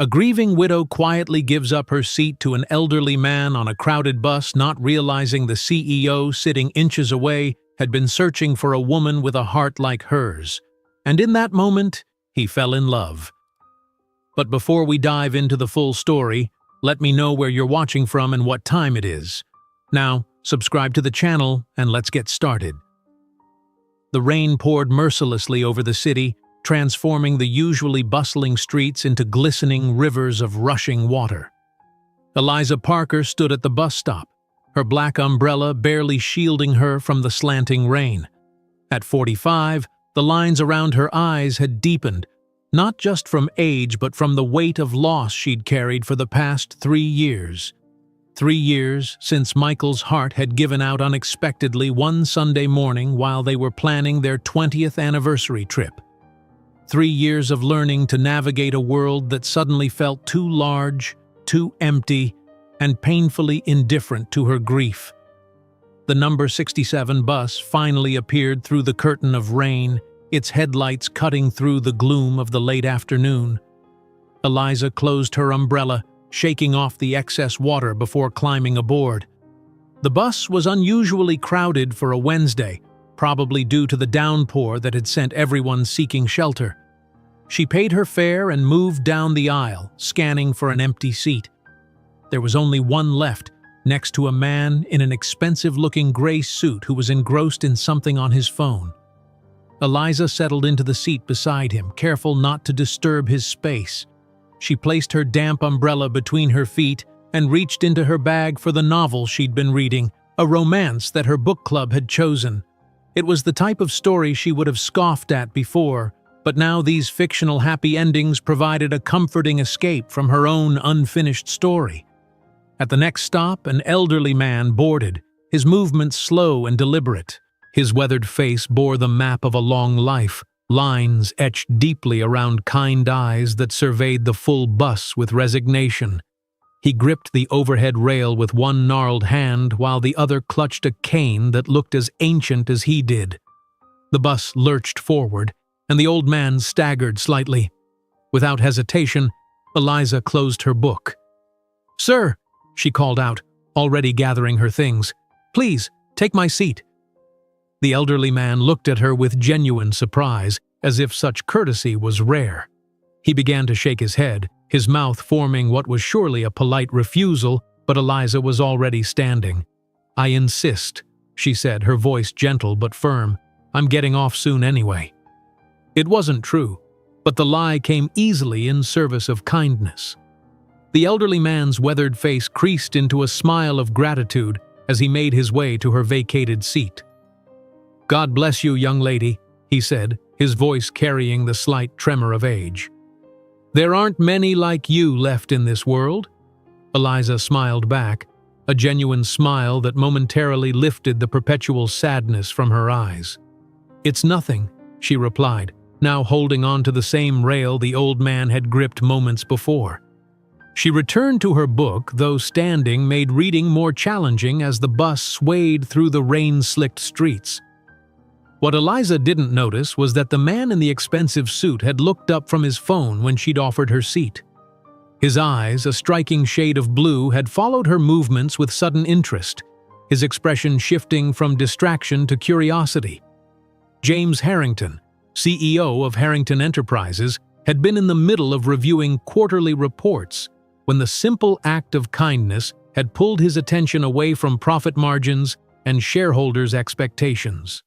A grieving widow quietly gives up her seat to an elderly man on a crowded bus, not realizing the CEO sitting inches away had been searching for a woman with a heart like hers. And in that moment, he fell in love. But before we dive into the full story, let me know where you're watching from and what time it is. Now, subscribe to the channel and let's get started. The rain poured mercilessly over the city, transforming the usually bustling streets into glistening rivers of rushing water. Eliza Parker stood at the bus stop, her black umbrella barely shielding her from the slanting rain. At 45, the lines around her eyes had deepened, not just from age but from the weight of loss she'd carried for the past 3 years. 3 years since Michael's heart had given out unexpectedly one Sunday morning while they were planning their 20th anniversary trip. 3 years of learning to navigate a world that suddenly felt too large, too empty, and painfully indifferent to her grief. The number 67 bus finally appeared through the curtain of rain, its headlights cutting through the gloom of the late afternoon. Eliza closed her umbrella, shaking off the excess water before climbing aboard. The bus was unusually crowded for a Wednesday, probably due to the downpour that had sent everyone seeking shelter. She paid her fare and moved down the aisle, scanning for an empty seat. There was only one left, next to a man in an expensive-looking gray suit who was engrossed in something on his phone. Eliza settled into the seat beside him, careful not to disturb his space. She placed her damp umbrella between her feet and reached into her bag for the novel she'd been reading, a romance that her book club had chosen. It was the type of story she would have scoffed at before, but now these fictional happy endings provided a comforting escape from her own unfinished story. At the next stop, an elderly man boarded, his movements slow and deliberate. His weathered face bore the map of a long life, lines etched deeply around kind eyes that surveyed the full bus with resignation. He gripped the overhead rail with one gnarled hand while the other clutched a cane that looked as ancient as he did. The bus lurched forward, and the old man staggered slightly. Without hesitation, Eliza closed her book. "Sir," she called out, already gathering her things, "please, take my seat." The elderly man looked at her with genuine surprise, as if such courtesy was rare. He began to shake his head, his mouth forming what was surely a polite refusal, but Eliza was already standing. "I insist," she said, her voice gentle but firm. "I'm getting off soon anyway." It wasn't true, but the lie came easily in service of kindness. The elderly man's weathered face creased into a smile of gratitude as he made his way to her vacated seat. "God bless you, young lady," he said, his voice carrying the slight tremor of age. "There aren't many like you left in this world." Eliza smiled back, a genuine smile that momentarily lifted the perpetual sadness from her eyes. "It's nothing," she replied, now holding on to the same rail the old man had gripped moments before. She returned to her book, though standing made reading more challenging as the bus swayed through the rain-slicked streets. What Eliza didn't notice was that the man in the expensive suit had looked up from his phone when she'd offered her seat. His eyes, a striking shade of blue, had followed her movements with sudden interest, his expression shifting from distraction to curiosity. James Harrington, CEO of Harrington Enterprises, had been in the middle of reviewing quarterly reports when the simple act of kindness had pulled his attention away from profit margins and shareholders' expectations.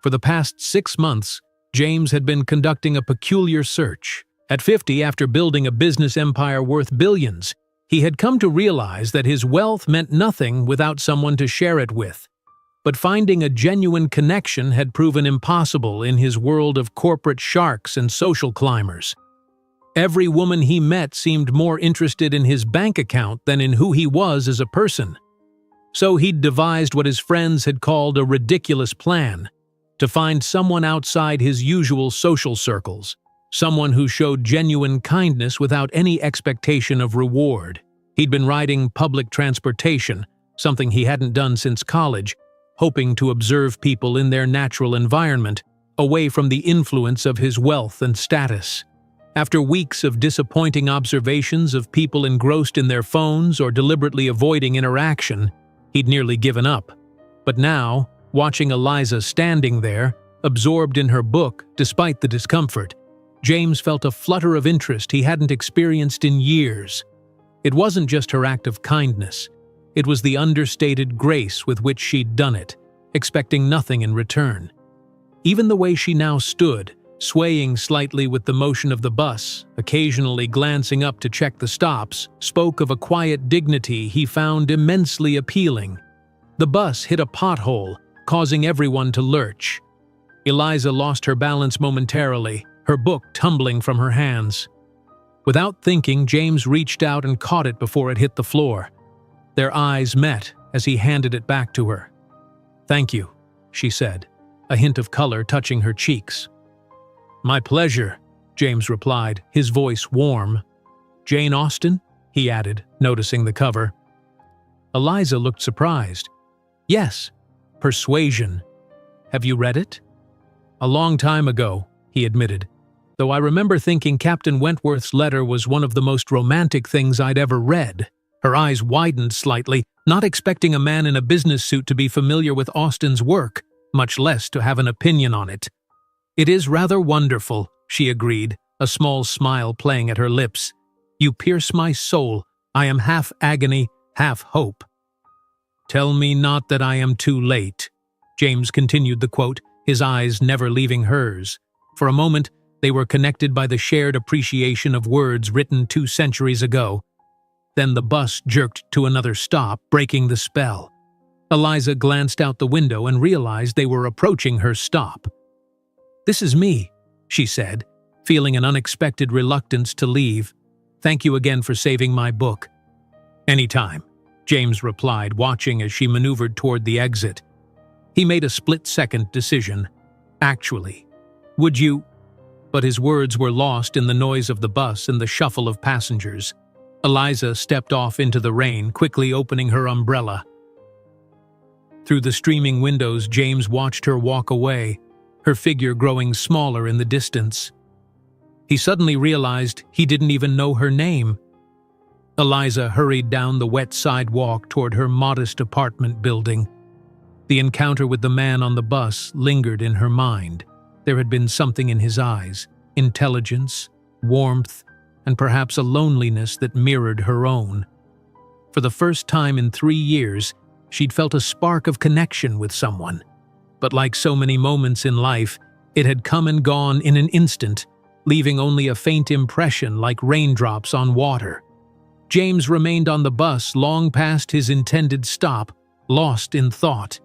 For the past 6 months, James had been conducting a peculiar search. At 50, after building a business empire worth billions, he had come to realize that his wealth meant nothing without someone to share it with. But finding a genuine connection had proven impossible in his world of corporate sharks and social climbers. Every woman he met seemed more interested in his bank account than in who he was as a person. So he'd devised what his friends had called a ridiculous plan: to find someone outside his usual social circles, someone who showed genuine kindness without any expectation of reward. He'd been riding public transportation, something he hadn't done since college, hoping to observe people in their natural environment, away from the influence of his wealth and status. After weeks of disappointing observations of people engrossed in their phones or deliberately avoiding interaction, he'd nearly given up. But now, watching Eliza standing there, absorbed in her book despite the discomfort, James felt a flutter of interest he hadn't experienced in years. It wasn't just her act of kindness. It was the understated grace with which she'd done it, expecting nothing in return. Even the way she now stood, swaying slightly with the motion of the bus, occasionally glancing up to check the stops, spoke of a quiet dignity he found immensely appealing. The bus hit a pothole, causing everyone to lurch. Eliza lost her balance momentarily, her book tumbling from her hands. Without thinking, James reached out and caught it before it hit the floor. Their eyes met as he handed it back to her. "Thank you," she said, a hint of color touching her cheeks. "My pleasure," James replied, his voice warm. "Jane Austen?" he added, noticing the cover. Eliza looked surprised. "Yes, Persuasion. Have you read it?" "A long time ago," he admitted, "though I remember thinking Captain Wentworth's letter was one of the most romantic things I'd ever read." Her eyes widened slightly, not expecting a man in a business suit to be familiar with Austen's work, much less to have an opinion on it. "It is rather wonderful," she agreed, a small smile playing at her lips. "You pierce my soul. I am half agony, half hope." "Tell me not that I am too late," James continued the quote, his eyes never leaving hers. For a moment, they were connected by the shared appreciation of words written 2 centuries ago. Then the bus jerked to another stop, breaking the spell. Eliza glanced out the window and realized they were approaching her stop. "This is me," she said, feeling an unexpected reluctance to leave. "Thank you again for saving my book." "Anytime," James replied, watching as she maneuvered toward the exit. He made a split-second decision. "Actually, would you—" But his words were lost in the noise of the bus and the shuffle of passengers. Eliza stepped off into the rain, quickly opening her umbrella. Through the streaming windows, James watched her walk away, her figure growing smaller in the distance. He suddenly realized he didn't even know her name. Eliza hurried down the wet sidewalk toward her modest apartment building. The encounter with the man on the bus lingered in her mind. There had been something in his eyes, intelligence, warmth, and perhaps a loneliness that mirrored her own. For the first time in 3 years, she'd felt a spark of connection with someone. But like so many moments in life, it had come and gone in an instant, leaving only a faint impression like raindrops on water. James remained on the bus long past his intended stop, lost in thought.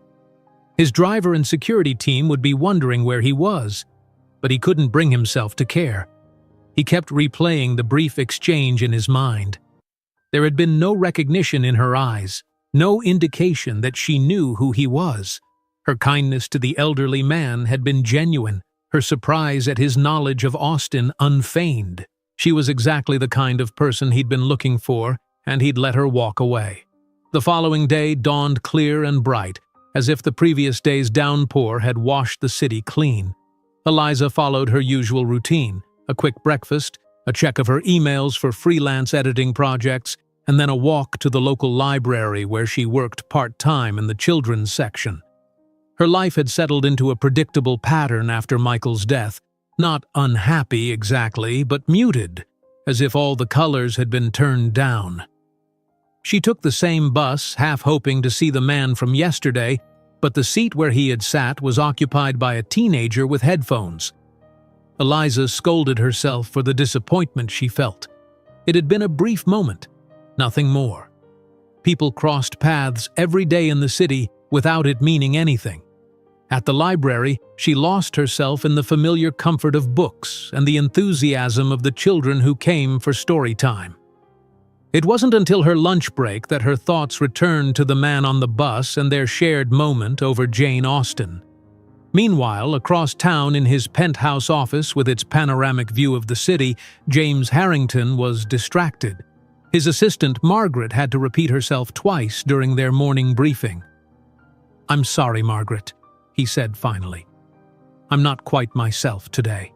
His driver and security team would be wondering where he was, but he couldn't bring himself to care. He kept replaying the brief exchange in his mind. There had been no recognition in her eyes, no indication that she knew who he was. Her kindness to the elderly man had been genuine, her surprise at his knowledge of Austen unfeigned. She was exactly the kind of person he'd been looking for, and he'd let her walk away. The following day dawned clear and bright, as if the previous day's downpour had washed the city clean. Eliza followed her usual routine, a quick breakfast, a check of her emails for freelance editing projects, and then a walk to the local library where she worked part-time in the children's section. Her life had settled into a predictable pattern after Michael's death, not unhappy exactly, but muted, as if all the colors had been turned down. She took the same bus, half hoping to see the man from yesterday, but the seat where he had sat was occupied by a teenager with headphones. Eliza scolded herself for the disappointment she felt. It had been a brief moment, nothing more. People crossed paths every day in the city without it meaning anything. At the library, she lost herself in the familiar comfort of books and the enthusiasm of the children who came for story time. It wasn't until her lunch break that her thoughts returned to the man on the bus and their shared moment over Jane Austen. Meanwhile, across town in his penthouse office with its panoramic view of the city, James Harrington was distracted. His assistant, Margaret, had to repeat herself twice during their morning briefing. "I'm sorry, Margaret," he said finally. "I'm not quite myself today."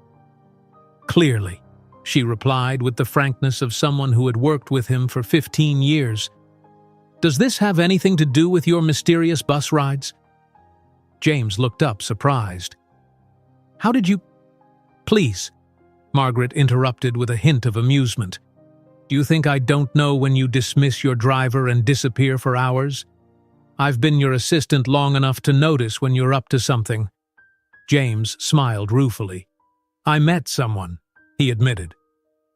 Clearly, she replied with the frankness of someone who had worked with him for 15 years. "Does this have anything to do with your mysterious bus rides?" James looked up, surprised. "How did you—" "Please," Margaret interrupted with a hint of amusement. "Do you think I don't know when you dismiss your driver and disappear for hours? I've been your assistant long enough to notice when you're up to something." James smiled ruefully. "I met someone," he admitted.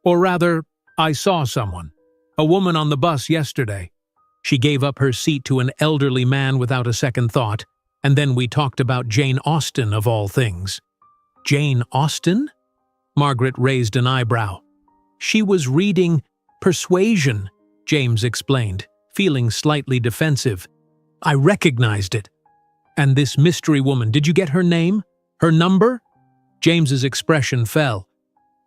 "Or rather, I saw someone. A woman on the bus yesterday. She gave up her seat to an elderly man without a second thought, and then we talked about Jane Austen of all things." "Jane Austen?" Margaret raised an eyebrow. "She was reading Persuasion," James explained, feeling slightly defensive. "I recognized it. And this mystery woman, did you get her name? Her number?" James's expression fell.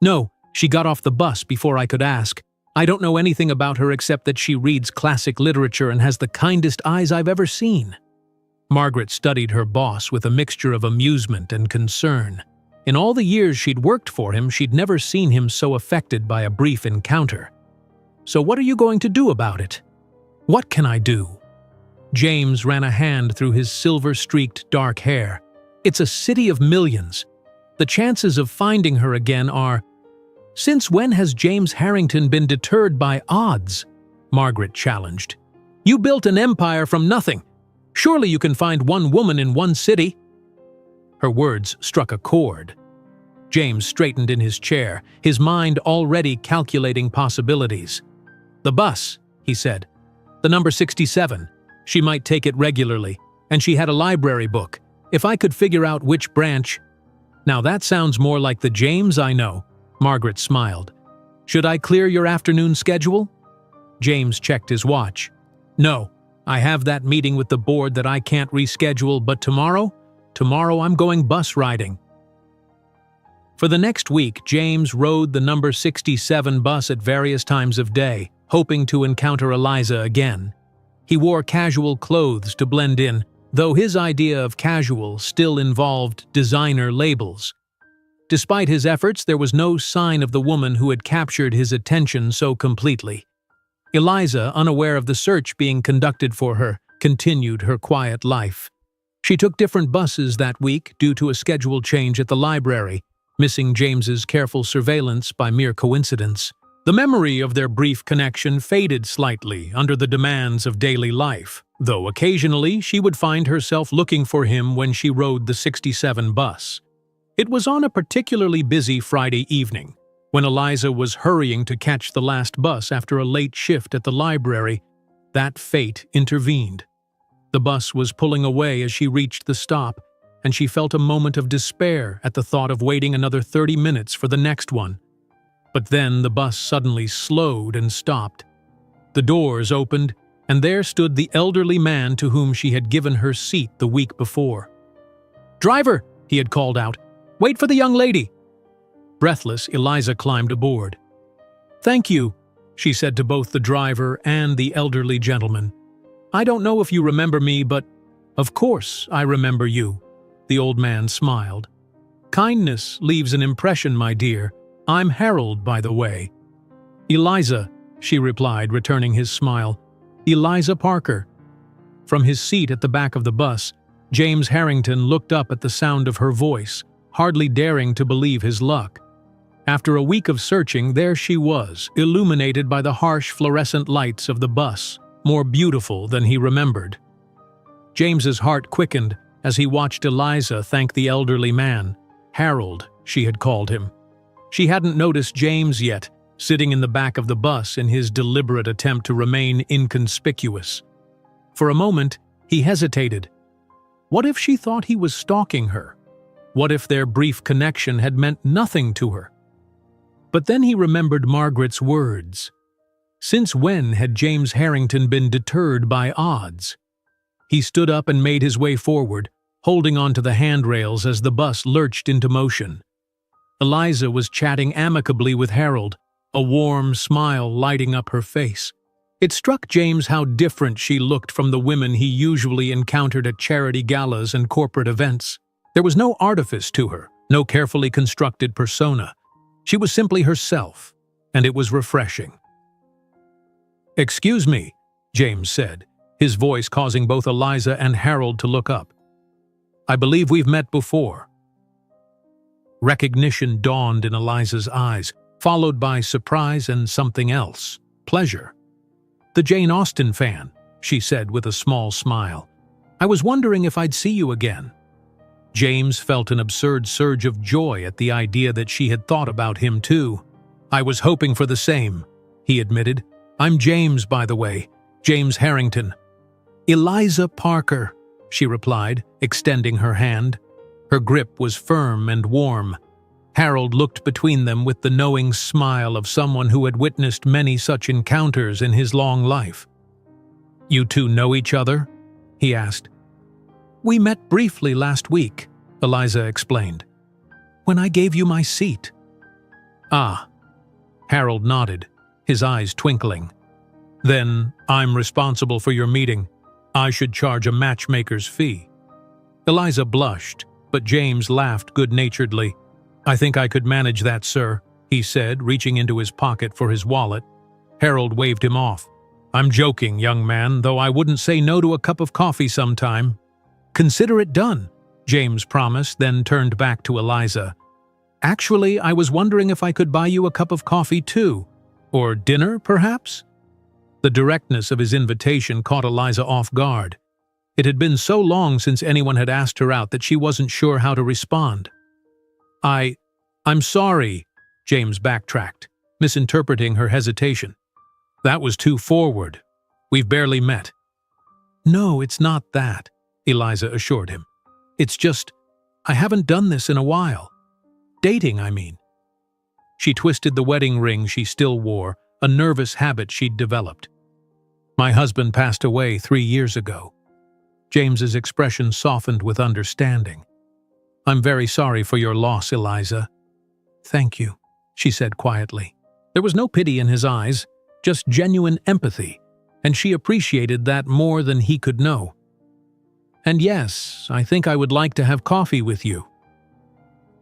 "No, she got off the bus before I could ask. I don't know anything about her except that she reads classic literature and has the kindest eyes I've ever seen." Margaret studied her boss with a mixture of amusement and concern. In all the years she'd worked for him, she'd never seen him so affected by a brief encounter. "So what are you going to do about it?" "What can I do?" James ran a hand through his silver-streaked dark hair. "It's a city of millions. The chances of finding her again are—" "Since when has James Harrington been deterred by odds?" Margaret challenged. "You built an empire from nothing. Surely you can find one woman in one city." Her words struck a chord. James straightened in his chair, his mind already calculating possibilities. "The bus," he said. "The number 67. She might take it regularly, and she had a library book. If I could figure out which branch—" "Now that sounds more like the James I know," Margaret smiled. "Should I clear your afternoon schedule?" James checked his watch. "No, I have that meeting with the board that I can't reschedule, but tomorrow I'm going bus riding." For the next week, James rode the number 67 bus at various times of day, hoping to encounter Eliza again. He wore casual clothes to blend in, though his idea of casual still involved designer labels. Despite his efforts, there was no sign of the woman who had captured his attention so completely. Eliza, unaware of the search being conducted for her, continued her quiet life. She took different buses that week due to a schedule change at the library, missing James's careful surveillance by mere coincidence. The memory of their brief connection faded slightly under the demands of daily life, though occasionally she would find herself looking for him when she rode the 67 bus. It was on a particularly busy Friday evening, when Eliza was hurrying to catch the last bus after a late shift at the library, that fate intervened. The bus was pulling away as she reached the stop, and she felt a moment of despair at the thought of waiting another 30 minutes for the next one. But then the bus suddenly slowed and stopped. The doors opened, and there stood the elderly man to whom she had given her seat the week before. "Driver," he had called out, "wait for the young lady." Breathless, Eliza climbed aboard. "Thank you," she said to both the driver and the elderly gentleman. "I don't know if you remember me, but—" "Of course I remember you," the old man smiled. "Kindness leaves an impression, my dear. I'm Harold, by the way." "Eliza," she replied, returning his smile. "Eliza Parker." From his seat at the back of the bus, James Harrington looked up at the sound of her voice, hardly daring to believe his luck. After a week of searching, there she was, illuminated by the harsh fluorescent lights of the bus, more beautiful than he remembered. James's heart quickened as he watched Eliza thank the elderly man. Harold, she had called him. She hadn't noticed James yet, sitting in the back of the bus in his deliberate attempt to remain inconspicuous. For a moment, he hesitated. What if she thought he was stalking her? What if their brief connection had meant nothing to her? But then he remembered Margaret's words. Since when had James Harrington been deterred by odds? He stood up and made his way forward, holding onto the handrails as the bus lurched into motion. Eliza was chatting amicably with Harold, a warm smile lighting up her face. It struck James how different she looked from the women he usually encountered at charity galas and corporate events. There was no artifice to her, no carefully constructed persona. She was simply herself, and it was refreshing. "Excuse me," James said, his voice causing both Eliza and Harold to look up. "I believe we've met before." Recognition dawned in Eliza's eyes, followed by surprise and something else, pleasure. "The Jane Austen fan," she said with a small smile. "I was wondering if I'd see you again." James felt an absurd surge of joy at the idea that she had thought about him too. "I was hoping for the same," he admitted. "I'm James, by the way, James Harrington." "Eliza Parker," she replied, extending her hand. Her grip was firm and warm. Harold looked between them with the knowing smile of someone who had witnessed many such encounters in his long life. "You two know each other?" he asked. "We met briefly last week," Eliza explained, "when I gave you my seat." "Ah." Harold nodded, his eyes twinkling. "Then I'm responsible for your meeting. I should charge a matchmaker's fee." Eliza blushed, but James laughed good-naturedly. "I think I could manage that, sir," he said, reaching into his pocket for his wallet. Harold waved him off. "I'm joking, young man, though I wouldn't say no to a cup of coffee sometime." "Consider it done," James promised, then turned back to Eliza. "Actually, I was wondering if I could buy you a cup of coffee too. Or dinner, perhaps?" The directness of his invitation caught Eliza off guard. It had been so long since anyone had asked her out that she wasn't sure how to respond. I'm sorry," James backtracked, misinterpreting her hesitation. "That was too forward. We've barely met." "No, it's not that," Eliza assured him. "It's just, I haven't done this in a while. Dating, I mean." She twisted the wedding ring she still wore, a nervous habit she'd developed. "My husband passed away 3 years ago." James's expression softened with understanding. "I'm very sorry for your loss, Eliza." "Thank you," she said quietly. There was no pity in his eyes, just genuine empathy, and she appreciated that more than he could know. "And yes, I think I would like to have coffee with you."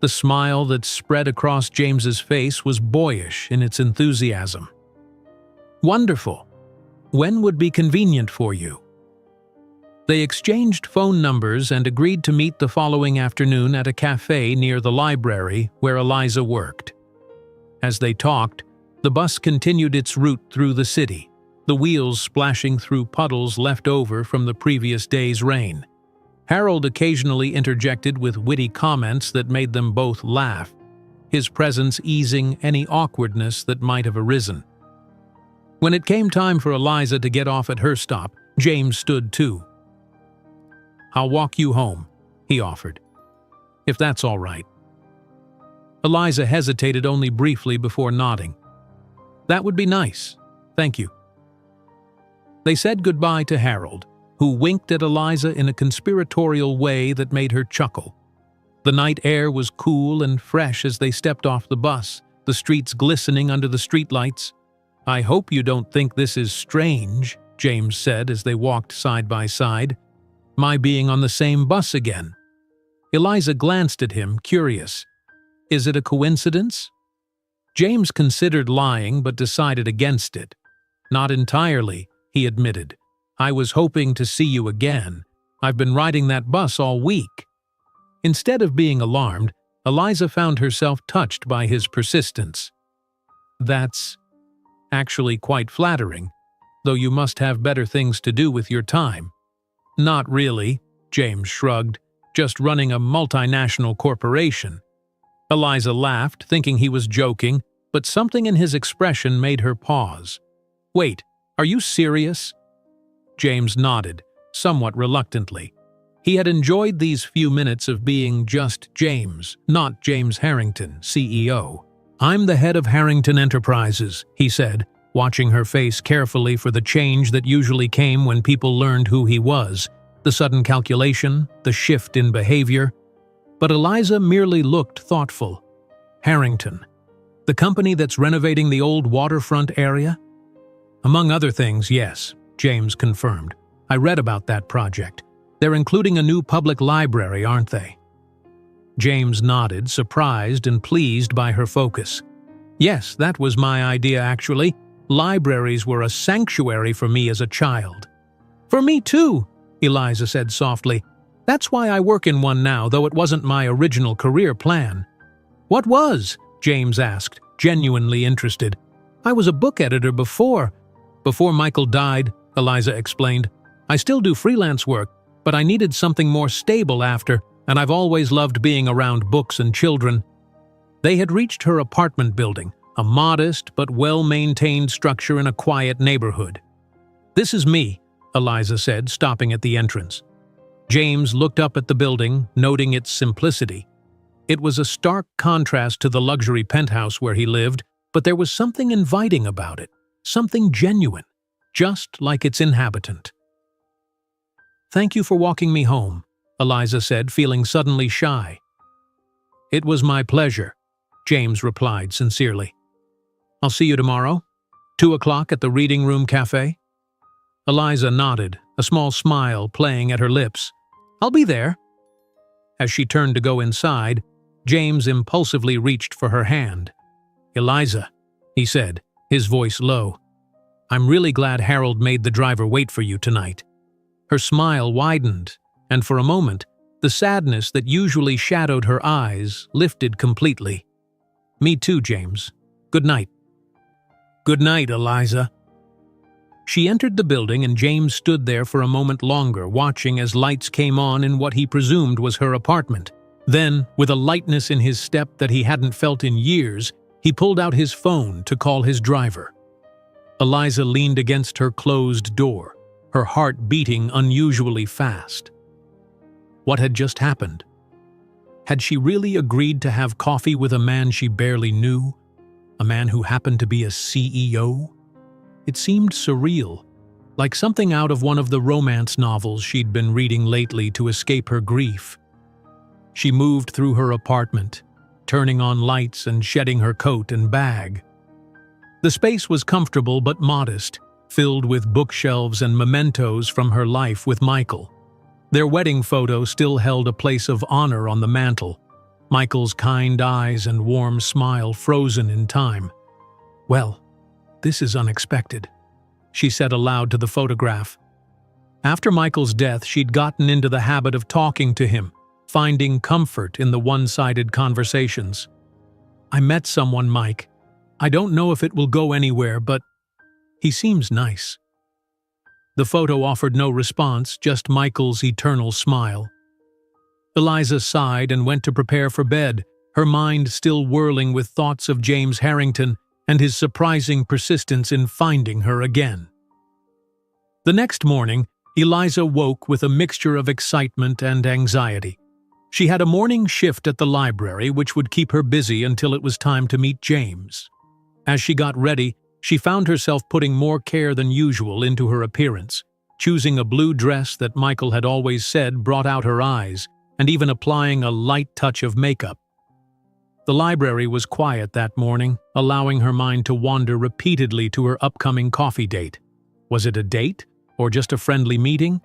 The smile that spread across James's face was boyish in its enthusiasm. "Wonderful. When would be convenient for you?" They exchanged phone numbers and agreed to meet the following afternoon at a cafe near the library where Eliza worked. As they talked, the bus continued its route through the city, the wheels splashing through puddles left over from the previous day's rain. Harold occasionally interjected with witty comments that made them both laugh, his presence easing any awkwardness that might have arisen. When it came time for Eliza to get off at her stop, James stood too. "I'll walk you home," he offered. "If that's all right." Eliza hesitated only briefly before nodding. "That would be nice. Thank you." They said goodbye to Harold, who winked at Eliza in a conspiratorial way that made her chuckle. The night air was cool and fresh as they stepped off the bus, the streets glistening under the streetlights. "I hope you don't think this is strange," James said as they walked side by side. "My being on the same bus again." Eliza glanced at him, curious. "Is it a coincidence?" James considered lying but decided against it. "Not entirely," he admitted. "I was hoping to see you again. I've been riding that bus all week." Instead of being alarmed, Eliza found herself touched by his persistence. "That's actually quite flattering, though you must have better things to do with your time." "Not really," James shrugged, "just running a multinational corporation." Eliza laughed, thinking he was joking, but something in his expression made her pause. "Wait, are you serious?" James nodded, somewhat reluctantly. He had enjoyed these few minutes of being just James, not James Harrington, CEO. "I'm the head of Harrington Enterprises," he said, watching her face carefully for the change that usually came when people learned who he was, the sudden calculation, the shift in behavior. But Eliza merely looked thoughtful. "Harrington, the company that's renovating the old waterfront area?" "Among other things, yes," James confirmed. "I read about that project. They're including a new public library, aren't they?" James nodded, surprised and pleased by her focus. Yes, that was my idea, actually. Libraries were a sanctuary for me as a child. For me too, Eliza said softly. That's why I work in one now, though it wasn't my original career plan. What was? James asked, genuinely interested. I was a book editor before. Before Michael died, Eliza explained. I still do freelance work, but I needed something more stable after, and I've always loved being around books and children. They had reached her apartment building, a modest but well-maintained structure in a quiet neighborhood. This is me, Eliza said, stopping at the entrance. James looked up at the building, noting its simplicity. It was a stark contrast to the luxury penthouse where he lived, but there was something inviting about it, something genuine, just like its inhabitant. Thank you for walking me home, Eliza said, feeling suddenly shy. It was my pleasure, James replied sincerely. I'll see you tomorrow, 2 o'clock at the Reading Room Cafe. Eliza nodded, a small smile playing at her lips. I'll be there. As she turned to go inside, James impulsively reached for her hand. Eliza, he said, his voice low. I'm really glad Harold made the driver wait for you tonight. Her smile widened, and for a moment, the sadness that usually shadowed her eyes lifted completely. Me too, James. Good night. Good night, Eliza. She entered the building and James stood there for a moment longer, watching as lights came on in what he presumed was her apartment. Then, with a lightness in his step that he hadn't felt in years, he pulled out his phone to call his driver. Eliza leaned against her closed door, her heart beating unusually fast. What had just happened? Had she really agreed to have coffee with a man she barely knew? A man who happened to be a CEO? It seemed surreal, like something out of one of the romance novels she'd been reading lately to escape her grief. She moved through her apartment, turning on lights and shedding her coat and bag. The space was comfortable but modest, filled with bookshelves and mementos from her life with Michael. Their wedding photo still held a place of honor on the mantel, Michael's kind eyes and warm smile frozen in time. Well, this is unexpected, she said aloud to the photograph. After Michael's death, she'd gotten into the habit of talking to him, finding comfort in the one-sided conversations. I met someone, Mike. I don't know if it will go anywhere, but he seems nice. The photo offered no response, just Michael's eternal smile. Eliza sighed and went to prepare for bed, her mind still whirling with thoughts of James Harrington and his surprising persistence in finding her again. The next morning, Eliza woke with a mixture of excitement and anxiety. She had a morning shift at the library which would keep her busy until it was time to meet James. As she got ready, she found herself putting more care than usual into her appearance, choosing a blue dress that Michael had always said brought out her eyes, and even applying a light touch of makeup. The library was quiet that morning, allowing her mind to wander repeatedly to her upcoming coffee date. Was it a date, or just a friendly meeting?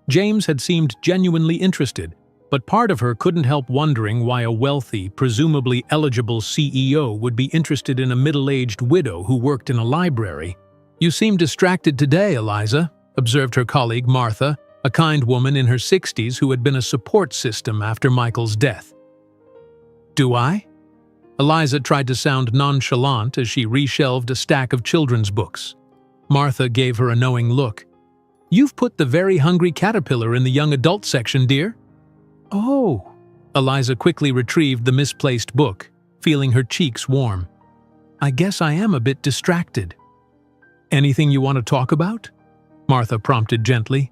James had seemed genuinely interested, but part of her couldn't help wondering why a wealthy, presumably eligible CEO would be interested in a middle-aged widow who worked in a library. You seem distracted today, Eliza, observed her colleague Martha, a kind woman in her 60s who had been a support system after Michael's death. Do I? Eliza tried to sound nonchalant as she reshelved a stack of children's books. Martha gave her a knowing look. You've put The Very Hungry Caterpillar in the young adult section, dear. Oh. Eliza quickly retrieved the misplaced book, feeling her cheeks warm. I guess I am a bit distracted. Anything you want to talk about? Martha prompted gently.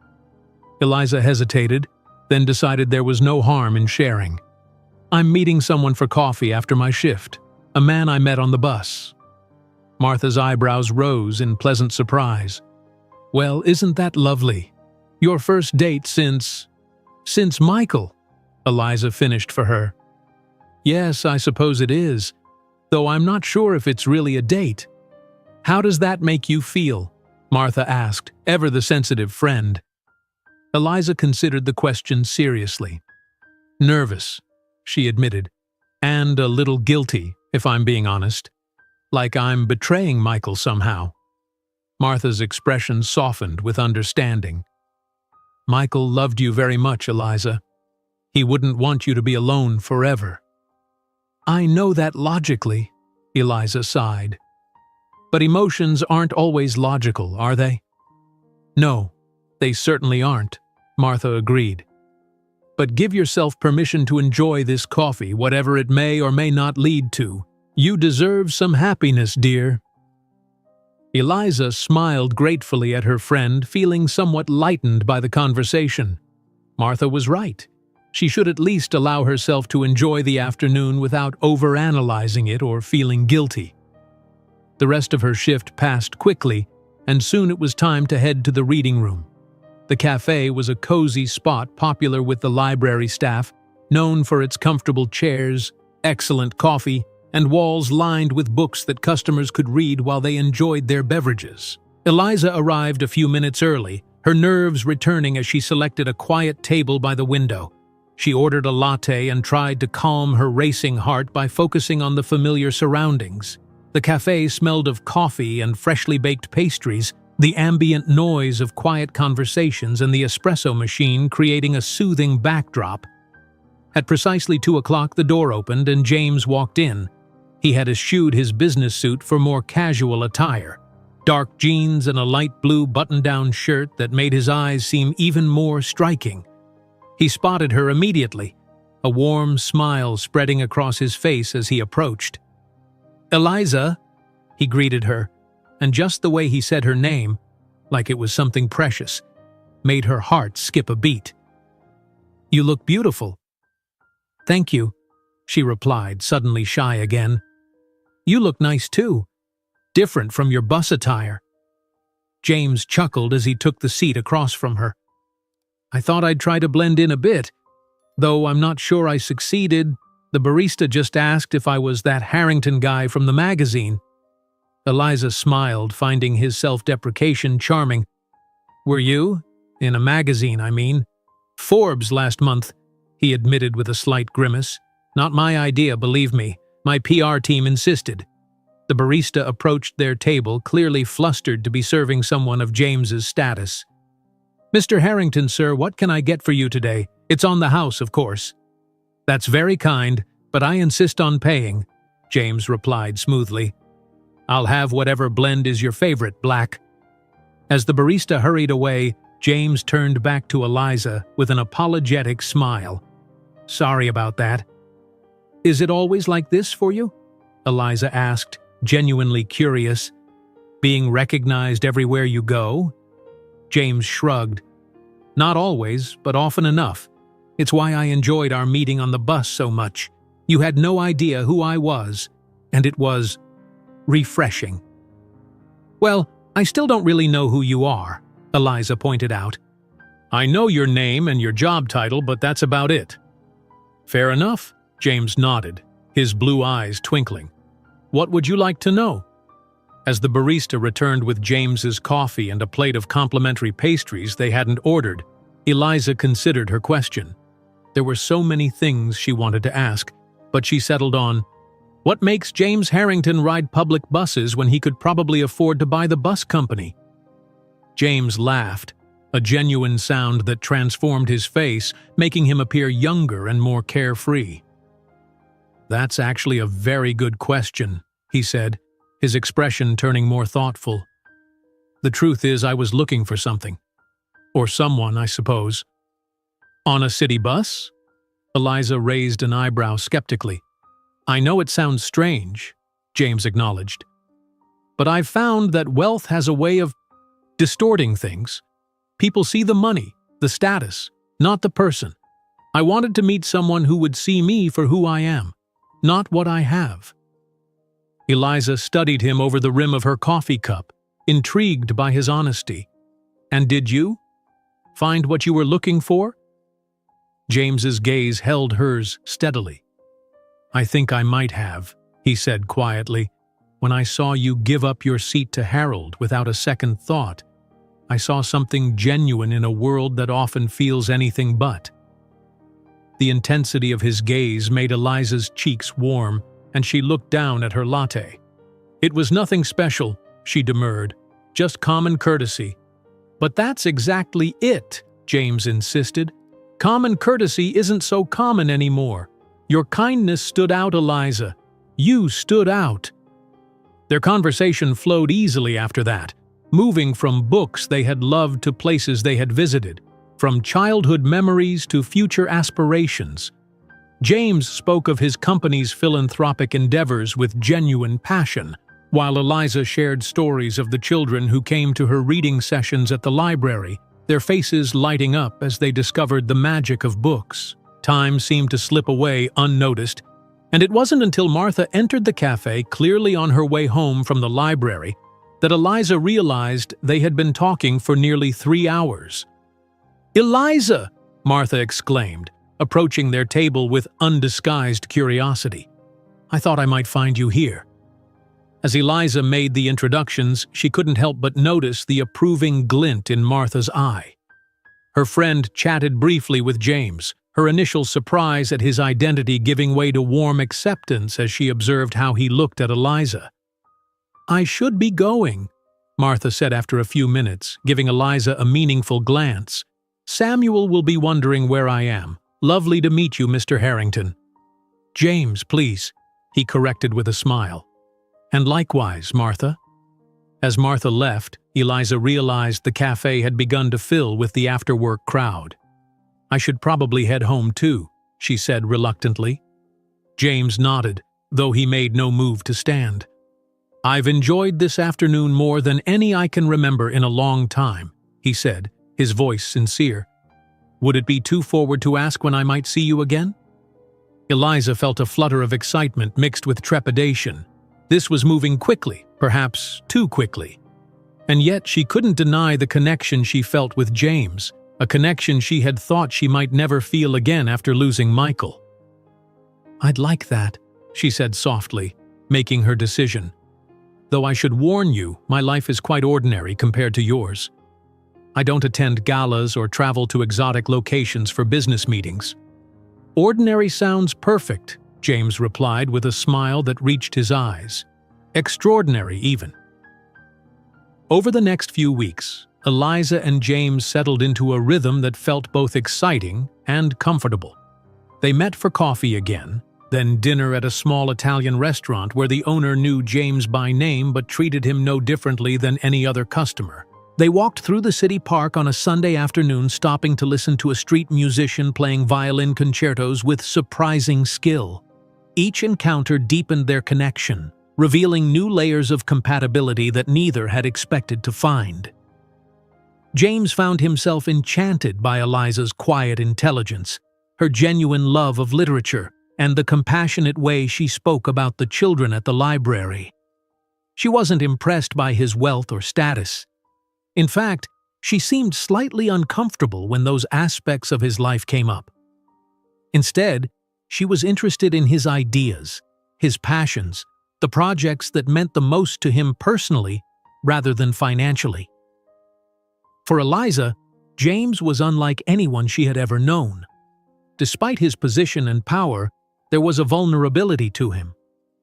Eliza hesitated, then decided there was no harm in sharing. I'm meeting someone for coffee after my shift, a man I met on the bus. Martha's eyebrows rose in pleasant surprise. Well, isn't that lovely? Your first date since Michael, Eliza finished for her. Yes, I suppose it is, though I'm not sure if it's really a date. How does that make you feel? Martha asked, ever the sensitive friend. Eliza considered the question seriously. Nervous, she admitted, and a little guilty, if I'm being honest. like I'm betraying Michael somehow. Martha's expression softened with understanding. Michael loved you very much, Eliza. He wouldn't want you to be alone forever. I know that logically, Eliza sighed. But emotions aren't always logical, are they? No, they certainly aren't, Martha agreed. But give yourself permission to enjoy this coffee, whatever it may or may not lead to. You deserve some happiness, dear. Eliza smiled gratefully at her friend, feeling somewhat lightened by the conversation. Martha was right. She should at least allow herself to enjoy the afternoon without overanalyzing it or feeling guilty. The rest of her shift passed quickly, and soon it was time to head to the reading room. The cafe was a cozy spot popular with the library staff, known for its comfortable chairs, excellent coffee, and walls lined with books that customers could read while they enjoyed their beverages. Eliza arrived a few minutes early, her nerves returning as she selected a quiet table by the window. She ordered a latte and tried to calm her racing heart by focusing on the familiar surroundings. The cafe smelled of coffee and freshly baked pastries, the ambient noise of quiet conversations and the espresso machine creating a soothing backdrop. At precisely 2 o'clock, the door opened and James walked in. He had eschewed his business suit for more casual attire, dark jeans and a light blue button-down shirt that made his eyes seem even more striking. He spotted her immediately, a warm smile spreading across his face as he approached. "Eliza," he greeted her, and just the way he said her name, like it was something precious, made her heart skip a beat. "You look beautiful." "Thank you," she replied, suddenly shy again. "You look nice too, different from your bus attire." James chuckled as he took the seat across from her. "I thought I'd try to blend in a bit, though I'm not sure I succeeded. The barista just asked if I was that Harrington guy from the magazine." Eliza smiled, finding his self-deprecation charming. "Were you? In a magazine, I mean." "Forbes last month," he admitted with a slight grimace. "Not my idea, believe me. My PR team insisted." The barista approached their table, clearly flustered to be serving someone of James's status. "Mr. Harrington, sir, what can I get for you today? It's on the house, of course." "That's very kind, but I insist on paying," James replied smoothly. "I'll have whatever blend is your favorite, black." As the barista hurried away, James turned back to Eliza with an apologetic smile. "Sorry about that." "Is it always like this for you?" Eliza asked, genuinely curious. "Being recognized everywhere you go?" James shrugged. "Not always, but often enough. It's why I enjoyed our meeting on the bus so much. You had no idea who I was, and it was refreshing." "Well, I still don't really know who you are," Eliza pointed out. "I know your name and your job title, but that's about it." "Fair enough," James nodded, his blue eyes twinkling. "What would you like to know?" As the barista returned with James's coffee and a plate of complimentary pastries they hadn't ordered, Eliza considered her question. There were so many things she wanted to ask, but she settled on, "What makes James Harrington ride public buses when he could probably afford to buy the bus company?" James laughed, a genuine sound that transformed his face, making him appear younger and more carefree. "That's actually a very good question," he said, his expression turning more thoughtful. "The truth is I was looking for something. Or someone, I suppose." "On a city bus?" Eliza raised an eyebrow skeptically. "I know it sounds strange," James acknowledged. "But I've found that wealth has a way of distorting things. People see the money, the status, not the person. I wanted to meet someone who would see me for who I am, not what I have." Eliza studied him over the rim of her coffee cup, intrigued by his honesty. "And did you find what you were looking for?" James's gaze held hers steadily. "I think I might have," he said quietly. "When I saw you give up your seat to Harold without a second thought, I saw something genuine in a world that often feels anything but." The intensity of his gaze made Eliza's cheeks warm, and she looked down at her latte. "It was nothing special," she demurred. "Just common courtesy." "But that's exactly it," James insisted. "Common courtesy isn't so common anymore. Your kindness stood out, Eliza. You stood out." Their conversation flowed easily after that, moving from books they had loved to places they had visited, from childhood memories to future aspirations. James spoke of his company's philanthropic endeavors with genuine passion, while Eliza shared stories of the children who came to her reading sessions at the library, their faces lighting up as they discovered the magic of books. Time seemed to slip away unnoticed, and it wasn't until Martha entered the cafe clearly on her way home from the library that Eliza realized they had been talking for nearly 3 hours. "Eliza!" Martha exclaimed, approaching their table with undisguised curiosity. "I thought I might find you here." As Eliza made the introductions, she couldn't help but notice the approving glint in Martha's eye. Her friend chatted briefly with James, her initial surprise at his identity giving way to warm acceptance as she observed how he looked at Eliza. "I should be going," Martha said after a few minutes, giving Eliza a meaningful glance. "Samuel will be wondering where I am. Lovely to meet you, Mr. Harrington." "James, please," he corrected with a smile. "And likewise, Martha." As Martha left, Eliza realized the cafe had begun to fill with the after-work crowd. "I should probably head home too," she said reluctantly. James nodded, though he made no move to stand. "I've enjoyed this afternoon more than any I can remember in a long time," he said, his voice sincere. "Would it be too forward to ask when I might see you again?" Eliza felt a flutter of excitement mixed with trepidation. This was moving quickly, perhaps too quickly. And yet she couldn't deny the connection she felt with James, a connection she had thought she might never feel again after losing Michael. "I'd like that," she said softly, making her decision. "Though I should warn you, my life is quite ordinary compared to yours. I don't attend galas or travel to exotic locations for business meetings." "Ordinary sounds perfect," James replied with a smile that reached his eyes. "Extraordinary, even." Over the next few weeks, Eliza and James settled into a rhythm that felt both exciting and comfortable. They met for coffee again, then dinner at a small Italian restaurant where the owner knew James by name but treated him no differently than any other customer. They walked through the city park on a Sunday afternoon, stopping to listen to a street musician playing violin concertos with surprising skill. Each encounter deepened their connection, revealing new layers of compatibility that neither had expected to find. James found himself enchanted by Eliza's quiet intelligence, her genuine love of literature, and the compassionate way she spoke about the children at the library. She wasn't impressed by his wealth or status. In fact, she seemed slightly uncomfortable when those aspects of his life came up. Instead, she was interested in his ideas, his passions, the projects that meant the most to him personally rather than financially. For Eliza, James was unlike anyone she had ever known. Despite his position and power, there was a vulnerability to him,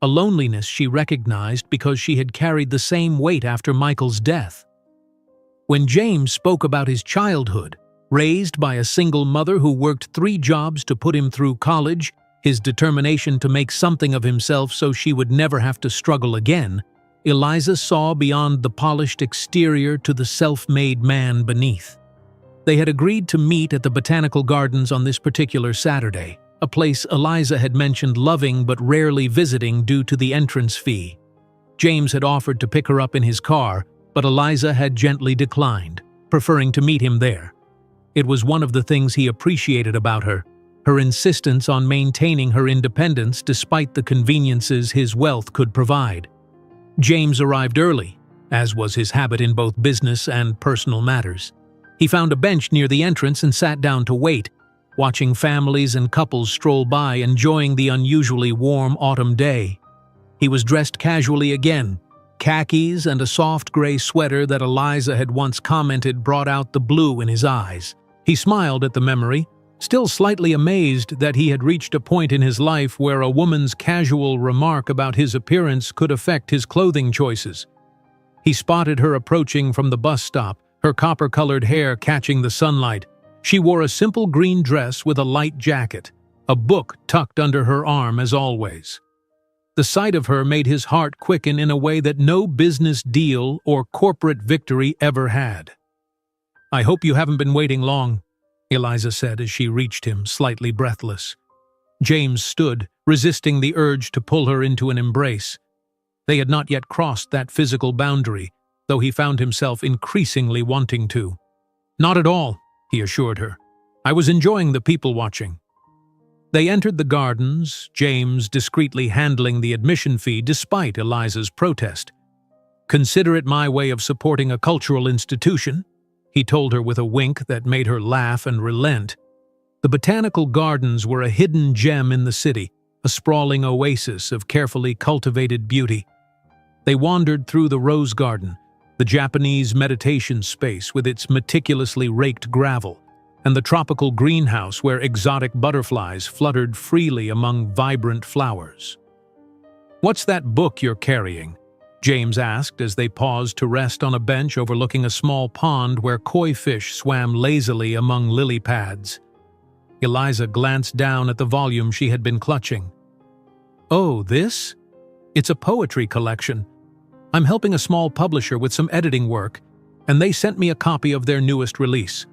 a loneliness she recognized because she had carried the same weight after Michael's death. When James spoke about his childhood, raised by a single mother who worked 3 jobs to put him through college, his determination to make something of himself so she would never have to struggle again, Eliza saw beyond the polished exterior to the self-made man beneath. They had agreed to meet at the Botanical Gardens on this particular Saturday, a place Eliza had mentioned loving but rarely visiting due to the entrance fee. James had offered to pick her up in his car, but Eliza had gently declined, preferring to meet him there. It was one of the things he appreciated about her, her insistence on maintaining her independence despite the conveniences his wealth could provide. James arrived early, as was his habit in both business and personal matters. He found a bench near the entrance and sat down to wait, watching families and couples stroll by, enjoying the unusually warm autumn day. He was dressed casually again, khakis and a soft gray sweater that Eliza had once commented brought out the blue in his eyes. He smiled at the memory, still slightly amazed that he had reached a point in his life where a woman's casual remark about his appearance could affect his clothing choices. He spotted her approaching from the bus stop, her copper-colored hair catching the sunlight. She wore a simple green dress with a light jacket, a book tucked under her arm as always. The sight of her made his heart quicken in a way that no business deal or corporate victory ever had. "I hope you haven't been waiting long," Eliza said as she reached him, slightly breathless. James stood, resisting the urge to pull her into an embrace. They had not yet crossed that physical boundary, though he found himself increasingly wanting to. "Not at all," he assured her. "I was enjoying the people watching." They entered the gardens, James discreetly handling the admission fee despite Eliza's protest. "Consider it my way of supporting a cultural institution," he told her with a wink that made her laugh and relent. The botanical gardens were a hidden gem in the city, a sprawling oasis of carefully cultivated beauty. They wandered through the rose garden, the Japanese meditation space with its meticulously raked gravel, and the tropical greenhouse where exotic butterflies fluttered freely among vibrant flowers. "What's that book you're carrying?" James asked as they paused to rest on a bench overlooking a small pond where koi fish swam lazily among lily pads. Eliza glanced down at the volume she had been clutching. "Oh, this? It's a poetry collection. I'm helping a small publisher with some editing work, and they sent me a copy of their newest release."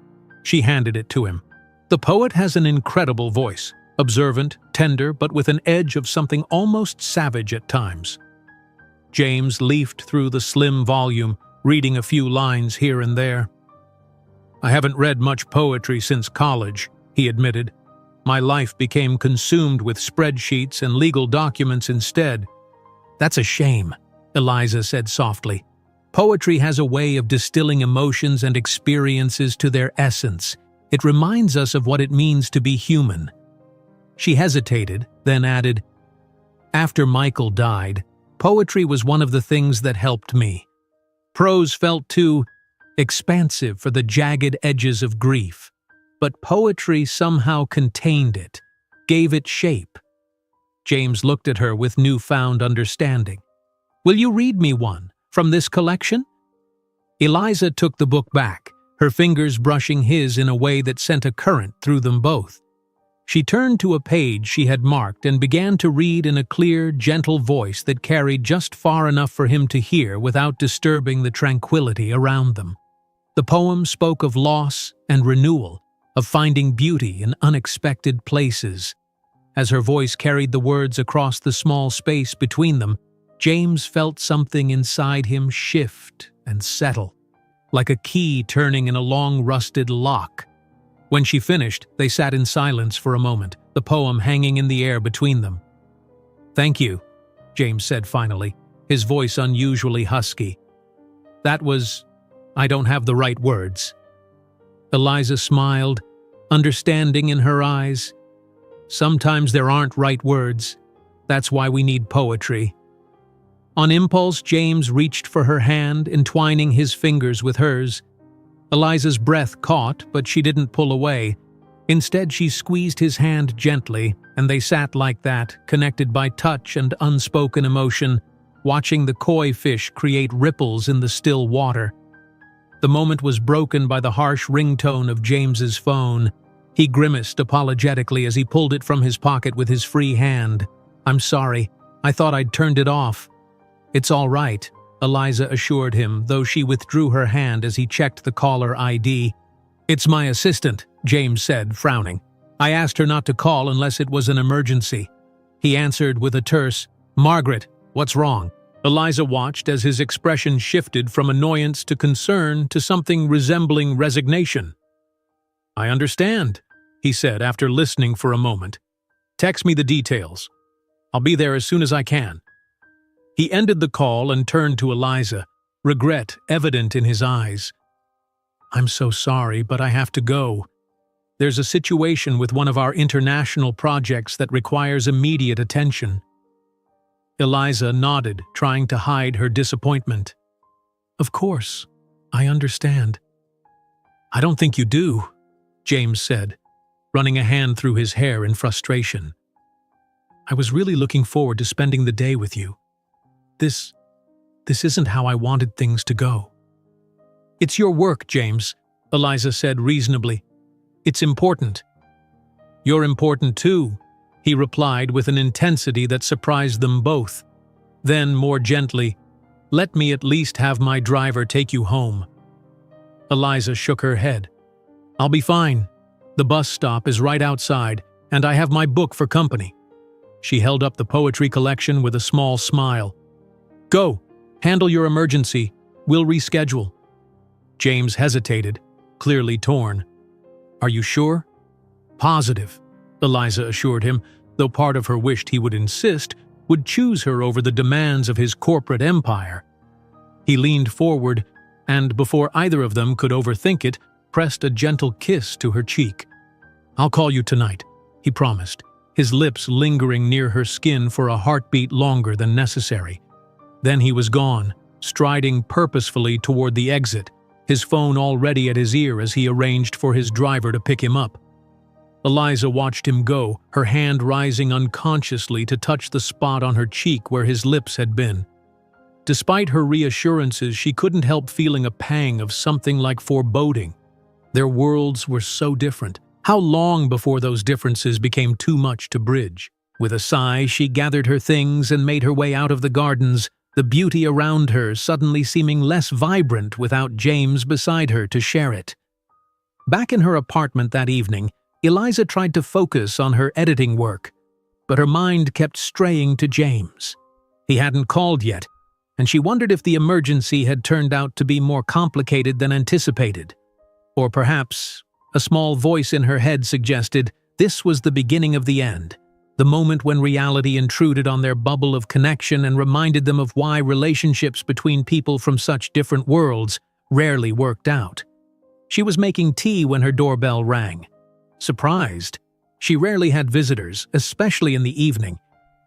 She handed it to him. The poet has an incredible voice, observant, tender, but with an edge of something almost savage at times. James leafed through the slim volume, reading a few lines here and there. "I haven't read much poetry since college," he admitted. "My life became consumed with spreadsheets and legal documents instead." "That's a shame," Eliza said softly. "Poetry has a way of distilling emotions and experiences to their essence. It reminds us of what it means to be human." She hesitated, then added, "After Michael died, poetry was one of the things that helped me. Prose felt too expansive for the jagged edges of grief, but poetry somehow contained it, gave it shape." James looked at her with newfound understanding. "Will you read me one from this collection?" Eliza took the book back, her fingers brushing his in a way that sent a current through them both. She turned to a page she had marked and began to read in a clear, gentle voice that carried just far enough for him to hear without disturbing the tranquility around them. The poem spoke of loss and renewal, of finding beauty in unexpected places. As her voice carried the words across the small space between them, James felt something inside him shift and settle, like a key turning in a long-rusted lock. When she finished, they sat in silence for a moment, the poem hanging in the air between them. "Thank you," James said finally, his voice unusually husky. I don't have the right words." Eliza smiled, understanding in her eyes. "Sometimes there aren't right words. That's why we need poetry." On impulse, James reached for her hand, entwining his fingers with hers. Eliza's breath caught, but she didn't pull away. Instead, she squeezed his hand gently, and they sat like that, connected by touch and unspoken emotion, watching the koi fish create ripples in the still water. The moment was broken by the harsh ringtone of James's phone. He grimaced apologetically as he pulled it from his pocket with his free hand. "I'm sorry. I thought I'd turned it off." "It's all right," Eliza assured him, though she withdrew her hand as he checked the caller ID. "It's my assistant," James said, frowning. "I asked her not to call unless it was an emergency." He answered with a terse, "Margaret, what's wrong?" Eliza watched as his expression shifted from annoyance to concern to something resembling resignation. "I understand," he said after listening for a moment. "Text me the details. I'll be there as soon as I can." He ended the call and turned to Eliza, regret evident in his eyes. "I'm so sorry, but I have to go. There's a situation with one of our international projects that requires immediate attention." Eliza nodded, trying to hide her disappointment. "Of course, I understand." "I don't think you do," James said. running a hand through his hair in frustration. "I was really looking forward to spending the day with you. This isn't how I wanted things to go." "It's your work, James," Eliza said reasonably. "It's important." "You're important too," he replied with an intensity that surprised them both. Then, more gently, "Let me at least have my driver take you home." Eliza shook her head. "I'll be fine. The bus stop is right outside, and I have my book for company." She held up the poetry collection with a small smile. "Go, handle your emergency. We'll reschedule." James hesitated, clearly torn. "Are you sure?" "Positive," Eliza assured him, though part of her wished he would insist, would choose her over the demands of his corporate empire. He leaned forward and, before either of them could overthink it, pressed a gentle kiss to her cheek. "I'll call you tonight," he promised, his lips lingering near her skin for a heartbeat longer than necessary. Then he was gone, striding purposefully toward the exit, his phone already at his ear as he arranged for his driver to pick him up. Eliza watched him go, her hand rising unconsciously to touch the spot on her cheek where his lips had been. Despite her reassurances, she couldn't help feeling a pang of something like foreboding. Their worlds were so different. How long before those differences became too much to bridge? With a sigh, she gathered her things and made her way out of the gardens, the beauty around her suddenly seeming less vibrant without James beside her to share it. Back in her apartment that evening, Eliza tried to focus on her editing work, but her mind kept straying to James. He hadn't called yet, and she wondered if the emergency had turned out to be more complicated than anticipated. Or perhaps a small voice in her head suggested this was the beginning of the end, the moment when reality intruded on their bubble of connection and reminded them of why relationships between people from such different worlds rarely worked out. She was making tea when her doorbell rang. Surprised, she rarely had visitors, especially in the evening.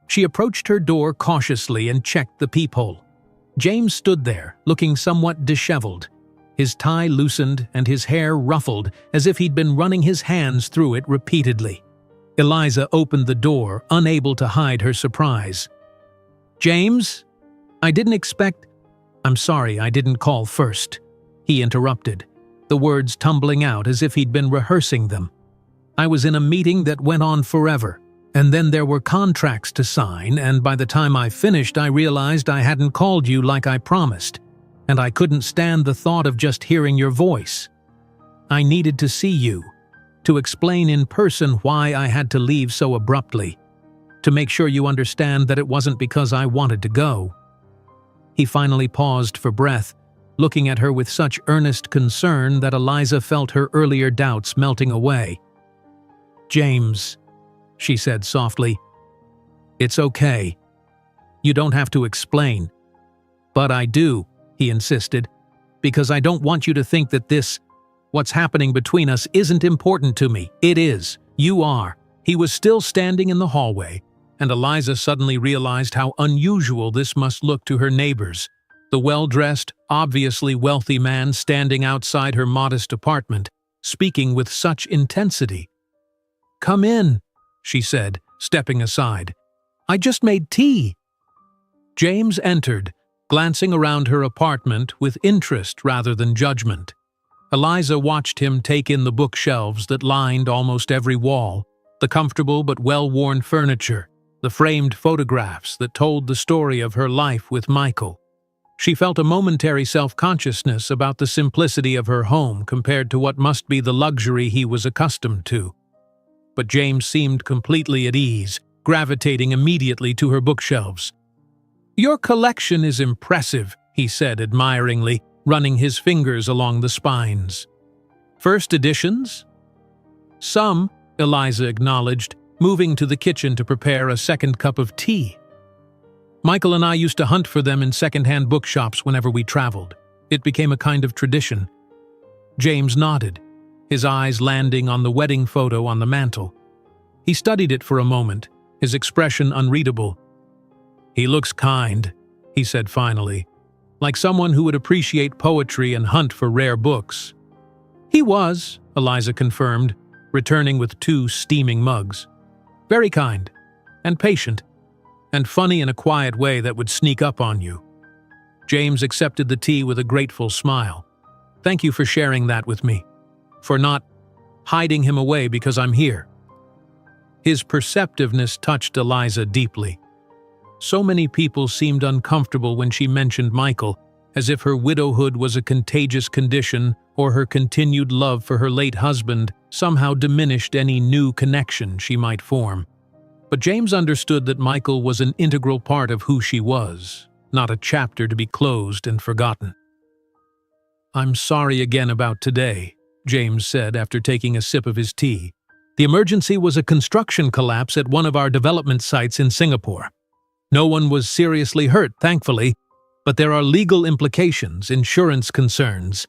She approached her door cautiously and checked the peephole. James stood there, looking somewhat disheveled, his tie loosened and his hair ruffled as if he'd been running his hands through it repeatedly. Eliza opened the door, unable to hide her surprise. "James? I didn't expect—" "I'm sorry I didn't call first," he interrupted, the words tumbling out as if he'd been rehearsing them. "I was in a meeting that went on forever, and then there were contracts to sign, and by the time I finished I realized I hadn't called you like I promised, and I couldn't stand the thought of just hearing your voice. I needed to see you, to explain in person why I had to leave so abruptly, to make sure you understand that it wasn't because I wanted to go." He finally paused for breath, looking at her with such earnest concern that Eliza felt her earlier doubts melting away. "James," she said softly, "it's okay. You don't have to explain." "But I do," he insisted, "because I don't want you to think that what's happening between us isn't important to me. It is. You are." He was still standing in the hallway, and Eliza suddenly realized how unusual this must look to her neighbors. The well-dressed, obviously wealthy man standing outside her modest apartment, speaking with such intensity. "Come in," she said, stepping aside. "I just made tea." James entered, glancing around her apartment with interest rather than judgment. Eliza watched him take in the bookshelves that lined almost every wall, the comfortable but well-worn furniture, the framed photographs that told the story of her life with Michael. She felt a momentary self-consciousness about the simplicity of her home compared to what must be the luxury he was accustomed to. But James seemed completely at ease, gravitating immediately to her bookshelves. "Your collection is impressive," he said admiringly, running his fingers along the spines. "First editions?" "Some," Eliza acknowledged, moving to the kitchen to prepare a second cup of tea. "Michael and I used to hunt for them in second-hand bookshops whenever we traveled. It became a kind of tradition." James nodded, his eyes landing on the wedding photo on the mantel. He studied it for a moment, his expression unreadable. "He looks kind," he said finally, "like someone who would appreciate poetry and hunt for rare books." "He was," Eliza confirmed, returning with 2 steaming mugs. Very kind, and patient, and funny in a quiet way that would sneak up on you. James accepted the tea with a grateful smile. Thank you for sharing that with me, for not hiding him away because I'm here. His perceptiveness touched Eliza deeply. So many people seemed uncomfortable when she mentioned Michael, as if her widowhood was a contagious condition or her continued love for her late husband somehow diminished any new connection she might form. But James understood that Michael was an integral part of who she was, not a chapter to be closed and forgotten. "I'm sorry again about today," James said after taking a sip of his tea. "The emergency was a construction collapse at one of our development sites in Singapore. No one was seriously hurt, thankfully, but there are legal implications, insurance concerns.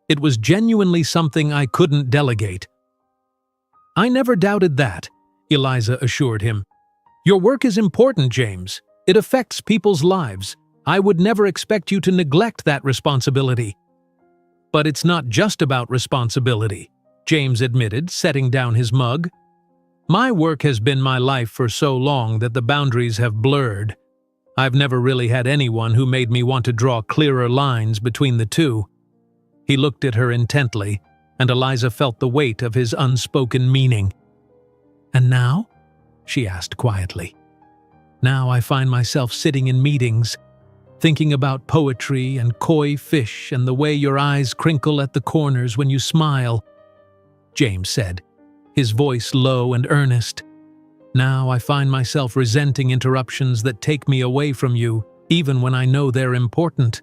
It was genuinely something I couldn't delegate." "I never doubted that," Eliza assured him. "Your work is important, James. It affects people's lives. I would never expect you to neglect that responsibility." "But it's not just about responsibility," James admitted, setting down his mug. "My work has been my life for so long that the boundaries have blurred. I've never really had anyone who made me want to draw clearer lines between the two." He looked at her intently, and Eliza felt the weight of his unspoken meaning. "And now?" she asked quietly. "Now I find myself sitting in meetings, thinking about poetry and koi fish and the way your eyes crinkle at the corners when you smile," James said, his voice low and earnest. "Now I find myself resenting interruptions that take me away from you, even when I know they're important."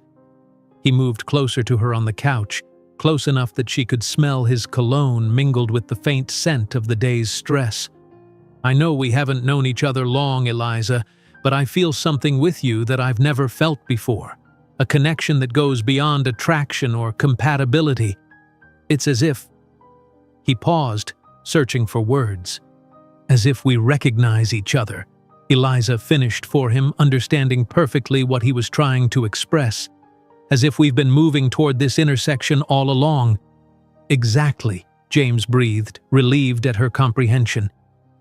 He moved closer to her on the couch, close enough that she could smell his cologne mingled with the faint scent of the day's stress. "I know we haven't known each other long, Eliza, but I feel something with you that I've never felt before. A connection that goes beyond attraction or compatibility. It's as if—" He paused, searching for words. "As if we recognize each other," Eliza finished for him, understanding perfectly what he was trying to express. "As if we've been moving toward this intersection all along." "Exactly," James breathed, relieved at her comprehension.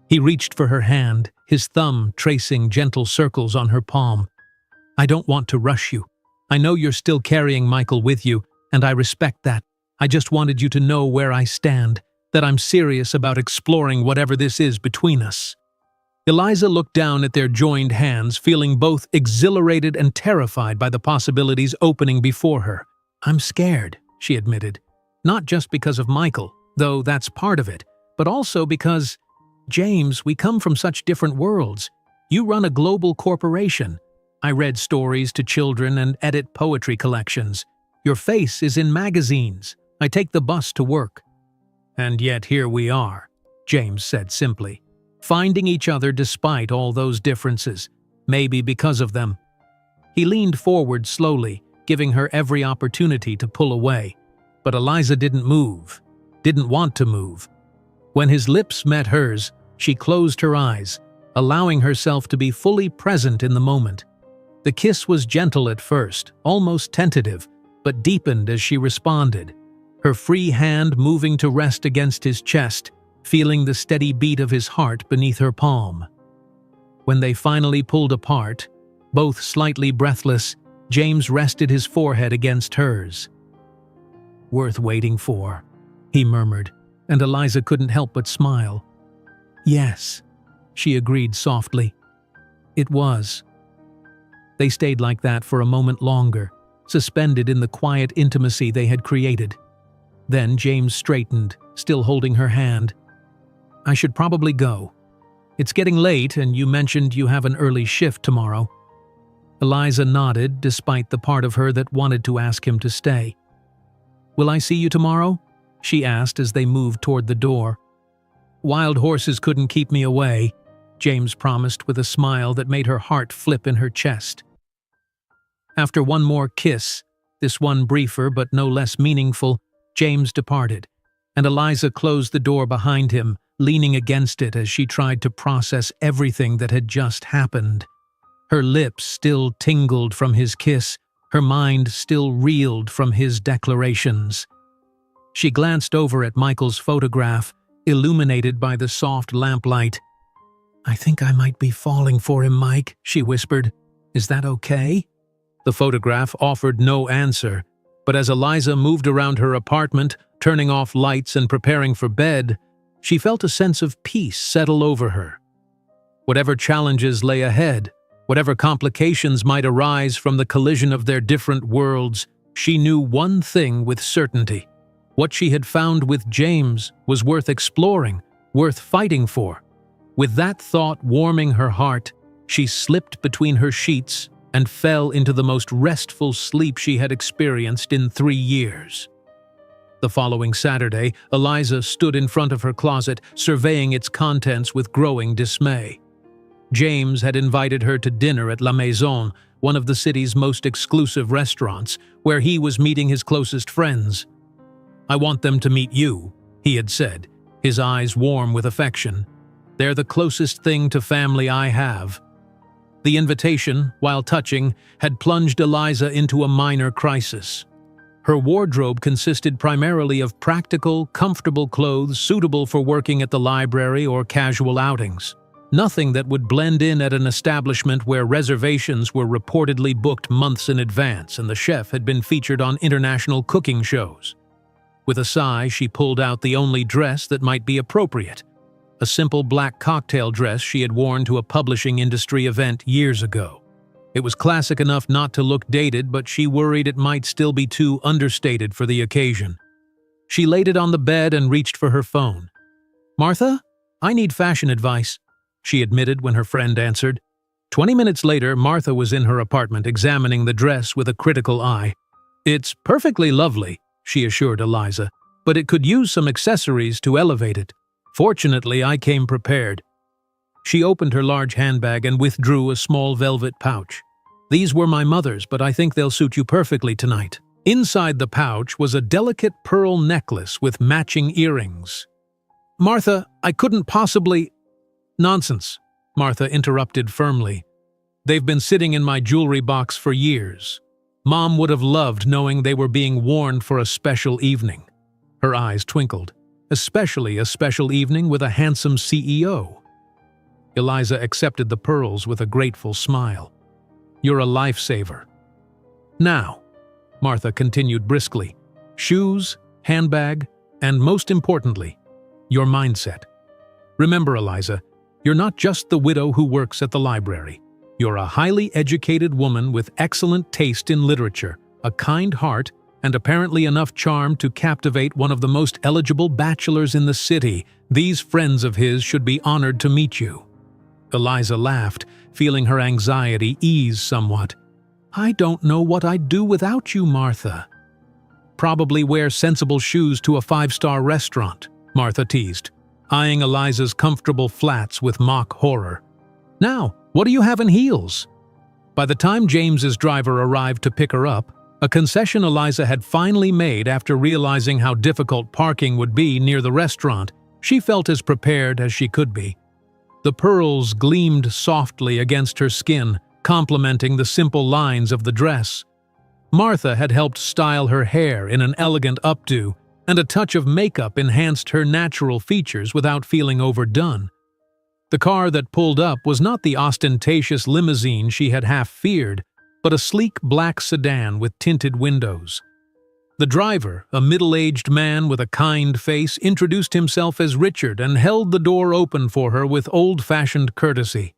He reached for her hand, his thumb tracing gentle circles on her palm. "I don't want to rush you. I know you're still carrying Michael with you, and I respect that. I just wanted you to know where I stand, that I'm serious about exploring whatever this is between us." Eliza looked down at their joined hands, feeling both exhilarated and terrified by the possibilities opening before her. "I'm scared," she admitted. "Not just because of Michael, though that's part of it, but also because, James, we come from such different worlds. You run a global corporation. I read stories to children and edit poetry collections. Your face is in magazines. I take the bus to work." "And yet here we are," James said simply, "finding each other despite all those differences, maybe because of them." He leaned forward slowly, giving her every opportunity to pull away. But Eliza didn't move, didn't want to move. When his lips met hers, she closed her eyes, allowing herself to be fully present in the moment. The kiss was gentle at first, almost tentative, but deepened as she responded, her free hand moving to rest against his chest, feeling the steady beat of his heart beneath her palm. When they finally pulled apart, both slightly breathless, James rested his forehead against hers. "Worth waiting for," he murmured, and Eliza couldn't help but smile. "Yes," she agreed softly. "It was." They stayed like that for a moment longer, suspended in the quiet intimacy they had created. Then James straightened, still holding her hand. "I should probably go. It's getting late, and you mentioned you have an early shift tomorrow." Eliza nodded, despite the part of her that wanted to ask him to stay. "Will I see you tomorrow?" she asked as they moved toward the door. "Wild horses couldn't keep me away," James promised with a smile that made her heart flip in her chest. After one more kiss, this one briefer but no less meaningful, James departed, and Eliza closed the door behind him, leaning against it as she tried to process everything that had just happened. Her lips still tingled from his kiss, her mind still reeled from his declarations. She glanced over at Michael's photograph, illuminated by the soft lamplight. "I think I might be falling for him, Mike," she whispered. "Is that okay?" The photograph offered no answer, but as Eliza moved around her apartment, turning off lights and preparing for bed, she felt a sense of peace settle over her. Whatever challenges lay ahead, whatever complications might arise from the collision of their different worlds, she knew one thing with certainty. What she had found with James was worth exploring, worth fighting for. With that thought warming her heart, she slipped between her sheets and fell into the most restful sleep she had experienced in 3 years. The following Saturday, Eliza stood in front of her closet, surveying its contents with growing dismay. James had invited her to dinner at La Maison, one of the city's most exclusive restaurants, where he was meeting his closest friends. "I want them to meet you," he had said, his eyes warm with affection. "They're the closest thing to family I have." The invitation, while touching, had plunged Eliza into a minor crisis. Her wardrobe consisted primarily of practical, comfortable clothes suitable for working at the library or casual outings. Nothing that would blend in at an establishment where reservations were reportedly booked months in advance and the chef had been featured on international cooking shows. With a sigh, she pulled out the only dress that might be appropriate, a simple black cocktail dress she had worn to a publishing industry event years ago. It was classic enough not to look dated, but she worried it might still be too understated for the occasion. She laid it on the bed and reached for her phone. "Martha, I need fashion advice," she admitted when her friend answered. 20 minutes later, Martha was in her apartment examining the dress with a critical eye. "It's perfectly lovely," she assured Eliza, "but it could use some accessories to elevate it. Fortunately, I came prepared." She opened her large handbag and withdrew a small velvet pouch. "These were my mother's, but I think they'll suit you perfectly tonight." Inside the pouch was a delicate pearl necklace with matching earrings. "Martha, I couldn't possibly—" "Nonsense," Martha interrupted firmly. "They've been sitting in my jewelry box for years. Mom would have loved knowing they were being worn for a special evening." Her eyes twinkled. "Especially a special evening with a handsome CEO." Eliza accepted the pearls with a grateful smile. "You're a lifesaver." "Now," Martha continued briskly, "shoes, handbag, and most importantly, your mindset. Remember, Eliza, you're not just the widow who works at the library. You're a highly educated woman with excellent taste in literature, a kind heart, and apparently enough charm to captivate one of the most eligible bachelors in the city. These friends of his should be honored to meet you." Eliza laughed, feeling her anxiety ease somewhat. "I don't know what I'd do without you, Martha." "Probably wear sensible shoes to a 5-star restaurant," Martha teased, eyeing Eliza's comfortable flats with mock horror. "Now, what do you have in heels?" By the time James's driver arrived to pick her up, a concession Eliza had finally made after realizing how difficult parking would be near the restaurant, she felt as prepared as she could be. The pearls gleamed softly against her skin, complementing the simple lines of the dress. Martha had helped style her hair in an elegant updo, and a touch of makeup enhanced her natural features without feeling overdone. The car that pulled up was not the ostentatious limousine she had half feared, but a sleek black sedan with tinted windows. The driver, a middle-aged man with a kind face, introduced himself as Richard and held the door open for her with old-fashioned courtesy.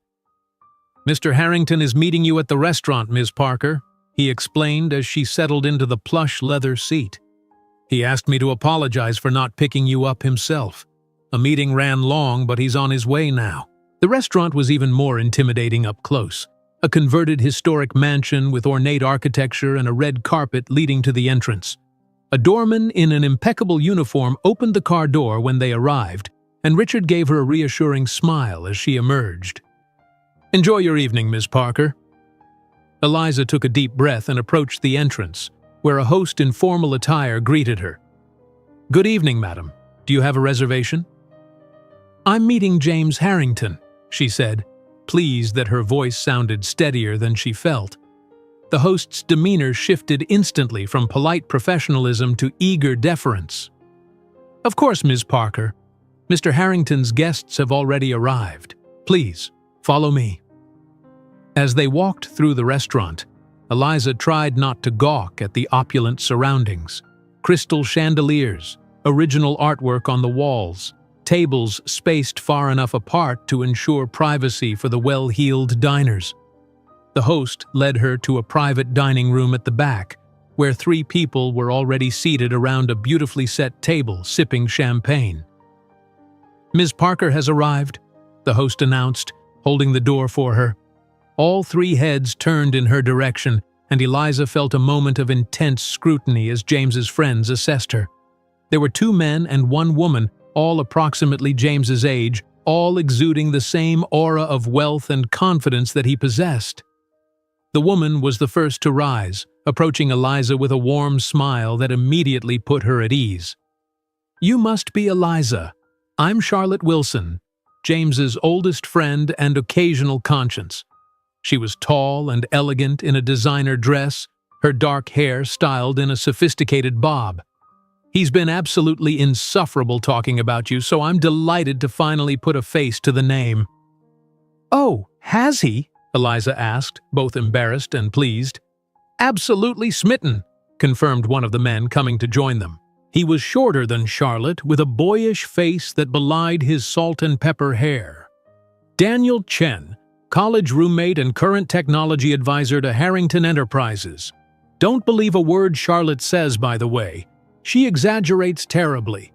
"Mr. Harrington is meeting you at the restaurant, Ms. Parker," he explained as she settled into the plush leather seat. "He asked me to apologize for not picking you up himself. A meeting ran long, but he's on his way now." The restaurant was even more intimidating up close. A converted historic mansion with ornate architecture and a red carpet leading to the entrance. A doorman in an impeccable uniform opened the car door when they arrived, and Richard gave her a reassuring smile as she emerged. "Enjoy your evening, Ms. Parker." Eliza took a deep breath and approached the entrance, where a host in formal attire greeted her. "Good evening, madam. Do you have a reservation?" "I'm meeting James Harrington," she said, pleased that her voice sounded steadier than she felt. The host's demeanor shifted instantly from polite professionalism to eager deference. "Of course, Ms. Parker. Mr. Harrington's guests have already arrived. Please, follow me." As they walked through the restaurant, Eliza tried not to gawk at the opulent surroundings. Crystal chandeliers, original artwork on the walls, tables spaced far enough apart to ensure privacy for the well-heeled diners. The host led her to a private dining room at the back, where 3 people were already seated around a beautifully set table sipping champagne. "Ms. Parker has arrived," the host announced, holding the door for her. All 3 heads turned in her direction, and Eliza felt a moment of intense scrutiny as James's friends assessed her. There were 2 men and 1 woman, all approximately James's age, all exuding the same aura of wealth and confidence that he possessed. The woman was the first to rise, approaching Eliza with a warm smile that immediately put her at ease. "You must be Eliza. I'm Charlotte Wilson, James's oldest friend and occasional conscience." She was tall and elegant in a designer dress, her dark hair styled in a sophisticated bob. "He's been absolutely insufferable talking about you, so I'm delighted to finally put a face to the name." "Oh, has he?" Eliza asked, both embarrassed and pleased. "Absolutely smitten," confirmed one of the men coming to join them. He was shorter than Charlotte, with a boyish face that belied his salt-and-pepper hair. "Daniel Chen, college roommate and current technology advisor to Harrington Enterprises. Don't believe a word Charlotte says, by the way. She exaggerates terribly."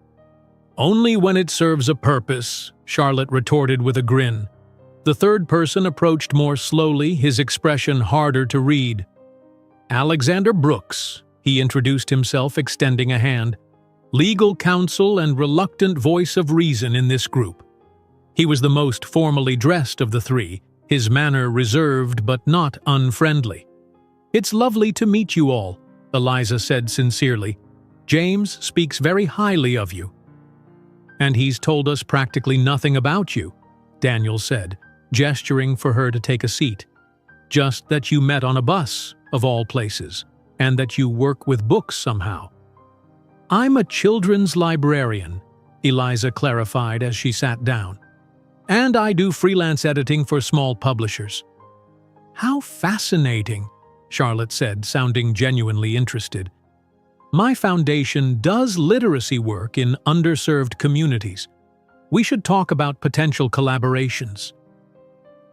"Only when it serves a purpose," Charlotte retorted with a grin. The third person approached more slowly, his expression harder to read. "Alexander Brooks," he introduced himself, extending a hand. "Legal counsel and reluctant voice of reason in this group." He was the most formally dressed of the 3, his manner reserved but not unfriendly. "It's lovely to meet you all," Eliza said sincerely. "James speaks very highly of you." "And he's told us practically nothing about you," Daniel said, gesturing for her to take a seat. "Just that you met on a bus, of all places, and that you work with books somehow." "I'm a children's librarian," Eliza clarified as she sat down. "And I do freelance editing for small publishers." "How fascinating," Charlotte said, sounding genuinely interested. "My foundation does literacy work in underserved communities. We should talk about potential collaborations."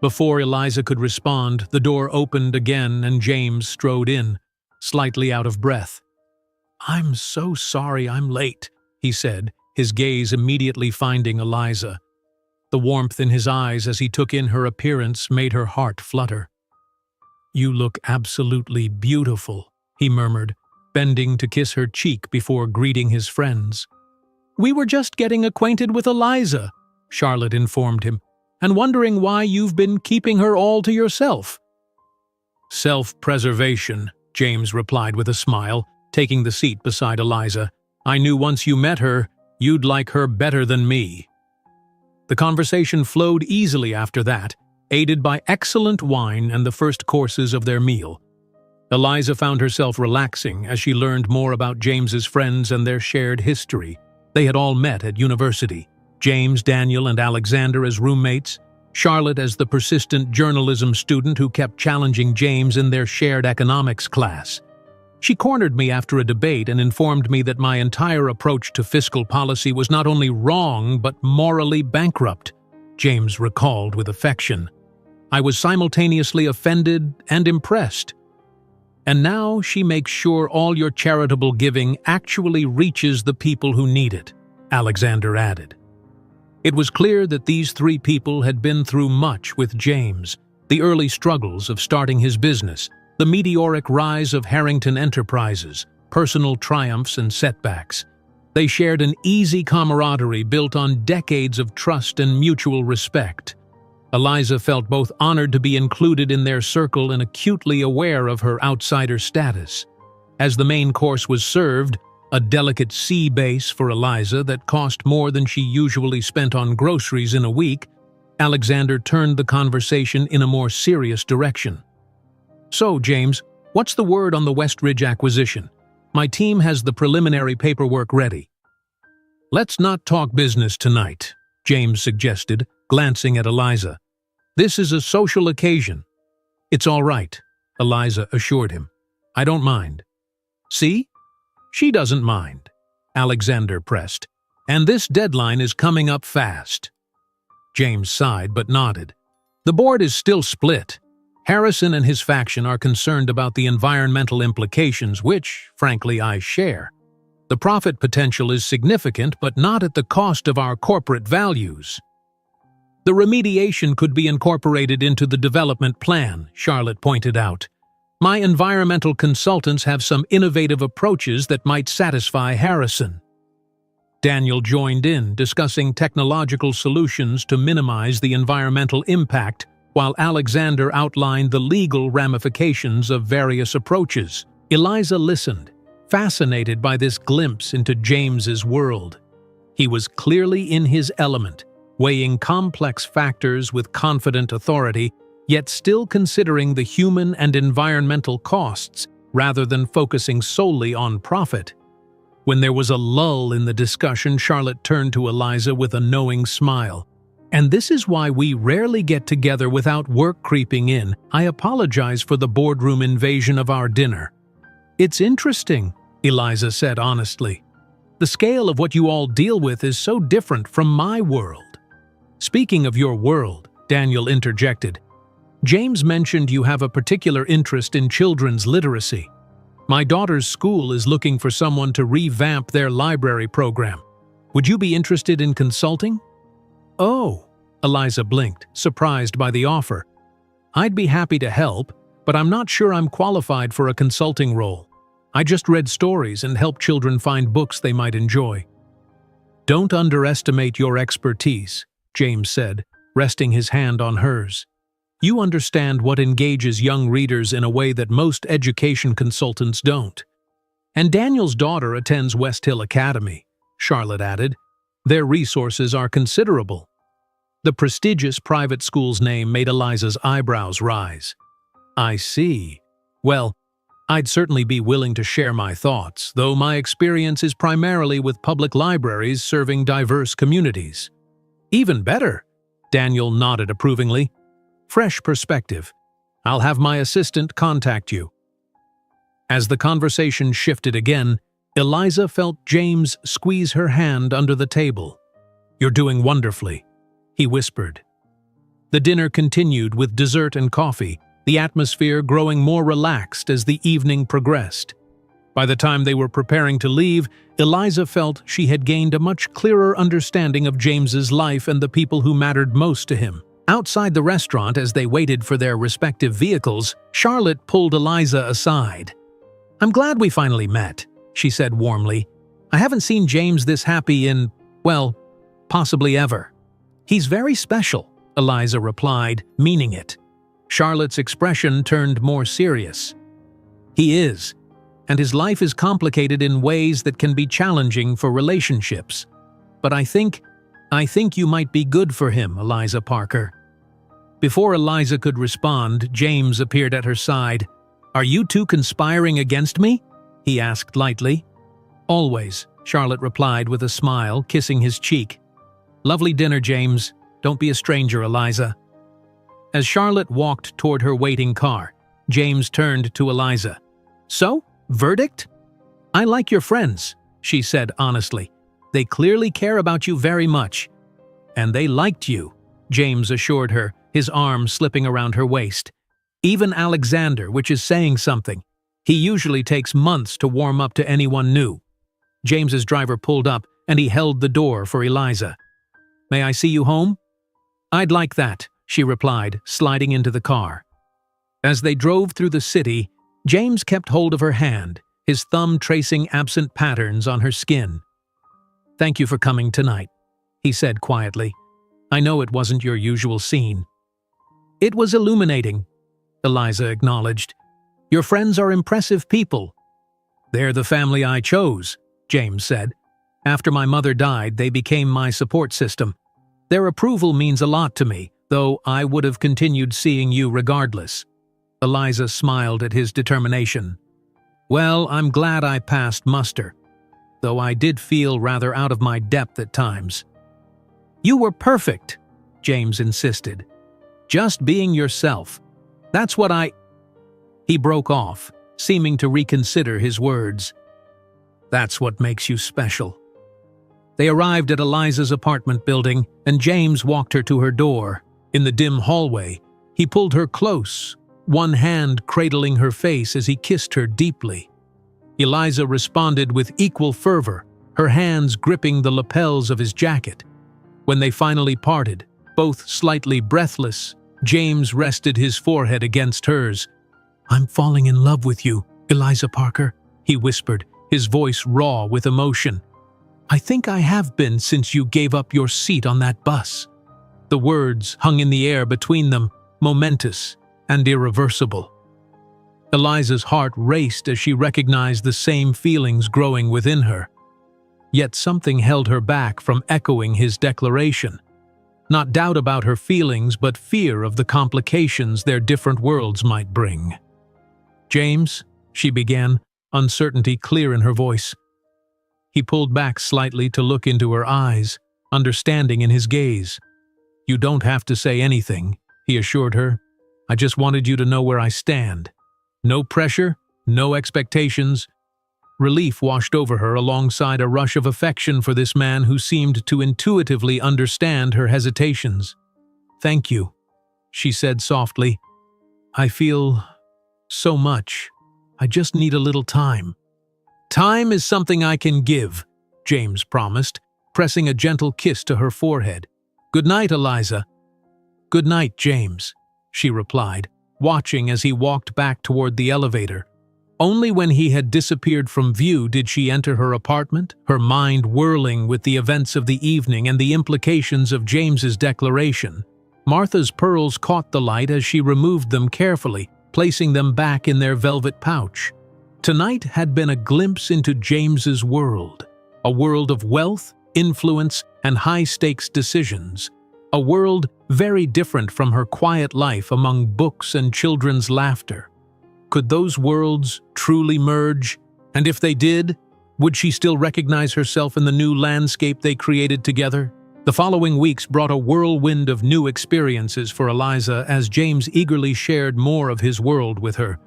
Before Eliza could respond, the door opened again and James strode in, slightly out of breath. "I'm so sorry I'm late," he said, his gaze immediately finding Eliza. The warmth in his eyes as he took in her appearance made her heart flutter. "You look absolutely beautiful," he murmured, bending to kiss her cheek before greeting his friends. "We were just getting acquainted with Eliza," Charlotte informed him, "and wondering why you've been keeping her all to yourself." "Self-preservation," James replied with a smile, taking the seat beside Eliza. "I knew once you met her, you'd like her better than me." The conversation flowed easily after that, aided by excellent wine and the first courses of their meal. Eliza found herself relaxing as she learned more about James's friends and their shared history. They had all met at university. James, Daniel, and Alexander as roommates, Charlotte as the persistent journalism student who kept challenging James in their shared economics class. She cornered me after a debate and informed me that my entire approach to fiscal policy was not only wrong but morally bankrupt, James recalled with affection. I was simultaneously offended and impressed. "And now she makes sure all your charitable giving actually reaches the people who need it," Alexander added. It was clear that these 3 people had been through much with James, the early struggles of starting his business, the meteoric rise of Harrington Enterprises, personal triumphs and setbacks. They shared an easy camaraderie built on decades of trust and mutual respect. Eliza felt both honored to be included in their circle and acutely aware of her outsider status. As the main course was served, a delicate sea base for Eliza that cost more than she usually spent on groceries in a week, Alexander turned the conversation in a more serious direction. "So, James, what's the word on the Westridge acquisition? My team has the preliminary paperwork ready." "Let's not talk business tonight," James suggested, glancing at Eliza. "This is a social occasion." "It's all right," Eliza assured him. "I don't mind." "See? She doesn't mind," Alexander pressed. "And this deadline is coming up fast." James sighed but nodded. "The board is still split. Harrison and his faction are concerned about the environmental implications, which, frankly, I share. The profit potential is significant, but not at the cost of our corporate values." "The remediation could be incorporated into the development plan," Charlotte pointed out. "My environmental consultants have some innovative approaches that might satisfy Harrison." Daniel joined in, discussing technological solutions to minimize the environmental impact, while Alexander outlined the legal ramifications of various approaches. Eliza listened, fascinated by this glimpse into James's world. He was clearly in his element, weighing complex factors with confident authority, yet still considering the human and environmental costs rather than focusing solely on profit. When there was a lull in the discussion, Charlotte turned to Eliza with a knowing smile. "And this is why we rarely get together without work creeping in. I apologize for the boardroom invasion of our dinner." "It's interesting," Eliza said honestly. "The scale of what you all deal with is so different from my world." "Speaking of your world," Daniel interjected, "James mentioned you have a particular interest in children's literacy. My daughter's school is looking for someone to revamp their library program. Would you be interested in consulting?" "Oh," Eliza blinked, surprised by the offer. "I'd be happy to help, but I'm not sure I'm qualified for a consulting role. I just read stories and help children find books they might enjoy." "Don't underestimate your expertise," James said, resting his hand on hers. "You understand what engages young readers in a way that most education consultants don't." "And Daniel's daughter attends West Hill Academy," Charlotte added. "Their resources are considerable." The prestigious private school's name made Eliza's eyebrows rise. "I see. Well, I'd certainly be willing to share my thoughts, though my experience is primarily with public libraries serving diverse communities." "Even better," Daniel nodded approvingly. "Fresh perspective. I'll have my assistant contact you." As the conversation shifted again, Eliza felt James squeeze her hand under the table. "You're doing wonderfully," he whispered. The dinner continued with dessert and coffee, the atmosphere growing more relaxed as the evening progressed. By the time they were preparing to leave, Eliza felt she had gained a much clearer understanding of James's life and the people who mattered most to him. Outside the restaurant, as they waited for their respective vehicles, Charlotte pulled Eliza aside. "I'm glad we finally met," she said warmly. "I haven't seen James this happy in, well, possibly ever." "He's very special," Eliza replied, meaning it. Charlotte's expression turned more serious. "He is, and his life is complicated in ways that can be challenging for relationships. But I think you might be good for him, Eliza Parker." Before Eliza could respond, James appeared at her side. "Are you two conspiring against me?" he asked lightly. "Always," Charlotte replied with a smile, kissing his cheek. "Lovely dinner, James. Don't be a stranger, Eliza." As Charlotte walked toward her waiting car, James turned to Eliza. "So, verdict?" "I like your friends," she said honestly. "They clearly care about you very much." "And they liked you," James assured her, his arm slipping around her waist. "Even Alexander, which is saying something. He usually takes months to warm up to anyone new." James's driver pulled up, and he held the door for Eliza. "May I see you home?" "I'd like that," she replied, sliding into the car. As they drove through the city, James kept hold of her hand, his thumb tracing absent patterns on her skin. "Thank you for coming tonight," he said quietly. "I know it wasn't your usual scene." "It was illuminating," Eliza acknowledged. "Your friends are impressive people." "They're the family I chose," James said. "After my mother died, they became my support system. Their approval means a lot to me, though I would have continued seeing you regardless." Eliza smiled at his determination. "Well, I'm glad I passed muster." though I did feel rather out of my depth at times. "You were perfect," James insisted. "Just being yourself. That's what I—" He broke off, seeming to reconsider his words. "That's what makes you special." They arrived at Eliza's apartment building, and James walked her to her door. In the dim hallway, he pulled her close, one hand cradling her face as he kissed her deeply. Eliza responded with equal fervor, her hands gripping the lapels of his jacket. When they finally parted, both slightly breathless, James rested his forehead against hers. "I'm falling in love with you, Eliza Parker," he whispered, his voice raw with emotion. "I think I have been since you gave up your seat on that bus." The words hung in the air between them, momentous and irreversible. Eliza's heart raced as she recognized the same feelings growing within her. Yet something held her back from echoing his declaration. Not doubt about her feelings, but fear of the complications their different worlds might bring. "James," she began, uncertainty clear in her voice. He pulled back slightly to look into her eyes, understanding in his gaze. "You don't have to say anything," he assured her. "I just wanted you to know where I stand. No pressure, no expectations." Relief washed over her alongside a rush of affection for this man who seemed to intuitively understand her hesitations. "Thank you," she said softly. "I feel so much. I just need a little time." "Time is something I can give," James promised, pressing a gentle kiss to her forehead. "Good night, Eliza." "Good night, James," she replied, watching as he walked back toward the elevator. Only when he had disappeared from view did she enter her apartment, her mind whirling with the events of the evening and the implications of James's declaration. Martha's pearls caught the light as she removed them carefully, placing them back in their velvet pouch. Tonight had been a glimpse into James's world, a world of wealth, influence, and high-stakes decisions, a world very different from her quiet life among books and children's laughter. Could those worlds truly merge? And if they did, would she still recognize herself in the new landscape they created together? The following weeks brought a whirlwind of new experiences for Eliza as James eagerly shared more of his world with her.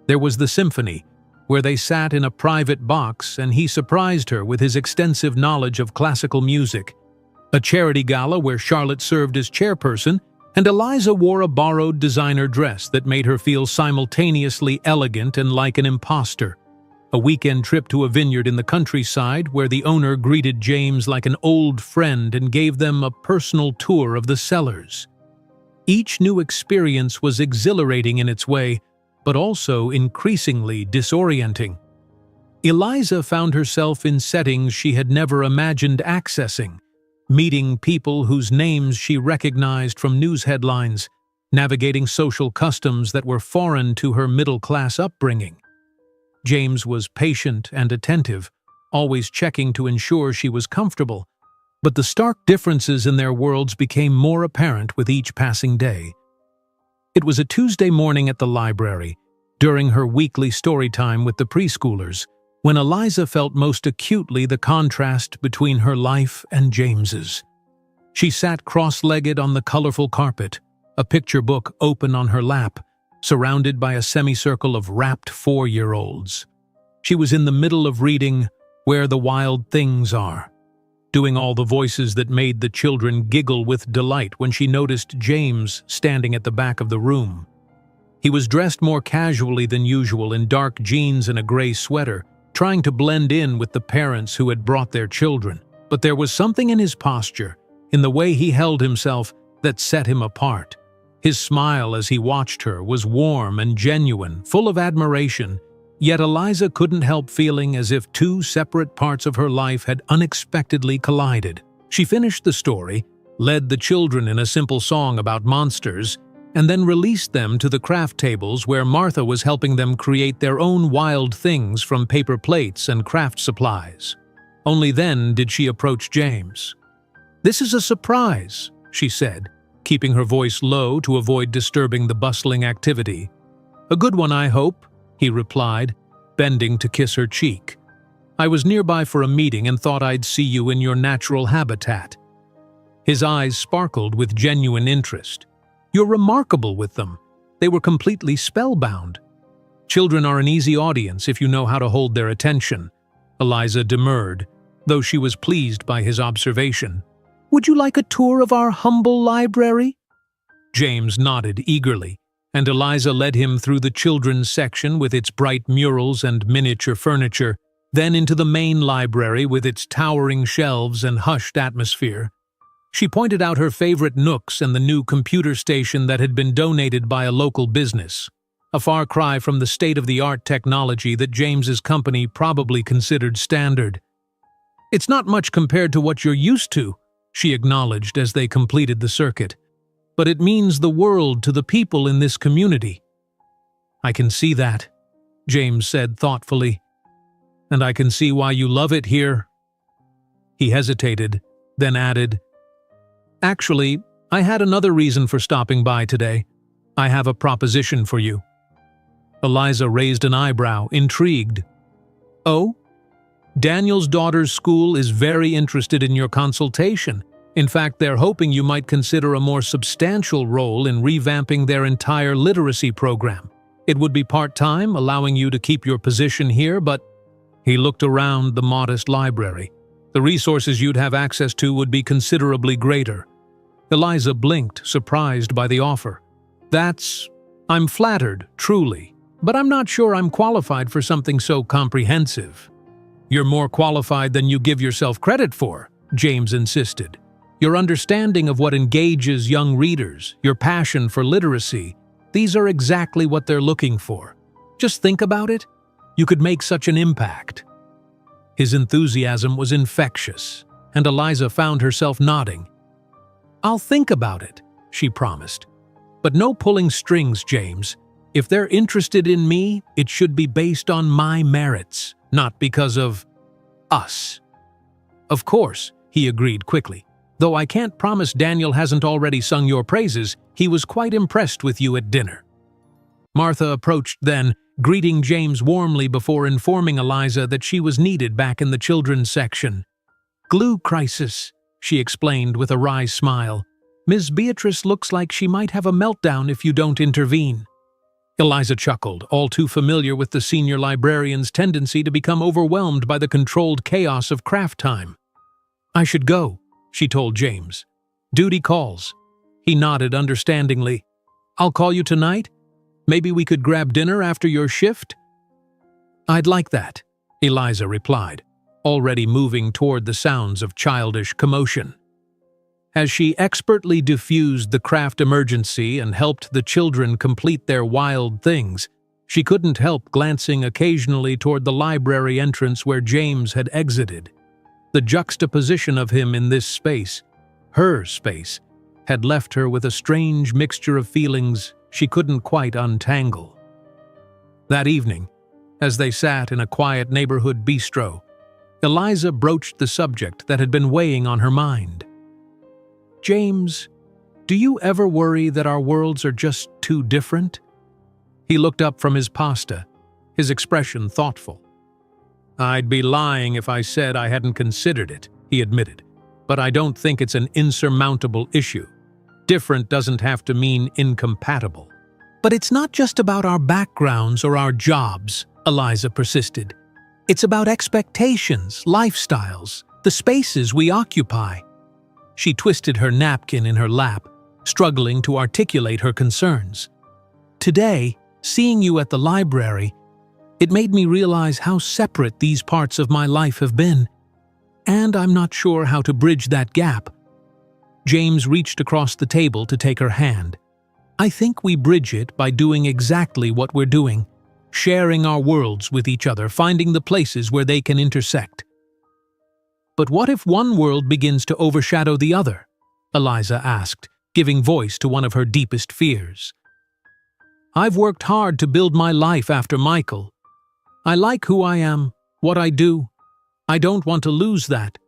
There was the symphony, where they sat in a private box and he surprised her with his extensive knowledge of classical music. A charity gala where Charlotte served as chairperson, and Eliza wore a borrowed designer dress that made her feel simultaneously elegant and like an imposter. A weekend trip to a vineyard in the countryside where the owner greeted James like an old friend and gave them a personal tour of the cellars. Each new experience was exhilarating in its way, but also increasingly disorienting. Eliza found herself in settings she had never imagined accessing, meeting people whose names she recognized from news headlines, navigating social customs that were foreign to her middle-class upbringing. James was patient and attentive, always checking to ensure she was comfortable, but the stark differences in their worlds became more apparent with each passing day. It was a Tuesday morning at the library, during her weekly story time with the preschoolers, when Eliza felt most acutely the contrast between her life and James's. She sat cross-legged on the colorful carpet, a picture book open on her lap, surrounded by a semicircle of rapt 4-year-olds. She was in the middle of reading Where the Wild Things Are, doing all the voices that made the children giggle with delight when she noticed James standing at the back of the room. He was dressed more casually than usual in dark jeans and a gray sweater, trying to blend in with the parents who had brought their children. But there was something in his posture, in the way he held himself, that set him apart. His smile as he watched her was warm and genuine, full of admiration, yet Eliza couldn't help feeling as if two separate parts of her life had unexpectedly collided. She finished the story, led the children in a simple song about monsters, and then released them to the craft tables where Martha was helping them create their own wild things from paper plates and craft supplies. Only then did she approach James. "This is a surprise," she said, keeping her voice low to avoid disturbing the bustling activity. "A good one, I hope," he replied, bending to kiss her cheek. I was nearby for a meeting and thought I'd see you in your natural habitat." His eyes sparkled with genuine interest. "You're remarkable with them. They were completely spellbound." "Children are an easy audience if you know how to hold their attention," Eliza demurred, though she was pleased by his observation. "Would you like a tour of our humble library?" James nodded eagerly, and Eliza led him through the children's section with its bright murals and miniature furniture, then into the main library with its towering shelves and hushed atmosphere. She pointed out her favorite nooks and the new computer station that had been donated by a local business, a far cry from the state-of-the-art technology that James's company probably considered standard. "It's not much compared to what you're used to," she acknowledged as they completed the circuit. "But it means the world to the people in this community." "I can see that," James said thoughtfully. "And I can see why you love it here." He hesitated, then added, "Actually, I had another reason for stopping by today. I have a proposition for you." Eliza raised an eyebrow, intrigued. "Oh? Daniel's daughter's school is very interested in your consultation. In fact, they're hoping you might consider a more substantial role in revamping their entire literacy program. It would be part-time, allowing you to keep your position here, but—" He looked around the modest library. "The resources you'd have access to would be considerably greater." Eliza blinked, surprised by the offer. I'm flattered, truly, but I'm not sure I'm qualified for something so comprehensive." "You're more qualified than you give yourself credit for," James insisted. "Your understanding of what engages young readers, your passion for literacy, these are exactly what they're looking for. Just think about it. You could make such an impact." His enthusiasm was infectious, and Eliza found herself nodding. "I'll think about it," she promised. "But no pulling strings, James. If they're interested in me, it should be based on my merits, not because of us." "Of course," he agreed quickly. "Though I can't promise Daniel hasn't already sung your praises, he was quite impressed with you at dinner." Martha approached then, greeting James warmly before informing Eliza that she was needed back in the children's section. "Glue crisis," she explained with a wry smile. "Ms. Beatrice looks like she might have a meltdown if you don't intervene." Eliza chuckled, all too familiar with the senior librarian's tendency to become overwhelmed by the controlled chaos of craft time. "I should go," she told James. "Duty calls." He nodded understandingly. "I'll call you tonight? Maybe we could grab dinner after your shift?" "I'd like that," Eliza replied, already moving toward the sounds of childish commotion. As she expertly diffused the craft emergency and helped the children complete their wild things, she couldn't help glancing occasionally toward the library entrance where James had exited. The juxtaposition of him in this space, her space, had left her with a strange mixture of feelings she couldn't quite untangle. That evening, as they sat in a quiet neighborhood bistro, Eliza broached the subject that had been weighing on her mind. "James, do you ever worry that our worlds are just too different?" He looked up from his pasta, his expression thoughtful. "I'd be lying if I said I hadn't considered it," he admitted. "But I don't think it's an insurmountable issue. Different doesn't have to mean incompatible." "But it's not just about our backgrounds or our jobs," Eliza persisted. "It's about expectations, lifestyles, the spaces we occupy." She twisted her napkin in her lap, struggling to articulate her concerns. "Today, seeing you at the library, it made me realize how separate these parts of my life have been. And I'm not sure how to bridge that gap." James reached across the table to take her hand. "I think we bridge it by doing exactly what we're doing, sharing our worlds with each other, finding the places where they can intersect." "But what if one world begins to overshadow the other?" Eliza asked, giving voice to one of her deepest fears. "I've worked hard to build my life after Michael. I like who I am, what I do. I don't want to lose that."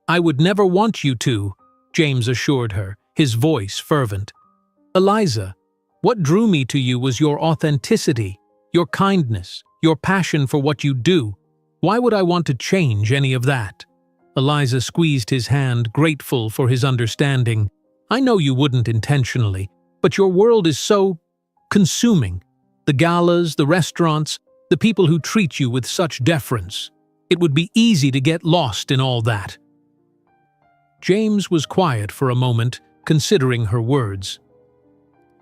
"I would never want you to," James assured her, his voice fervent. "Eliza, what drew me to you was your authenticity, your kindness, your passion for what you do. Why would I want to change any of that? Eliza squeezed his hand, grateful for his understanding. I know you wouldn't intentionally, but your world is so consuming. The galas, the restaurants, the people who treat you with such deference. It would be easy to get lost in all that. James was quiet for a moment, considering her words.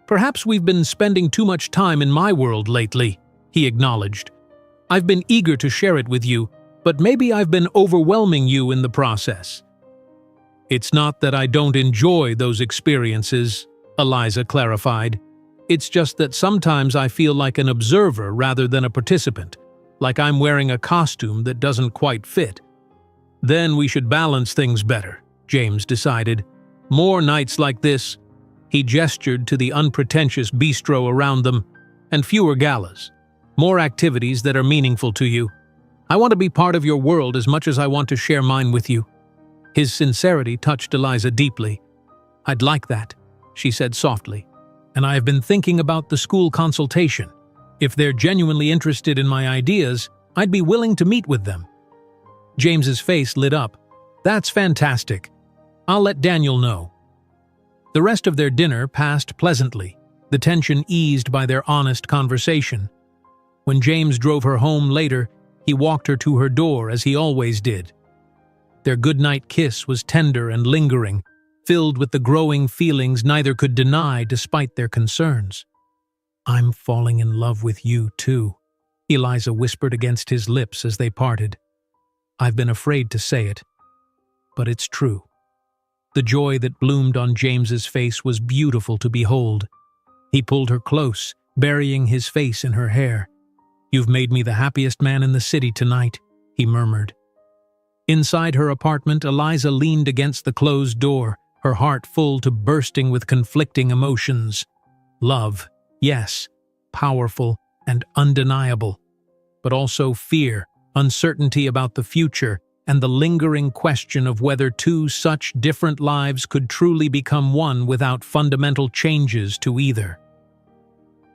Perhaps we've been spending too much time in my world lately, he acknowledged. I've been eager to share it with you, but maybe I've been overwhelming you in the process. It's not that I don't enjoy those experiences, Eliza clarified. It's just that sometimes I feel like an observer rather than a participant, like I'm wearing a costume that doesn't quite fit. Then we should balance things better, James decided. More nights like this, he gestured to the unpretentious bistro around them, and fewer galas. More activities that are meaningful to you. I want to be part of your world as much as I want to share mine with you. His sincerity touched Eliza deeply. I'd like that, she said softly. And I have been thinking about the school consultation. If they're genuinely interested in my ideas, I'd be willing to meet with them. James's face lit up. That's fantastic. I'll let Daniel know. The rest of their dinner passed pleasantly, the tension eased by their honest conversation. When James drove her home later, he walked her to her door as he always did. Their goodnight kiss was tender and lingering, filled with the growing feelings neither could deny despite their concerns. I'm falling in love with you too, Eliza whispered against his lips as they parted. I've been afraid to say it, but it's true. The joy that bloomed on James's face was beautiful to behold. He pulled her close, burying his face in her hair. You've made me the happiest man in the city tonight, he murmured. Inside her apartment, Eliza leaned against the closed door, her heart full to bursting with conflicting emotions. Love, yes, powerful and undeniable, but also fear, uncertainty about the future, and the lingering question of whether two such different lives could truly become one without fundamental changes to either.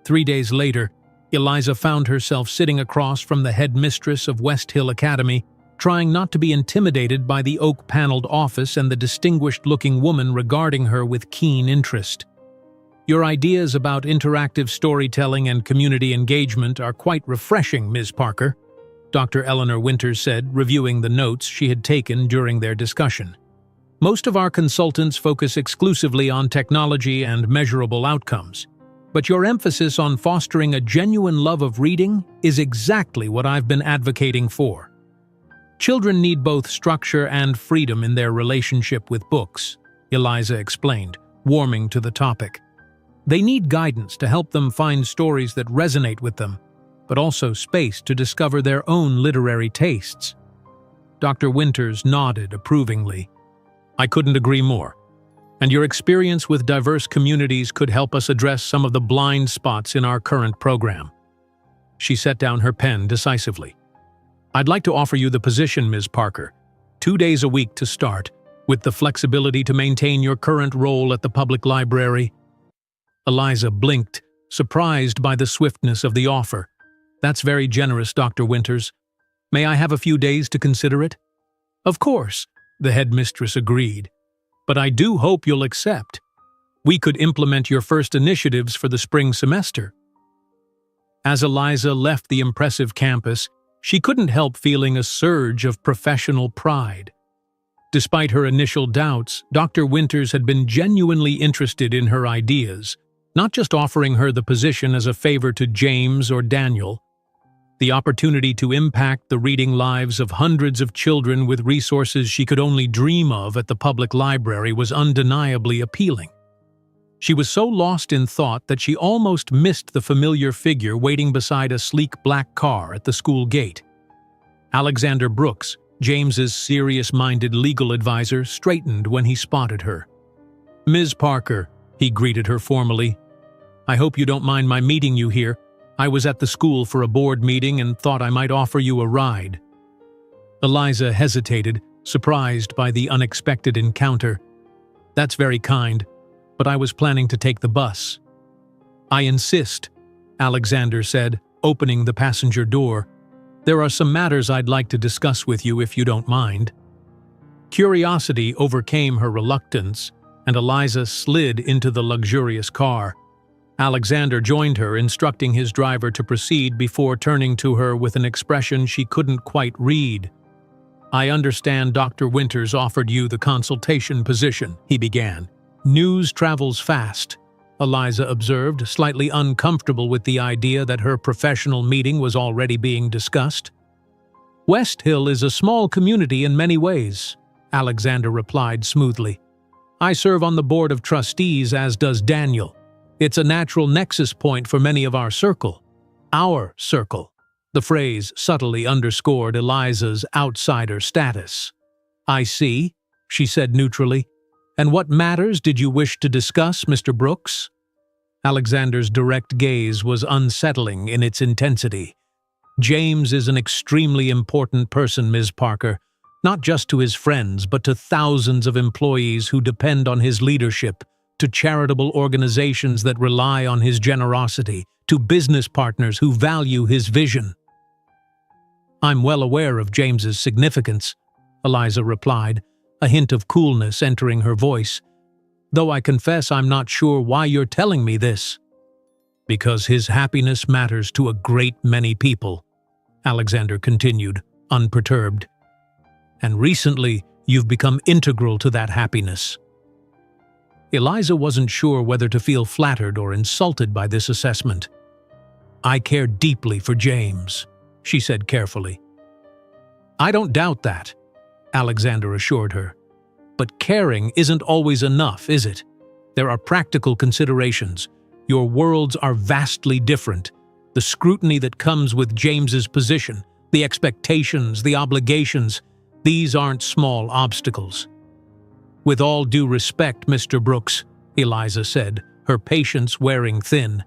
3 days later, Eliza found herself sitting across from the headmistress of West Hill Academy, trying not to be intimidated by the oak-paneled office and the distinguished-looking woman regarding her with keen interest. Your ideas about interactive storytelling and community engagement are quite refreshing, Ms. Parker, Dr. Eleanor Winters said, reviewing the notes she had taken during their discussion. Most of our consultants focus exclusively on technology and measurable outcomes, but your emphasis on fostering a genuine love of reading is exactly what I've been advocating for. Children need both structure and freedom in their relationship with books, Eliza explained, warming to the topic. They need guidance to help them find stories that resonate with them, but also space to discover their own literary tastes. Dr. Winters nodded approvingly. I couldn't agree more. And your experience with diverse communities could help us address some of the blind spots in our current program. She set down her pen decisively. I'd like to offer you the position, Ms. Parker, 2 days a week to start, with the flexibility to maintain your current role at the public library. Eliza blinked, surprised by the swiftness of the offer. That's very generous, Dr. Winters. May I have a few days to consider it? Of course, the headmistress agreed. But I do hope you'll accept. We could implement your first initiatives for the spring semester. As Eliza left the impressive campus, she couldn't help feeling a surge of professional pride. Despite her initial doubts, Dr. Winters had been genuinely interested in her ideas, not just offering her the position as a favor to James or Daniel. The opportunity to impact the reading lives of hundreds of children with resources she could only dream of at the public library was undeniably appealing. She was so lost in thought that she almost missed the familiar figure waiting beside a sleek black car at the school gate. Alexander Brooks, James's serious-minded legal advisor, straightened when he spotted her. Ms. Parker, he greeted her formally. I hope you don't mind my meeting you here. I was at the school for a board meeting and thought I might offer you a ride. Eliza hesitated, surprised by the unexpected encounter. That's very kind, but I was planning to take the bus. I insist, Alexander said, opening the passenger door. There are some matters I'd like to discuss with you if you don't mind." Curiosity overcame her reluctance, and Eliza slid into the luxurious car. Alexander joined her, instructing his driver to proceed before turning to her with an expression she couldn't quite read. "I understand Dr. Winters offered you the consultation position," he began. "News travels fast," Eliza observed, slightly uncomfortable with the idea that her professional meeting was already being discussed. "West Hill is a small community in many ways," Alexander replied smoothly. "I serve on the board of trustees, as does Daniel. It's a natural nexus point for many of our circle." "Our circle." The phrase subtly underscored Eliza's outsider status. "I see," she said neutrally. "And what matters did you wish to discuss, Mr. Brooks?" Alexander's direct gaze was unsettling in its intensity. "James is an extremely important person, Ms. Parker, not just to his friends, but to thousands of employees who depend on his leadership, to charitable organizations that rely on his generosity, to business partners who value his vision." "I'm well aware of James's significance," Eliza replied, a hint of coolness entering her voice, "though I confess I'm not sure why you're telling me this." "Because his happiness matters to a great many people," Alexander continued, unperturbed. "And recently, you've become integral to that happiness." Eliza wasn't sure whether to feel flattered or insulted by this assessment. "I care deeply for James," she said carefully. "I don't doubt that," Alexander assured her. "But caring isn't always enough, is it? There are practical considerations. Your worlds are vastly different. The scrutiny that comes with James's position, the expectations, the obligations, these aren't small obstacles." "With all due respect, Mr. Brooks," Eliza said, her patience wearing thin,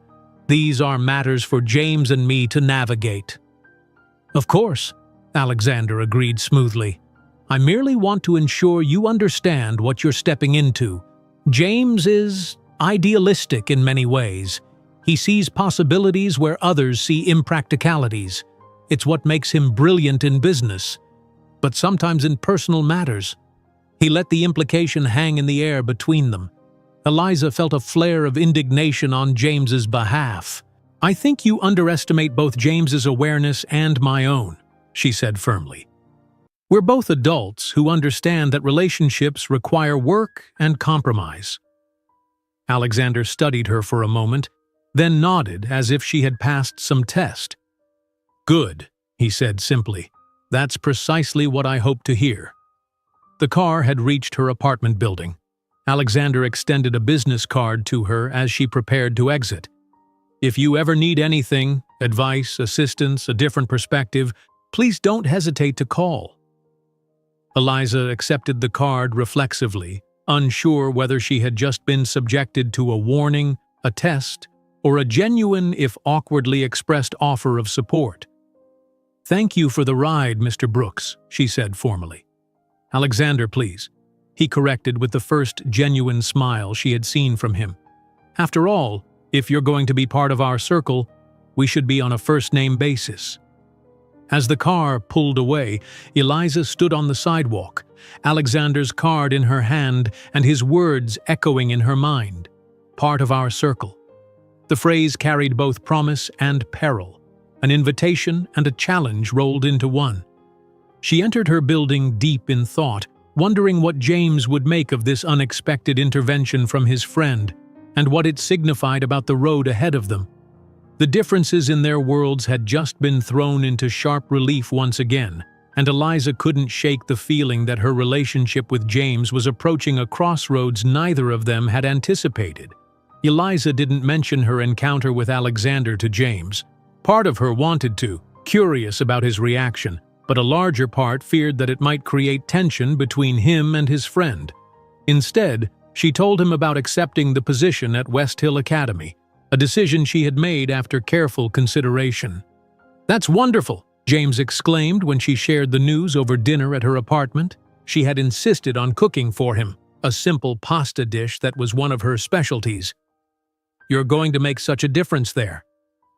"these are matters for James and me to navigate." "Of course," Alexander agreed smoothly. "I merely want to ensure you understand what you're stepping into. James is idealistic in many ways. He sees possibilities where others see impracticalities. It's what makes him brilliant in business, but sometimes in personal matters. He let the implication hang in the air between them. Eliza felt a flare of indignation on James's behalf. "I think you underestimate both James's awareness and my own," she said firmly. "We're both adults who understand that relationships require work and compromise." Alexander studied her for a moment, then nodded as if she had passed some test. "Good," he said simply. "That's precisely what I hoped to hear." The car had reached her apartment building. Alexander extended a business card to her as she prepared to exit. "If you ever need anything, advice, assistance, a different perspective, please don't hesitate to call." Eliza accepted the card reflexively, unsure whether she had just been subjected to a warning, a test, or a genuine, if awkwardly expressed, offer of support. "Thank you for the ride, Mr. Brooks," she said formally. "Alexander, please," he corrected with the first genuine smile she had seen from him. "After all, if you're going to be part of our circle, we should be on a first-name basis." As the car pulled away, Eliza stood on the sidewalk, Alexander's card in her hand and his words echoing in her mind. "Part of our circle." The phrase carried both promise and peril, an invitation and a challenge rolled into one. She entered her building deep in thought, wondering what James would make of this unexpected intervention from his friend, and what it signified about the road ahead of them. The differences in their worlds had just been thrown into sharp relief once again, and Eliza couldn't shake the feeling that her relationship with James was approaching a crossroads neither of them had anticipated. Eliza didn't mention her encounter with Alexander to James. Part of her wanted to, curious about his reaction, but a larger part feared that it might create tension between him and his friend. Instead, she told him about accepting the position at West Hill Academy, a decision she had made after careful consideration. "That's wonderful," James exclaimed when she shared the news over dinner at her apartment. She had insisted on cooking for him, a simple pasta dish that was one of her specialties. "You're going to make such a difference there."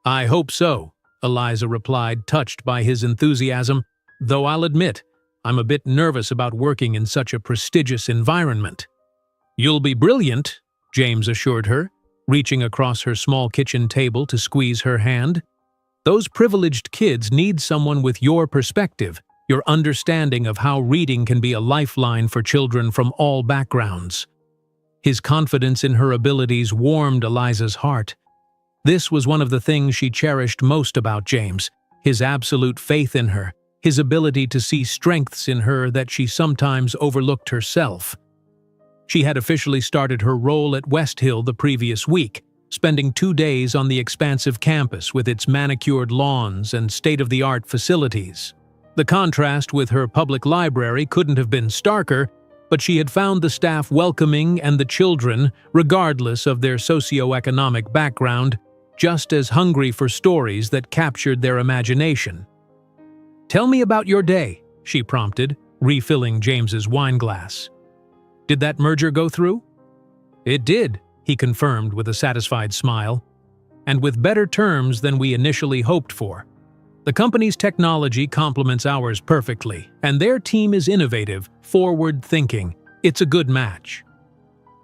"I hope so," Eliza replied, touched by his enthusiasm, though I'll admit, I'm a bit nervous about working in such a prestigious environment. You'll be brilliant, James assured her, reaching across her small kitchen table to squeeze her hand. Those privileged kids need someone with your perspective, your understanding of how reading can be a lifeline for children from all backgrounds. His confidence in her abilities warmed Eliza's heart. This was one of the things she cherished most about James, his absolute faith in her, his ability to see strengths in her that she sometimes overlooked herself. She had officially started her role at West Hill the previous week, spending 2 days on the expansive campus with its manicured lawns and state-of-the-art facilities. The contrast with her public library couldn't have been starker, but she had found the staff welcoming and the children, regardless of their socioeconomic background, just as hungry for stories that captured their imagination. "Tell me about your day," she prompted, refilling James's wine glass. "Did that merger go through?" "It did," he confirmed with a satisfied smile, "and with better terms than we initially hoped for. The company's technology complements ours perfectly, and their team is innovative, forward-thinking. It's a good match."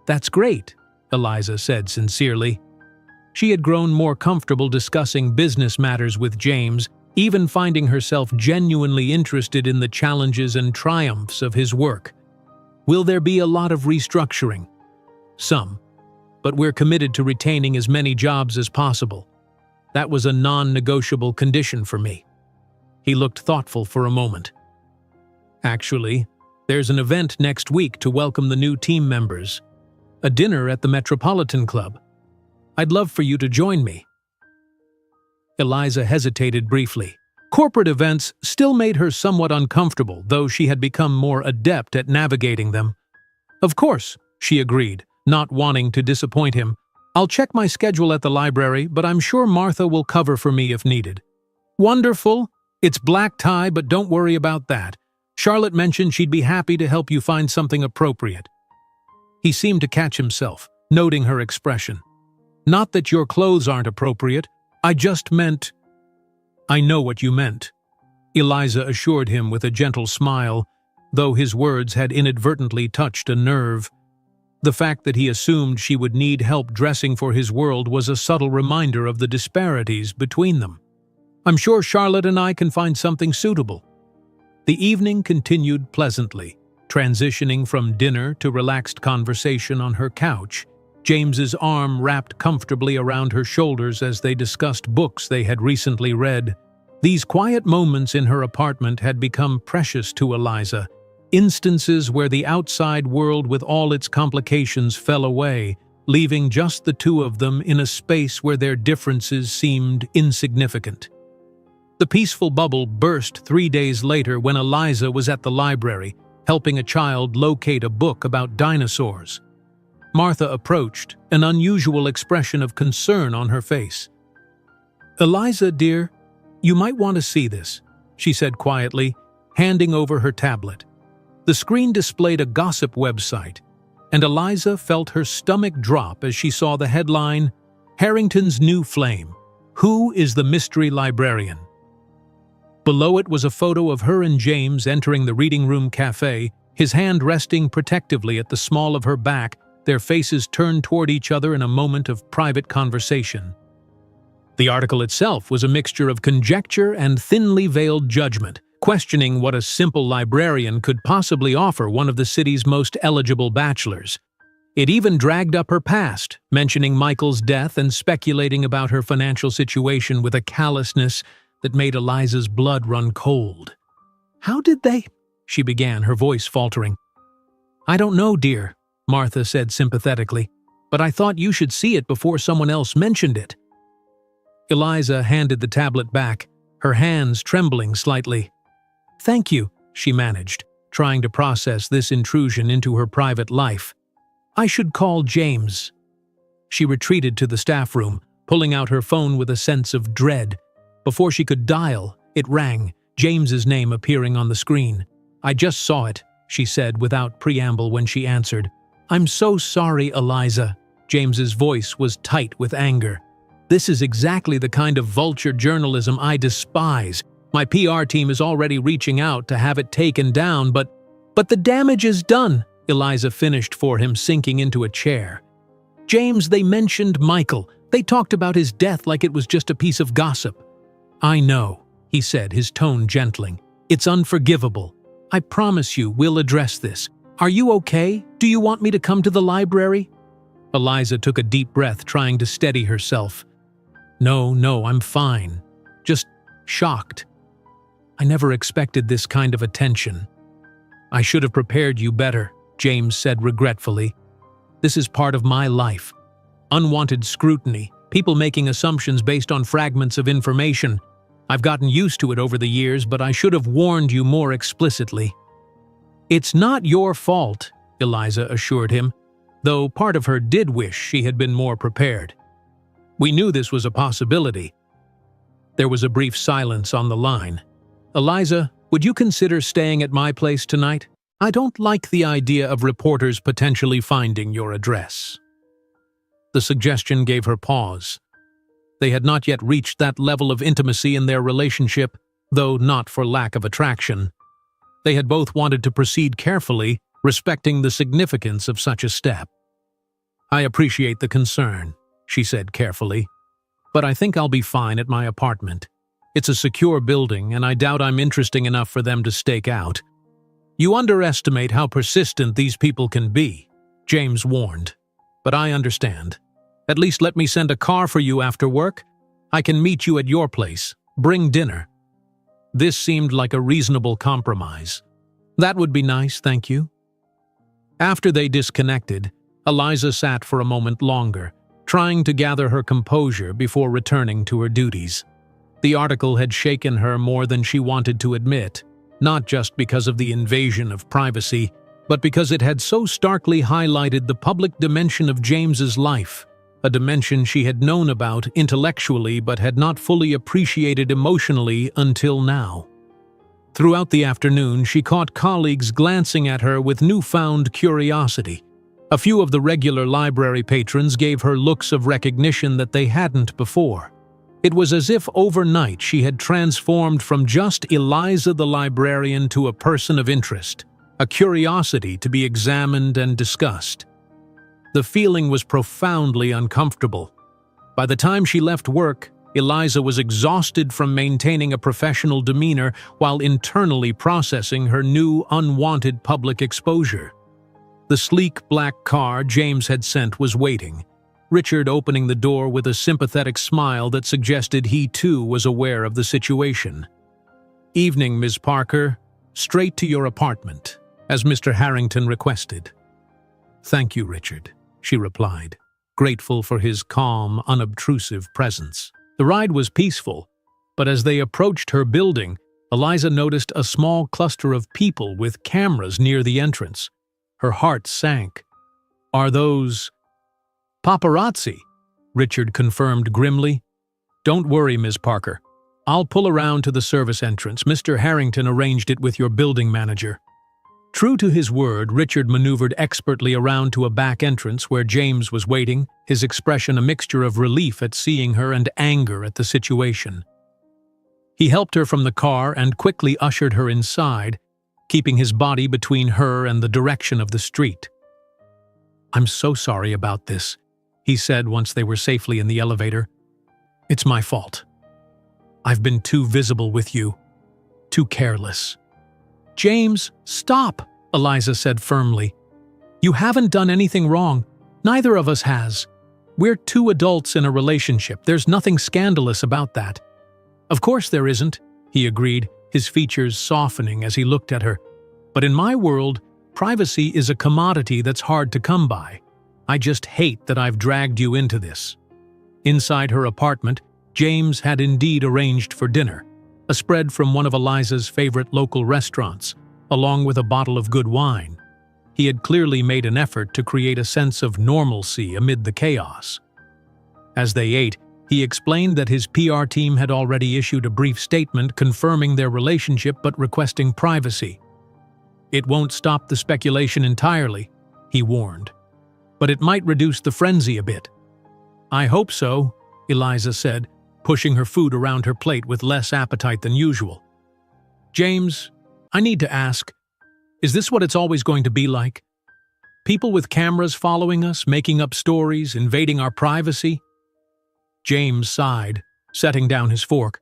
"That's great," Eliza said sincerely. She had grown more comfortable discussing business matters with James, even finding herself genuinely interested in the challenges and triumphs of his work. "Will there be a lot of restructuring?" "Some, but we're committed to retaining as many jobs as possible. That was a non-negotiable condition for me." He looked thoughtful for a moment. "Actually, there's an event next week to welcome the new team members. A dinner at the Metropolitan Club. I'd love for you to join me." Eliza hesitated briefly. Corporate events still made her somewhat uncomfortable, though she had become more adept at navigating them. "Of course," she agreed, not wanting to disappoint him. "I'll check my schedule at the library, but I'm sure Martha will cover for me if needed." "Wonderful. It's black tie, but don't worry about that. Charlotte mentioned she'd be happy to help you find something appropriate." He seemed to catch himself, noting her expression. "Not that your clothes aren't appropriate. I just meant—" "I know what you meant," Eliza assured him with a gentle smile, though his words had inadvertently touched a nerve. The fact that he assumed she would need help dressing for his world was a subtle reminder of the disparities between them. "I'm sure Charlotte and I can find something suitable." The evening continued pleasantly, transitioning from dinner to relaxed conversation on her couch, James's arm wrapped comfortably around her shoulders as they discussed books they had recently read. These quiet moments in her apartment had become precious to Eliza, instances where the outside world with all its complications fell away, leaving just the two of them in a space where their differences seemed insignificant. The peaceful bubble burst 3 days later when Eliza was at the library, helping a child locate a book about dinosaurs. Martha approached, an unusual expression of concern on her face. "Eliza, dear, you might want to see this," she said quietly, handing over her tablet. The screen displayed a gossip website, and Eliza felt her stomach drop as she saw the headline, "Harrington's New Flame. Who is the Mystery Librarian?" Below it was a photo of her and James entering the reading room cafe, his hand resting protectively at the small of her back, their faces turned toward each other in a moment of private conversation. The article itself was a mixture of conjecture and thinly veiled judgment, questioning what a simple librarian could possibly offer one of the city's most eligible bachelors. It even dragged up her past, mentioning Michael's death and speculating about her financial situation with a callousness that made Eliza's blood run cold. "How did they—" she began, her voice faltering. "I don't know, dear," Martha said sympathetically, "but I thought you should see it before someone else mentioned it." Eliza handed the tablet back, her hands trembling slightly. "Thank you," she managed, trying to process this intrusion into her private life. "I should call James." She retreated to the staff room, pulling out her phone with a sense of dread. Before she could dial, it rang, James's name appearing on the screen. "I just saw it," she said without preamble when she answered. "I'm so sorry, Eliza." James's voice was tight with anger. This is exactly the kind of vulture journalism I despise. My PR team is already reaching out to have it taken down, but the damage is done, Eliza finished for him, sinking into a chair. James, they mentioned Michael. They talked about his death like it was just a piece of gossip. I know, he said, his tone gentling. It's unforgivable. I promise you we'll address this. Are you okay? Do you want me to come to the library? Eliza took a deep breath, trying to steady herself. No, I'm fine. Just shocked. I never expected this kind of attention. I should have prepared you better, James said regretfully. This is part of my life. Unwanted scrutiny, people making assumptions based on fragments of information. I've gotten used to it over the years, but I should have warned you more explicitly. It's not your fault, Eliza assured him, though part of her did wish she had been more prepared. We knew this was a possibility. There was a brief silence on the line. Eliza, would you consider staying at my place tonight? I don't like the idea of reporters potentially finding your address. The suggestion gave her pause. They had not yet reached that level of intimacy in their relationship, though not for lack of attraction. They had both wanted to proceed carefully, respecting the significance of such a step. I appreciate the concern, she said carefully, but I think I'll be fine at my apartment. It's a secure building, and I doubt I'm interesting enough for them to stake out. You underestimate how persistent these people can be, James warned. But I understand. At least let me send a car for you after work. I can meet you at your place. Bring dinner. This seemed like a reasonable compromise. That would be nice, thank you. After they disconnected, Eliza sat for a moment longer, trying to gather her composure before returning to her duties. The article had shaken her more than she wanted to admit, not just because of the invasion of privacy, but because it had so starkly highlighted the public dimension of James's life, a dimension she had known about intellectually but had not fully appreciated emotionally until now. Throughout the afternoon, she caught colleagues glancing at her with newfound curiosity. A few of the regular library patrons gave her looks of recognition that they hadn't before. It was as if overnight she had transformed from just Eliza the librarian to a person of interest, a curiosity to be examined and discussed. The feeling was profoundly uncomfortable. By the time she left work, Eliza was exhausted from maintaining a professional demeanor while internally processing her new, unwanted public exposure. The sleek black car James had sent was waiting, Richard opening the door with a sympathetic smile that suggested he too was aware of the situation. "Evening, Ms. Parker. Straight to your apartment, as Mr. Harrington requested." "Thank you, Richard," she replied, grateful for his calm, unobtrusive presence. The ride was peaceful, but as they approached her building, Eliza noticed a small cluster of people with cameras near the entrance. Her heart sank. "Are those paparazzi?" Richard confirmed grimly. "Don't worry, Ms. Parker. I'll pull around to the service entrance. Mr. Harrington arranged it with your building manager." True to his word, Richard maneuvered expertly around to a back entrance where James was waiting, his expression a mixture of relief at seeing her and anger at the situation. He helped her from the car and quickly ushered her inside, keeping his body between her and the direction of the street. "I'm so sorry about this," he said once they were safely in the elevator. "It's my fault. I've been too visible with you, too careless." "James, stop," Eliza said firmly. "You haven't done anything wrong. Neither of us has. We're two adults in a relationship. There's nothing scandalous about that." "Of course there isn't," he agreed, his features softening as he looked at her. "But in my world, privacy is a commodity that's hard to come by. I just hate that I've dragged you into this." Inside her apartment, James had indeed arranged for dinner, a spread from one of Eliza's favorite local restaurants, along with a bottle of good wine. He had clearly made an effort to create a sense of normalcy amid the chaos. As they ate, he explained that his PR team had already issued a brief statement confirming their relationship but requesting privacy. "It won't stop the speculation entirely," he warned, "but it might reduce the frenzy a bit." "I hope so," Eliza said, pushing her food around her plate with less appetite than usual. James, I need to ask, is this what it's always going to be like? People with cameras following us, making up stories, invading our privacy? James sighed, setting down his fork.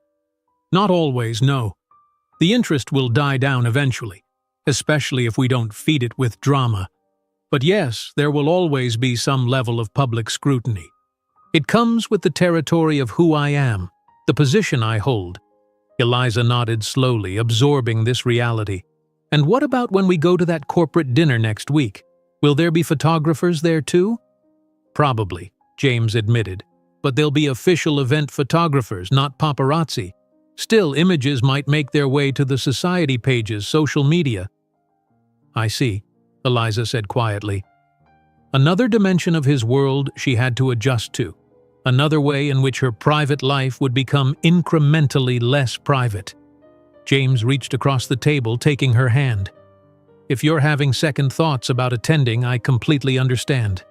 Not always, no. The interest will die down eventually, especially if we don't feed it with drama. But yes, there will always be some level of public scrutiny. It comes with the territory of who I am, the position I hold. Eliza nodded slowly, absorbing this reality. And what about when we go to that corporate dinner next week? Will there be photographers there too? Probably, James admitted. But they'll be official event photographers, not paparazzi. Still, images might make their way to the society pages, social media. I see, Eliza said quietly. Another dimension of his world she had to adjust to. Another way in which her private life would become incrementally less private. James reached across the table, taking her hand. If you're having second thoughts about attending, I completely understand.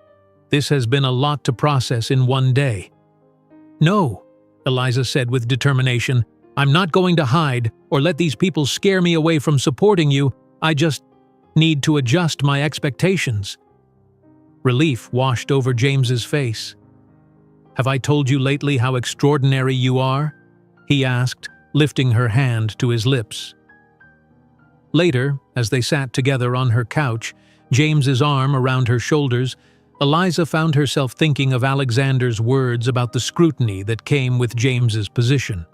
This has been a lot to process in one day. No, Eliza said with determination. I'm not going to hide or let these people scare me away from supporting you. I just need to adjust my expectations. Relief washed over James's face. Have I told you lately how extraordinary you are? He asked, lifting her hand to his lips. Later, as they sat together on her couch, James's arm around her shoulders, Eliza found herself thinking of Alexander's words about the scrutiny that came with James's position.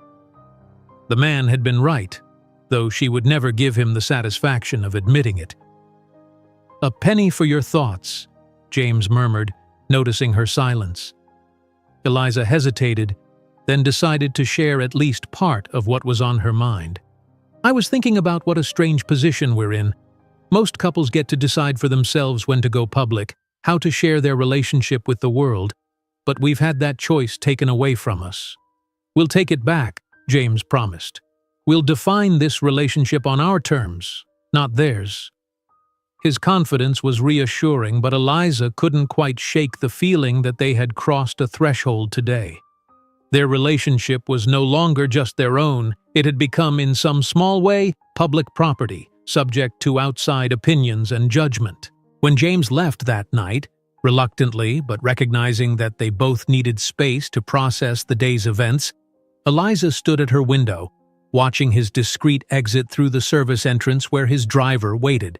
The man had been right, though she would never give him the satisfaction of admitting it. A penny for your thoughts, James murmured, noticing her silence. Eliza hesitated, then decided to share at least part of what was on her mind. I was thinking about what a strange position we're in. Most couples get to decide for themselves when to go public, how to share their relationship with the world, but we've had that choice taken away from us. We'll take it back, James promised. We'll define this relationship on our terms, not theirs. His confidence was reassuring, but Eliza couldn't quite shake the feeling that they had crossed a threshold today. Their relationship was no longer just their own, it had become in some small way public property, subject to outside opinions and judgment. When James left that night, reluctantly but recognizing that they both needed space to process the day's events, Eliza stood at her window, watching his discreet exit through the service entrance where his driver waited.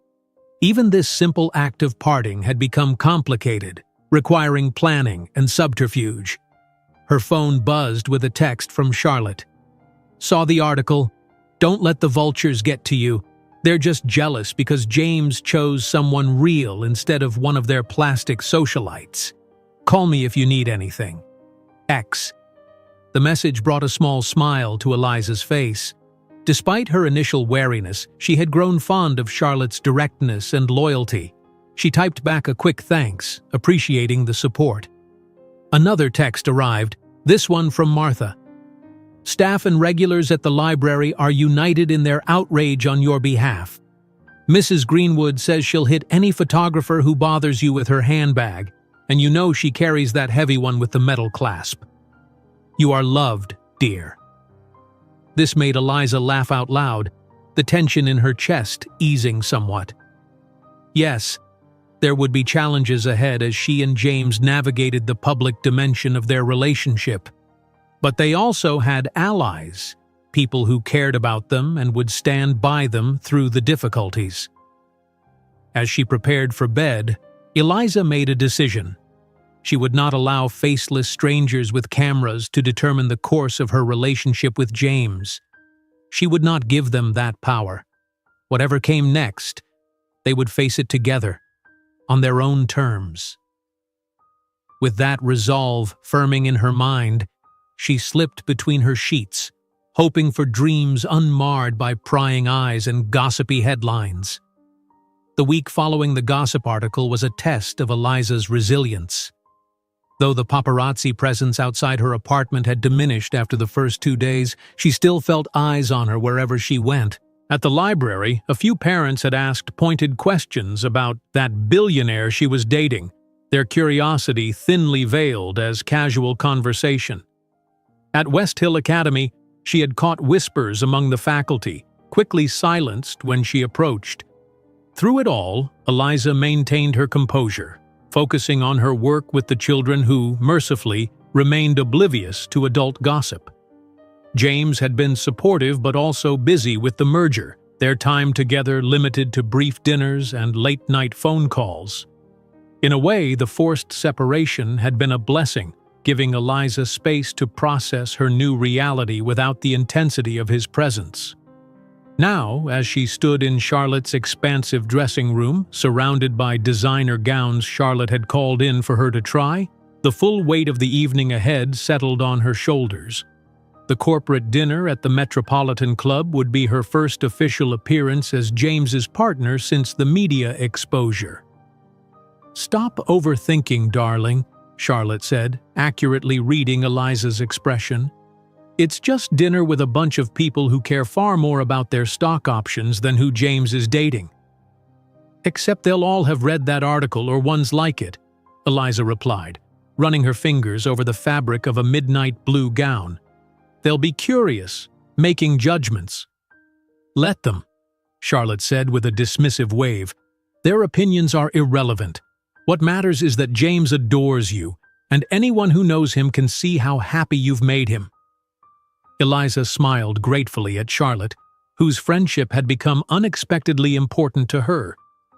Even this simple act of parting had become complicated, requiring planning and subterfuge. Her phone buzzed with a text from Charlotte. Saw the article. Don't let the vultures get to you. They're just jealous because James chose someone real instead of one of their plastic socialites. Call me if you need anything. X. The message brought a small smile to Eliza's face. Despite her initial wariness, she had grown fond of Charlotte's directness and loyalty. She typed back a quick thanks, appreciating the support. Another text arrived, this one from Martha. Staff and regulars at the library are united in their outrage on your behalf. Mrs. Greenwood says she'll hit any photographer who bothers you with her handbag, and you know she carries that heavy one with the metal clasp. You are loved, dear. This made Eliza laugh out loud, the tension in her chest easing somewhat. Yes, there would be challenges ahead as she and James navigated the public dimension of their relationship. But they also had allies, people who cared about them and would stand by them through the difficulties. As she prepared for bed, Eliza made a decision. She would not allow faceless strangers with cameras to determine the course of her relationship with James. She would not give them that power. Whatever came next, they would face it together, on their own terms. With that resolve firming in her mind, she slipped between her sheets, hoping for dreams unmarred by prying eyes and gossipy headlines. The week following the gossip article was a test of Eliza's resilience. Though the paparazzi presence outside her apartment had diminished after the first 2 days, she still felt eyes on her wherever she went. At the library, a few parents had asked pointed questions about that billionaire she was dating, their curiosity thinly veiled as casual conversation. At West Hill Academy, she had caught whispers among the faculty, quickly silenced when she approached. Through it all, Eliza maintained her composure, focusing on her work with the children who, mercifully, remained oblivious to adult gossip. James had been supportive but also busy with the merger, their time together limited to brief dinners and late-night phone calls. In a way, the forced separation had been a blessing, giving Eliza space to process her new reality without the intensity of his presence. Now, as she stood in Charlotte's expansive dressing room, surrounded by designer gowns Charlotte had called in for her to try, the full weight of the evening ahead settled on her shoulders. The corporate dinner at the Metropolitan Club would be her first official appearance as James's partner since the media exposure. "Stop overthinking, darling," Charlotte said, accurately reading Eliza's expression. "It's just dinner with a bunch of people who care far more about their stock options than who James is dating." "Except they'll all have read that article or ones like it," Eliza replied, running her fingers over the fabric of a midnight blue gown. "They'll be curious, making judgments." "Let them," Charlotte said with a dismissive wave. "Their opinions are irrelevant. What matters is that James adores you, and anyone who knows him can see how happy you've made him." Eliza smiled gratefully at Charlotte, whose friendship had become unexpectedly important to her.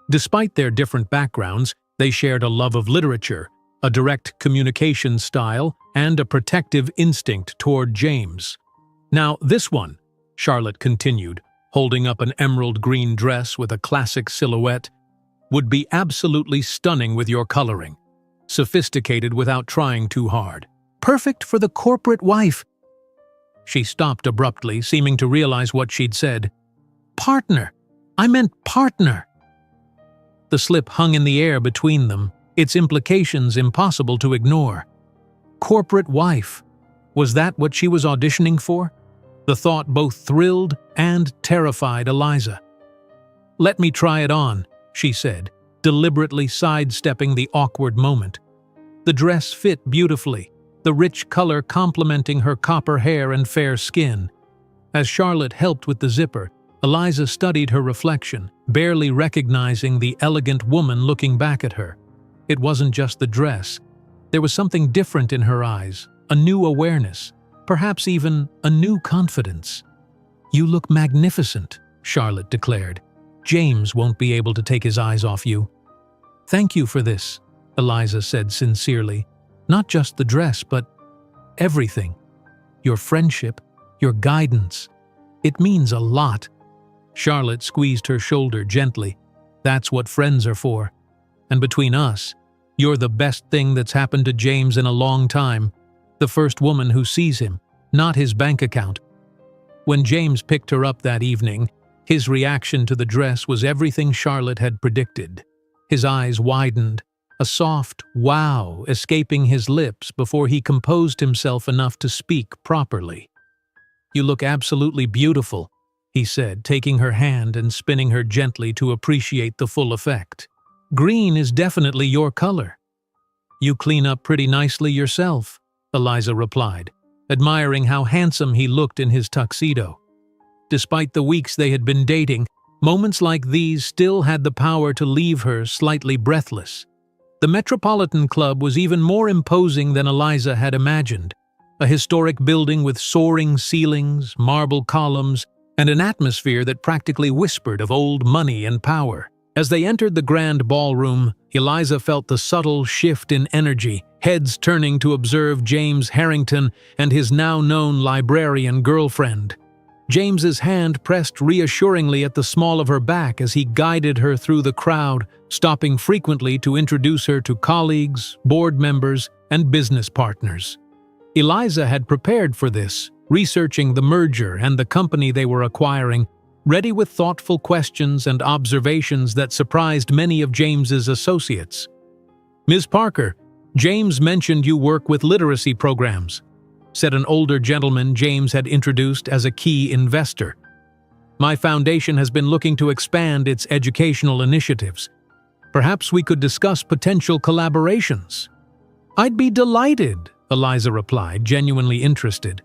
Despite their different backgrounds, they shared a love of literature, a direct communication style, and a protective instinct toward James. "Now, this one," Charlotte continued, holding up an emerald green dress with a classic silhouette, "would be absolutely stunning with your coloring. Sophisticated without trying too hard. Perfect for the corporate wife." She stopped abruptly, seeming to realize what she'd said. "Partner! I meant partner!" The slip hung in the air between them, its implications impossible to ignore. Corporate wife. Was that what she was auditioning for? The thought both thrilled and terrified Eliza. "Let me try it on," she said, deliberately sidestepping the awkward moment. The dress fit beautifully, the rich color complementing her copper hair and fair skin. As Charlotte helped with the zipper, Eliza studied her reflection, barely recognizing the elegant woman looking back at her. It wasn't just the dress. There was something different in her eyes, a new awareness, perhaps even a new confidence. "You look magnificent," Charlotte declared. "James won't be able to take his eyes off you." "Thank you for this," Eliza said sincerely. "Not just the dress, but everything. Your friendship, your guidance. It means a lot." Charlotte squeezed her shoulder gently. "That's what friends are for. And between us, you're the best thing that's happened to James in a long time. The first woman who sees him, not his bank account." When James picked her up that evening, his reaction to the dress was everything Charlotte had predicted. His eyes widened, a soft wow escaping his lips before he composed himself enough to speak properly. "You look absolutely beautiful," he said, taking her hand and spinning her gently to appreciate the full effect. "Green is definitely your color." "You clean up pretty nicely yourself," Eliza replied, admiring how handsome he looked in his tuxedo. Despite the weeks they had been dating, moments like these still had the power to leave her slightly breathless. The Metropolitan Club was even more imposing than Eliza had imagined. A historic building with soaring ceilings, marble columns, and an atmosphere that practically whispered of old money and power. As they entered the grand ballroom, Eliza felt the subtle shift in energy, heads turning to observe James Harrington and his now-known librarian girlfriend. James's hand pressed reassuringly at the small of her back as he guided her through the crowd, stopping frequently to introduce her to colleagues, board members, and business partners. Eliza had prepared for this, researching the merger and the company they were acquiring, ready with thoughtful questions and observations that surprised many of James's associates. "Ms. Parker, James mentioned you work with literacy programs," said an older gentleman James had introduced as a key investor. "My foundation has been looking to expand its educational initiatives. Perhaps we could discuss potential collaborations." "I'd be delighted," Eliza replied, genuinely interested.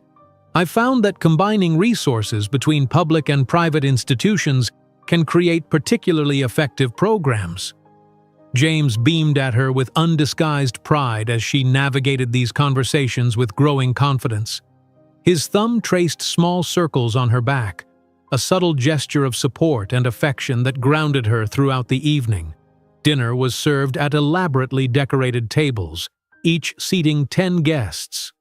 I've found that combining resources between public and private institutions can create particularly effective programs. James beamed at her with undisguised pride as she navigated these conversations with growing confidence. His thumb traced small circles on her back, a subtle gesture of support and affection that grounded her throughout the evening. Dinner was served at elaborately decorated tables, each seating 10 guests.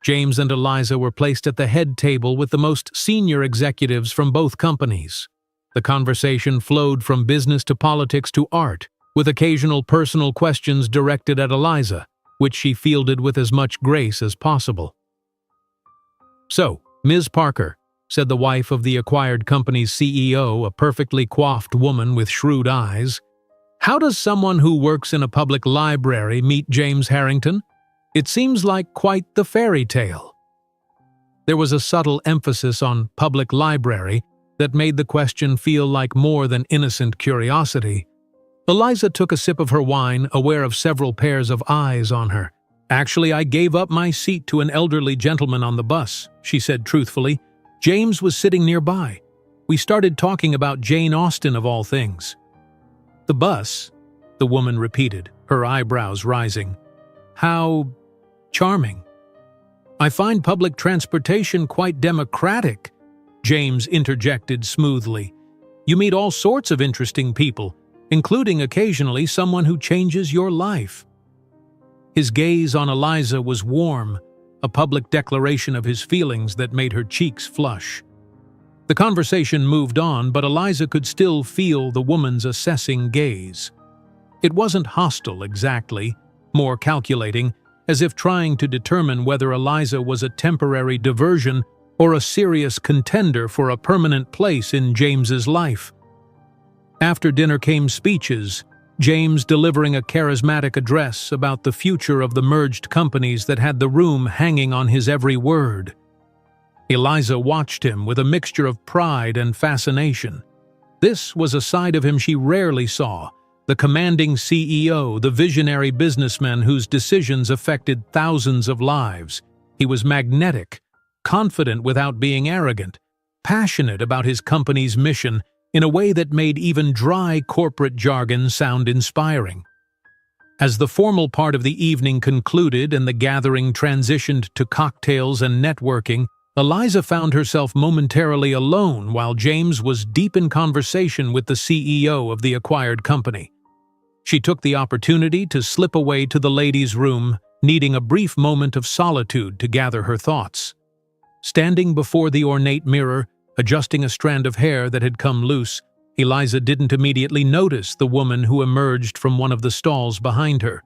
James and Eliza were placed at the head table with the most senior executives from both companies. The conversation flowed from business to politics to art, with occasional personal questions directed at Eliza, which she fielded with as much grace as possible. "So, Ms. Parker," said the wife of the acquired company's CEO, a perfectly coiffed woman with shrewd eyes, "how does someone who works in a public library meet James Harrington? It seems like quite the fairy tale." There was a subtle emphasis on public library that made the question feel like more than innocent curiosity. Eliza took a sip of her wine, aware of several pairs of eyes on her. "Actually, I gave up my seat to an elderly gentleman on the bus," she said truthfully. "James was sitting nearby. We started talking about Jane Austen of all things." "The bus?" the woman repeated, her eyebrows rising. "How charming." "I find public transportation quite democratic," James interjected smoothly. "You meet all sorts of interesting people, including occasionally someone who changes your life." His gaze on Eliza was warm, a public declaration of his feelings that made her cheeks flush. The conversation moved on, but Eliza could still feel the woman's assessing gaze. It wasn't hostile exactly, more calculating, as if trying to determine whether Eliza was a temporary diversion or a serious contender for a permanent place in James's life. After dinner came speeches, James delivering a charismatic address about the future of the merged companies that had the room hanging on his every word. Eliza watched him with a mixture of pride and fascination. This was a side of him she rarely saw, the commanding CEO, the visionary businessman whose decisions affected thousands of lives. He was magnetic, confident without being arrogant, passionate about his company's mission in a way that made even dry corporate jargon sound inspiring. As the formal part of the evening concluded and the gathering transitioned to cocktails and networking, Eliza found herself momentarily alone while James was deep in conversation with the CEO of the acquired company. She took the opportunity to slip away to the ladies' room, needing a brief moment of solitude to gather her thoughts. Standing before the ornate mirror, adjusting a strand of hair that had come loose, Eliza didn't immediately notice the woman who emerged from one of the stalls behind her.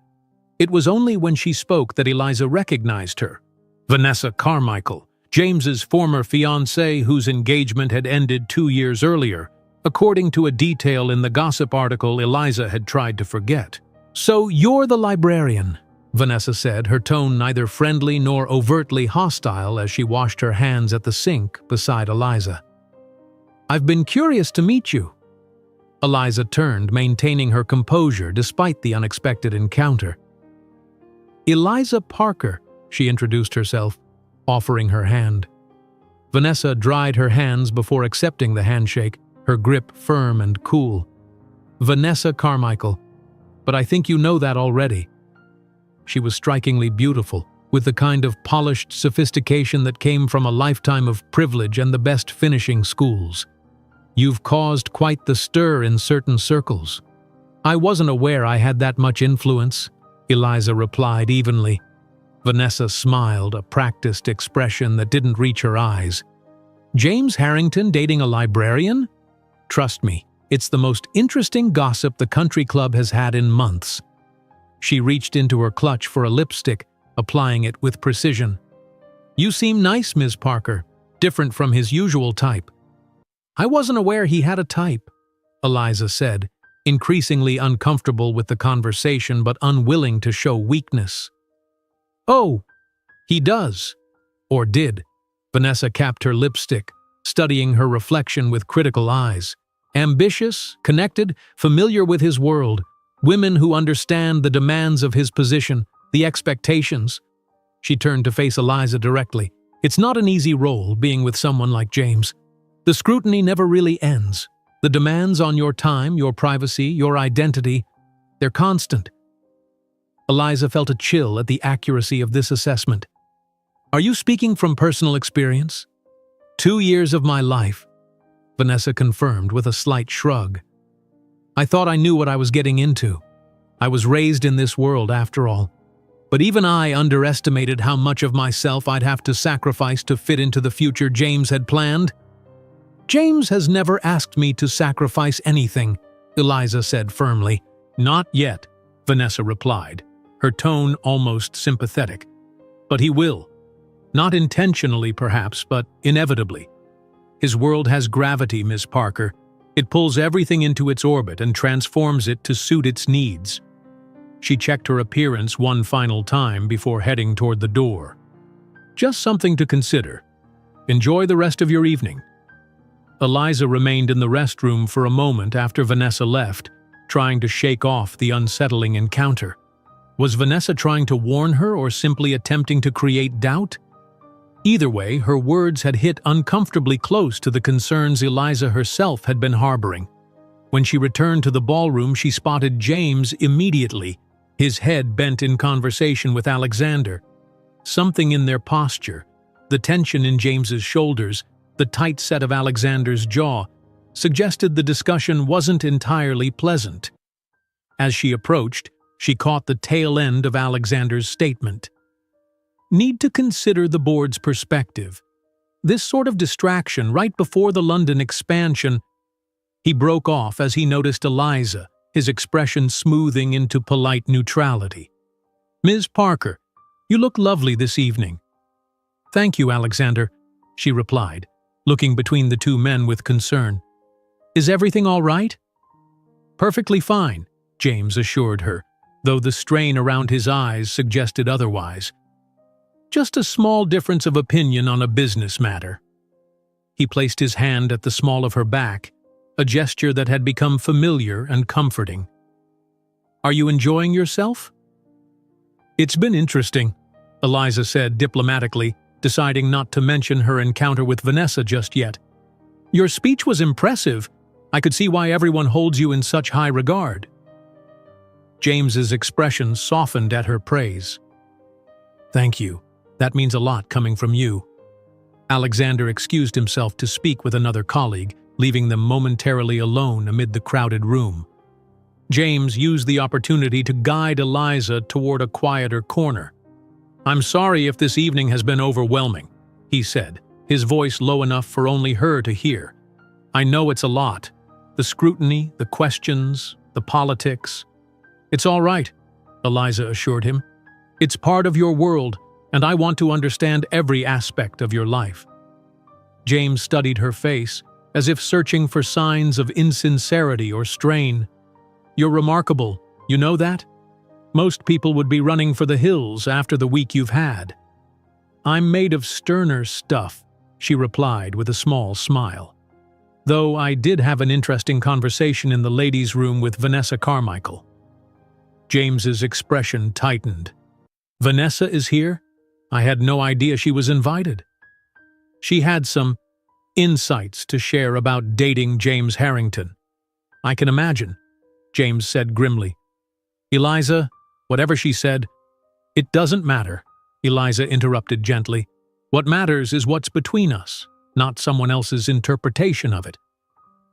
It was only when she spoke that Eliza recognized her. Vanessa Carmichael, James's former fiancée whose engagement had ended 2 years earlier, according to a detail in the gossip article Eliza had tried to forget. "So you're the librarian," Vanessa said, her tone neither friendly nor overtly hostile as she washed her hands at the sink beside Eliza. "I've been curious to meet you." Eliza turned, maintaining her composure despite the unexpected encounter. "Eliza Parker," she introduced herself, offering her hand. Vanessa dried her hands before accepting the handshake, her grip firm and cool. "Vanessa Carmichael, but I think you know that already." She was strikingly beautiful, with the kind of polished sophistication that came from a lifetime of privilege and the best finishing schools. "You've caused quite the stir in certain circles." "I wasn't aware I had that much influence," Eliza replied evenly. Vanessa smiled, a practiced expression that didn't reach her eyes. "James Harrington dating a librarian? Trust me, it's the most interesting gossip the country club has had in months." She reached into her clutch for a lipstick, applying it with precision. "You seem nice, Ms. Parker, different from his usual type." "I wasn't aware he had a type," Eliza said, increasingly uncomfortable with the conversation but unwilling to show weakness. "Oh, he does. Or did." Vanessa capped her lipstick, studying her reflection with critical eyes. "Ambitious, connected, familiar with his world. Women who understand the demands of his position, the expectations." She turned to face Eliza directly. It's not an easy role being with someone like James. The scrutiny never really ends. The demands on your time, your privacy, your identity, they're constant. Eliza felt a chill at the accuracy of this assessment. Are you speaking from personal experience? 2 years of my life, Vanessa confirmed with a slight shrug. I thought I knew what I was getting into. I was raised in this world after all. But even I underestimated how much of myself I'd have to sacrifice to fit into the future James had planned. James has never asked me to sacrifice anything, Eliza said firmly. Not yet, Vanessa replied, her tone almost sympathetic. But he will. Not intentionally, perhaps, but inevitably. His world has gravity, Miss Parker. It pulls everything into its orbit and transforms it to suit its needs. She checked her appearance one final time before heading toward the door. Just something to consider. Enjoy the rest of your evening. Eliza remained in the restroom for a moment after Vanessa left, trying to shake off the unsettling encounter. Was Vanessa trying to warn her or simply attempting to create doubt? Either way, her words had hit uncomfortably close to the concerns Eliza herself had been harboring. When she returned to the ballroom, she spotted James immediately, his head bent in conversation with Alexander. Something in their posture, the tension in James's shoulders, the tight set of Alexander's jaw, suggested the discussion wasn't entirely pleasant. As she approached, she caught the tail end of Alexander's statement. Need to consider the board's perspective. This sort of distraction right before the London expansion. He broke off as he noticed Eliza, his expression smoothing into polite neutrality. Ms. Parker, you look lovely this evening. Thank you, Alexander, she replied, looking between the two men with concern. Is everything all right? Perfectly fine, James assured her, though the strain around his eyes suggested otherwise. Just a small difference of opinion on a business matter. He placed his hand at the small of her back, a gesture that had become familiar and comforting. Are you enjoying yourself? It's been interesting, Eliza said diplomatically, deciding not to mention her encounter with Vanessa just yet. Your speech was impressive. I could see why everyone holds you in such high regard. James's expression softened at her praise. Thank you. That means a lot coming from you. Alexander excused himself to speak with another colleague, leaving them momentarily alone amid the crowded room. James used the opportunity to guide Eliza toward a quieter corner. I'm sorry if this evening has been overwhelming, he said, his voice low enough for only her to hear. I know it's a lot. The scrutiny, the questions, the politics. It's all right, Eliza assured him. It's part of your world, and I want to understand every aspect of your life. James studied her face, as if searching for signs of insincerity or strain. You're remarkable, you know that? Most people would be running for the hills after the week you've had. I'm made of sterner stuff, she replied with a small smile. Though I did have an interesting conversation in the ladies' room with Vanessa Carmichael. James's expression tightened. Vanessa is here? I had no idea she was invited. She had some insights to share about dating James Harrington. I can imagine, James said grimly. Eliza, whatever she said, it doesn't matter, Eliza interrupted gently. What matters is what's between us, not someone else's interpretation of it.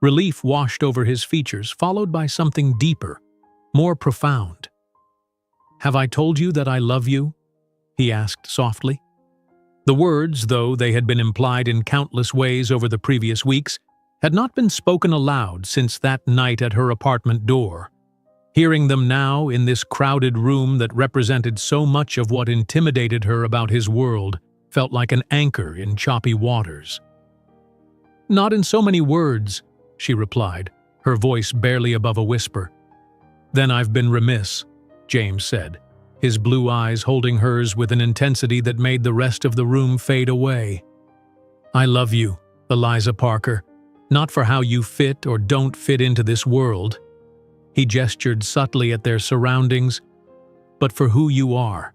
Relief washed over his features, followed by something deeper, more profound. Have I told you that I love you? He asked softly. The words, though they had been implied in countless ways over the previous weeks, had not been spoken aloud since that night at her apartment door. Hearing them now in this crowded room that represented so much of what intimidated her about his world felt like an anchor in choppy waters. Not in so many words, she replied, her voice barely above a whisper. Then I've been remiss, James said, his blue eyes holding hers with an intensity that made the rest of the room fade away. I love you, Eliza Parker, not for how you fit or don't fit into this world. He gestured subtly at their surroundings, but for who you are.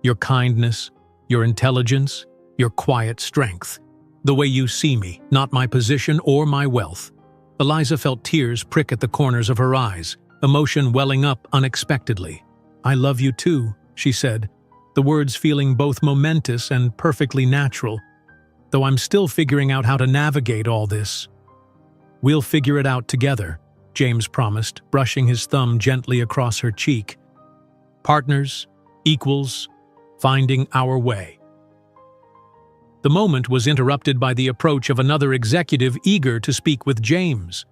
Your kindness, your intelligence, your quiet strength. The way you see me, not my position or my wealth." Eliza felt tears prick at the corners of her eyes, emotion welling up unexpectedly. "I love you too," she said, the words feeling both momentous and perfectly natural, "though I'm still figuring out how to navigate all this." "We'll figure it out together," James promised, brushing his thumb gently across her cheek. "Partners, equals, finding our way." The moment was interrupted by the approach of another executive eager to speak with James.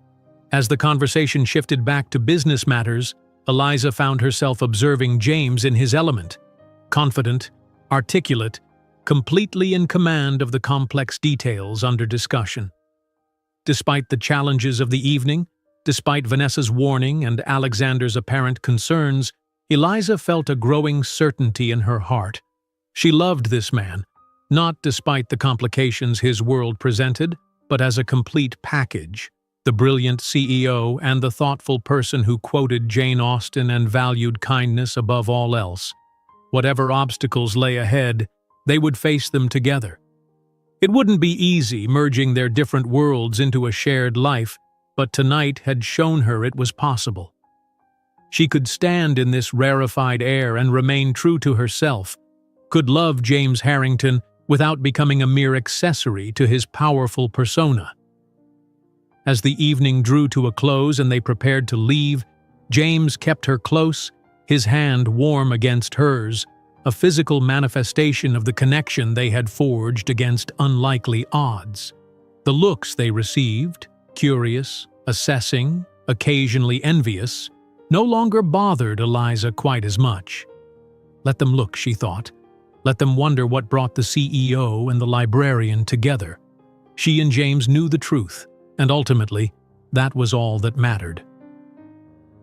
As the conversation shifted back to business matters, Eliza found herself observing James in his element, confident, articulate, completely in command of the complex details under discussion. Despite the challenges of the evening, despite Vanessa's warning and Alexander's apparent concerns, Eliza felt a growing certainty in her heart. She loved this man, not despite the complications his world presented, but as a complete package. The brilliant CEO and the thoughtful person who quoted Jane Austen and valued kindness above all else. Whatever obstacles lay ahead, they would face them together. It wouldn't be easy merging their different worlds into a shared life, but tonight had shown her it was possible. She could stand in this rarefied air and remain true to herself, could love James Harrington without becoming a mere accessory to his powerful persona. As the evening drew to a close and they prepared to leave, James kept her close, his hand warm against hers, a physical manifestation of the connection they had forged against unlikely odds. The looks they received, curious, assessing, occasionally envious, no longer bothered Eliza quite as much. Let them look, she thought. Let them wonder what brought the CEO and the librarian together. She and James knew the truth, and ultimately, that was all that mattered.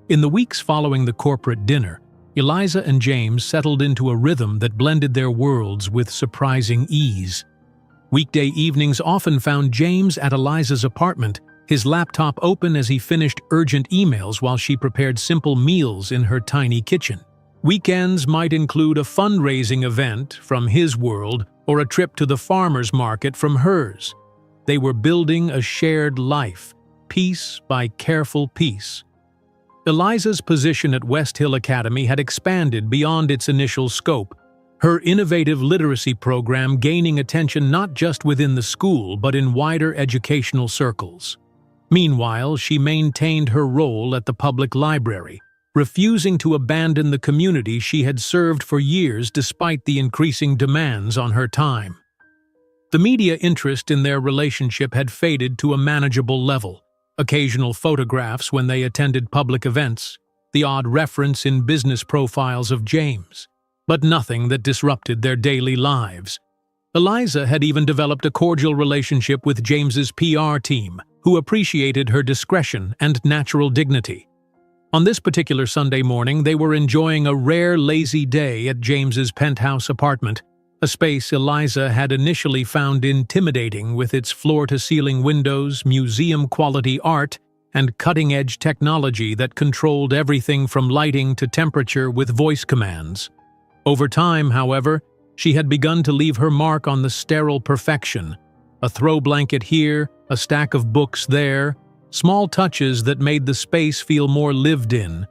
In the weeks following the corporate dinner, Eliza and James settled into a rhythm that blended their worlds with surprising ease. Weekday evenings often found James at Eliza's apartment, his laptop open as he finished urgent emails while she prepared simple meals in her tiny kitchen. Weekends might include a fundraising event from his world or a trip to the farmer's market from hers. They were building a shared life, piece by careful piece. Eliza's position at West Hill Academy had expanded beyond its initial scope, her innovative literacy program gaining attention not just within the school but in wider educational circles. Meanwhile, she maintained her role at the public library, refusing to abandon the community she had served for years despite the increasing demands on her time. The media interest in their relationship had faded to a manageable level. Occasional photographs when they attended public events, the odd reference in business profiles of James, but nothing that disrupted their daily lives. Eliza had even developed a cordial relationship with James's PR team, who appreciated her discretion and natural dignity. On this particular Sunday morning, they were enjoying a rare lazy day at James's penthouse apartment, a space Eliza had initially found intimidating with its floor-to-ceiling windows, museum-quality art, and cutting-edge technology that controlled everything from lighting to temperature with voice commands. Over time, however, she had begun to leave her mark on the sterile perfection. A throw blanket here, a stack of books there, small touches that made the space feel more lived in.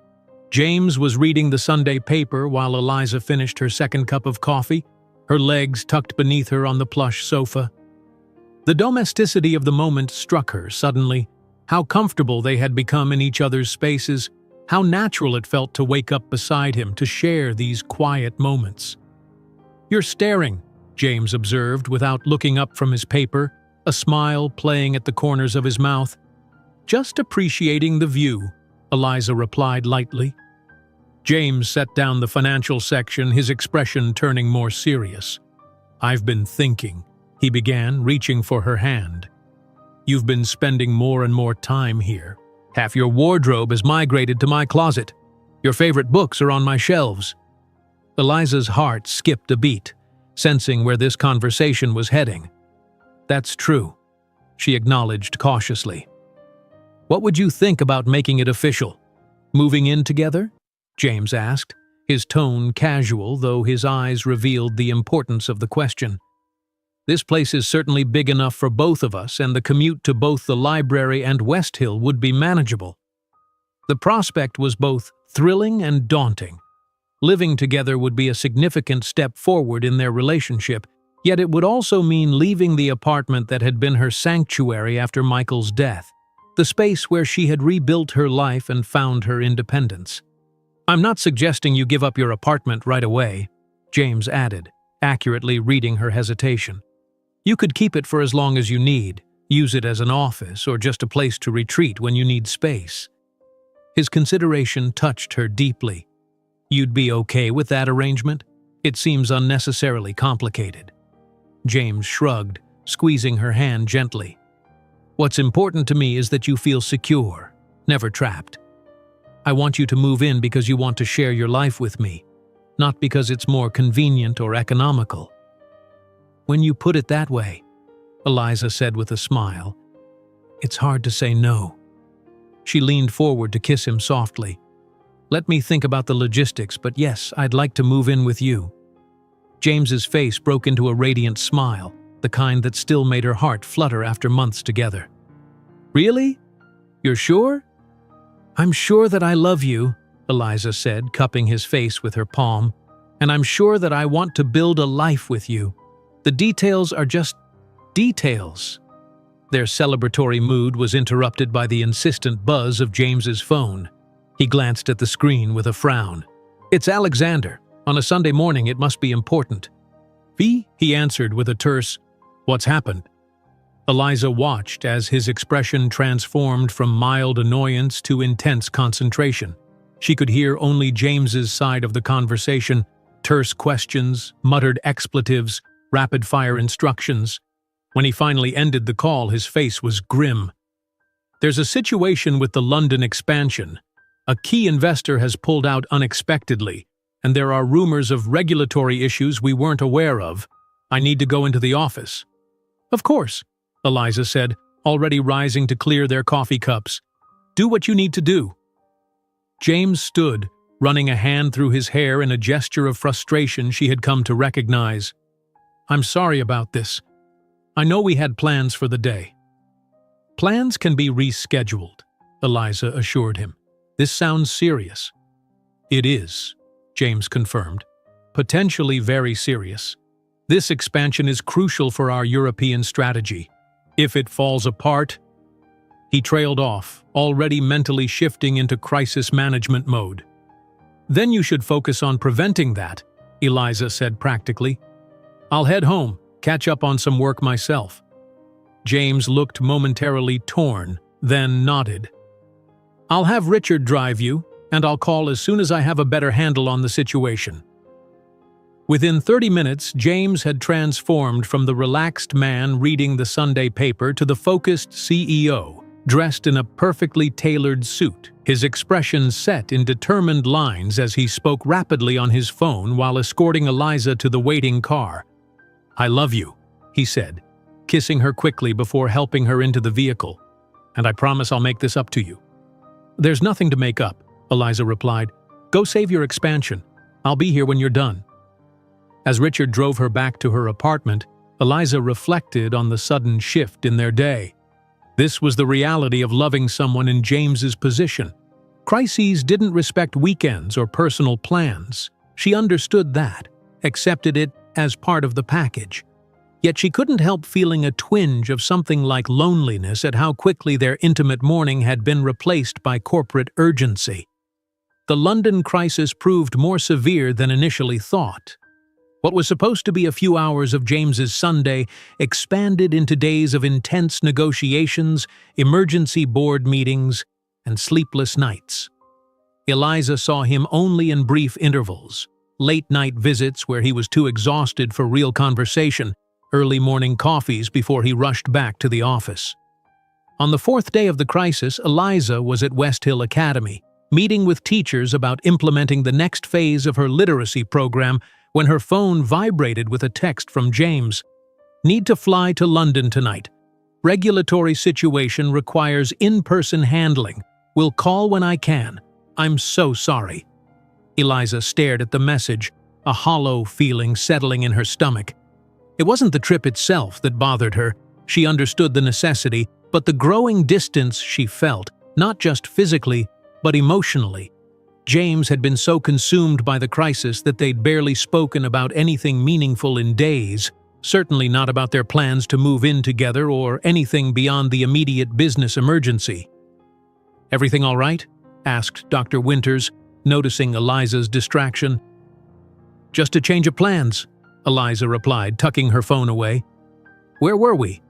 James was reading the Sunday paper while Eliza finished her second cup of coffee, her legs tucked beneath her on the plush sofa. The domesticity of the moment struck her suddenly, how comfortable they had become in each other's spaces, how natural it felt to wake up beside him to share these quiet moments. "You're staring," James observed without looking up from his paper, a smile playing at the corners of his mouth. "Just appreciating the view," Eliza replied lightly. James set down the financial section, his expression turning more serious. "I've been thinking," he began, reaching for her hand. "You've been spending more and more time here. Half your wardrobe has migrated to my closet. Your favorite books are on my shelves." Eliza's heart skipped a beat, sensing where this conversation was heading. "That's true," she acknowledged cautiously. "What would you think about making it official? Moving in together?" James asked, his tone casual though his eyes revealed the importance of the question. This place is certainly big enough for both of us, and the commute to both the library and West Hill would be manageable. The prospect was both thrilling and daunting. Living together would be a significant step forward in their relationship, yet it would also mean leaving the apartment that had been her sanctuary after Michael's death, the space where she had rebuilt her life and found her independence. "I'm not suggesting you give up your apartment right away," James added, accurately reading her hesitation. "You could keep it for as long as you need, use it as an office or just a place to retreat when you need space." His consideration touched her deeply. "You'd be okay with that arrangement? It seems unnecessarily complicated." James shrugged, squeezing her hand gently. "What's important to me is that you feel secure, never trapped. I want you to move in because you want to share your life with me, not because it's more convenient or economical." "When you put it that way," Eliza said with a smile, "it's hard to say no." She leaned forward to kiss him softly. "Let me think about the logistics, but yes, I'd like to move in with you." James's face broke into a radiant smile, the kind that still made her heart flutter after months together. "Really? You're sure?" "I'm sure that I love you," Eliza said, cupping his face with her palm, "and I'm sure that I want to build a life with you. The details are just details." Their celebratory mood was interrupted by the insistent buzz of James's phone. He glanced at the screen with a frown. "It's Alexander. On a Sunday morning, it must be important." "V?" he answered with a terse, "What's happened?" Eliza watched as his expression transformed from mild annoyance to intense concentration. She could hear only James's side of the conversation, terse questions, muttered expletives, rapid-fire instructions. When he finally ended the call, his face was grim. "There's a situation with the London expansion. A key investor has pulled out unexpectedly, and there are rumors of regulatory issues we weren't aware of. I need to go into the office." "Of course," Eliza said, already rising to clear their coffee cups. "Do what you need to do." James stood, running a hand through his hair in a gesture of frustration she had come to recognize. "I'm sorry about this. I know we had plans for the day." "Plans can be rescheduled," Eliza assured him. "This sounds serious." "It is," James confirmed. "Potentially very serious. This expansion is crucial for our European strategy. If it falls apart..." He trailed off, already mentally shifting into crisis management mode. "Then you should focus on preventing that," Eliza said practically. "I'll head home, catch up on some work myself." James looked momentarily torn, then nodded. "I'll have Richard drive you, and I'll call as soon as I have a better handle on the situation." Within 30 minutes, James had transformed from the relaxed man reading the Sunday paper to the focused CEO, dressed in a perfectly tailored suit, his expression set in determined lines as he spoke rapidly on his phone while escorting Eliza to the waiting car. "I love you," he said, kissing her quickly before helping her into the vehicle. "And I promise I'll make this up to you." "There's nothing to make up," Eliza replied. "Go save your expansion. I'll be here when you're done." As Richard drove her back to her apartment, Eliza reflected on the sudden shift in their day. This was the reality of loving someone in James's position. Crises didn't respect weekends or personal plans. She understood that, accepted it as part of the package. Yet she couldn't help feeling a twinge of something like loneliness at how quickly their intimate morning had been replaced by corporate urgency. The London crisis proved more severe than initially thought. What was supposed to be a few hours of James's Sunday expanded into days of intense negotiations, emergency board meetings, and sleepless nights. Eliza saw him only in brief intervals, late-night visits where he was too exhausted for real conversation, early morning coffees before he rushed back to the office. On the fourth day of the crisis, Eliza was at West Hill Academy, meeting with teachers about implementing the next phase of her literacy program when her phone vibrated with a text from James. "Need to fly to London tonight. Regulatory situation requires in-person handling. Will call when I can. I'm so sorry." Eliza stared at the message, a hollow feeling settling in her stomach. It wasn't the trip itself that bothered her. She understood the necessity, but the growing distance she felt, not just physically, but emotionally. James had been so consumed by the crisis that they'd barely spoken about anything meaningful in days, certainly not about their plans to move in together or anything beyond the immediate business emergency. "Everything all right?" asked Dr. Winters, noticing Eliza's distraction. "Just a change of plans," Eliza replied, tucking her phone away. "Where were we?"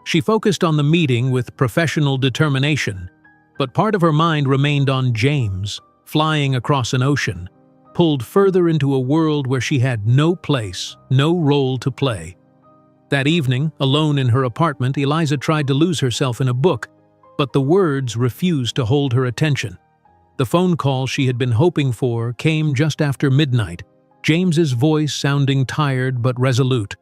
She focused on the meeting with professional determination, but part of her mind remained on James, flying across an ocean, pulled further into a world where she had no place, no role to play. That evening, alone in her apartment, Eliza tried to lose herself in a book, but the words refused to hold her attention. The phone call she had been hoping for came just after midnight, James's voice sounding tired but resolute.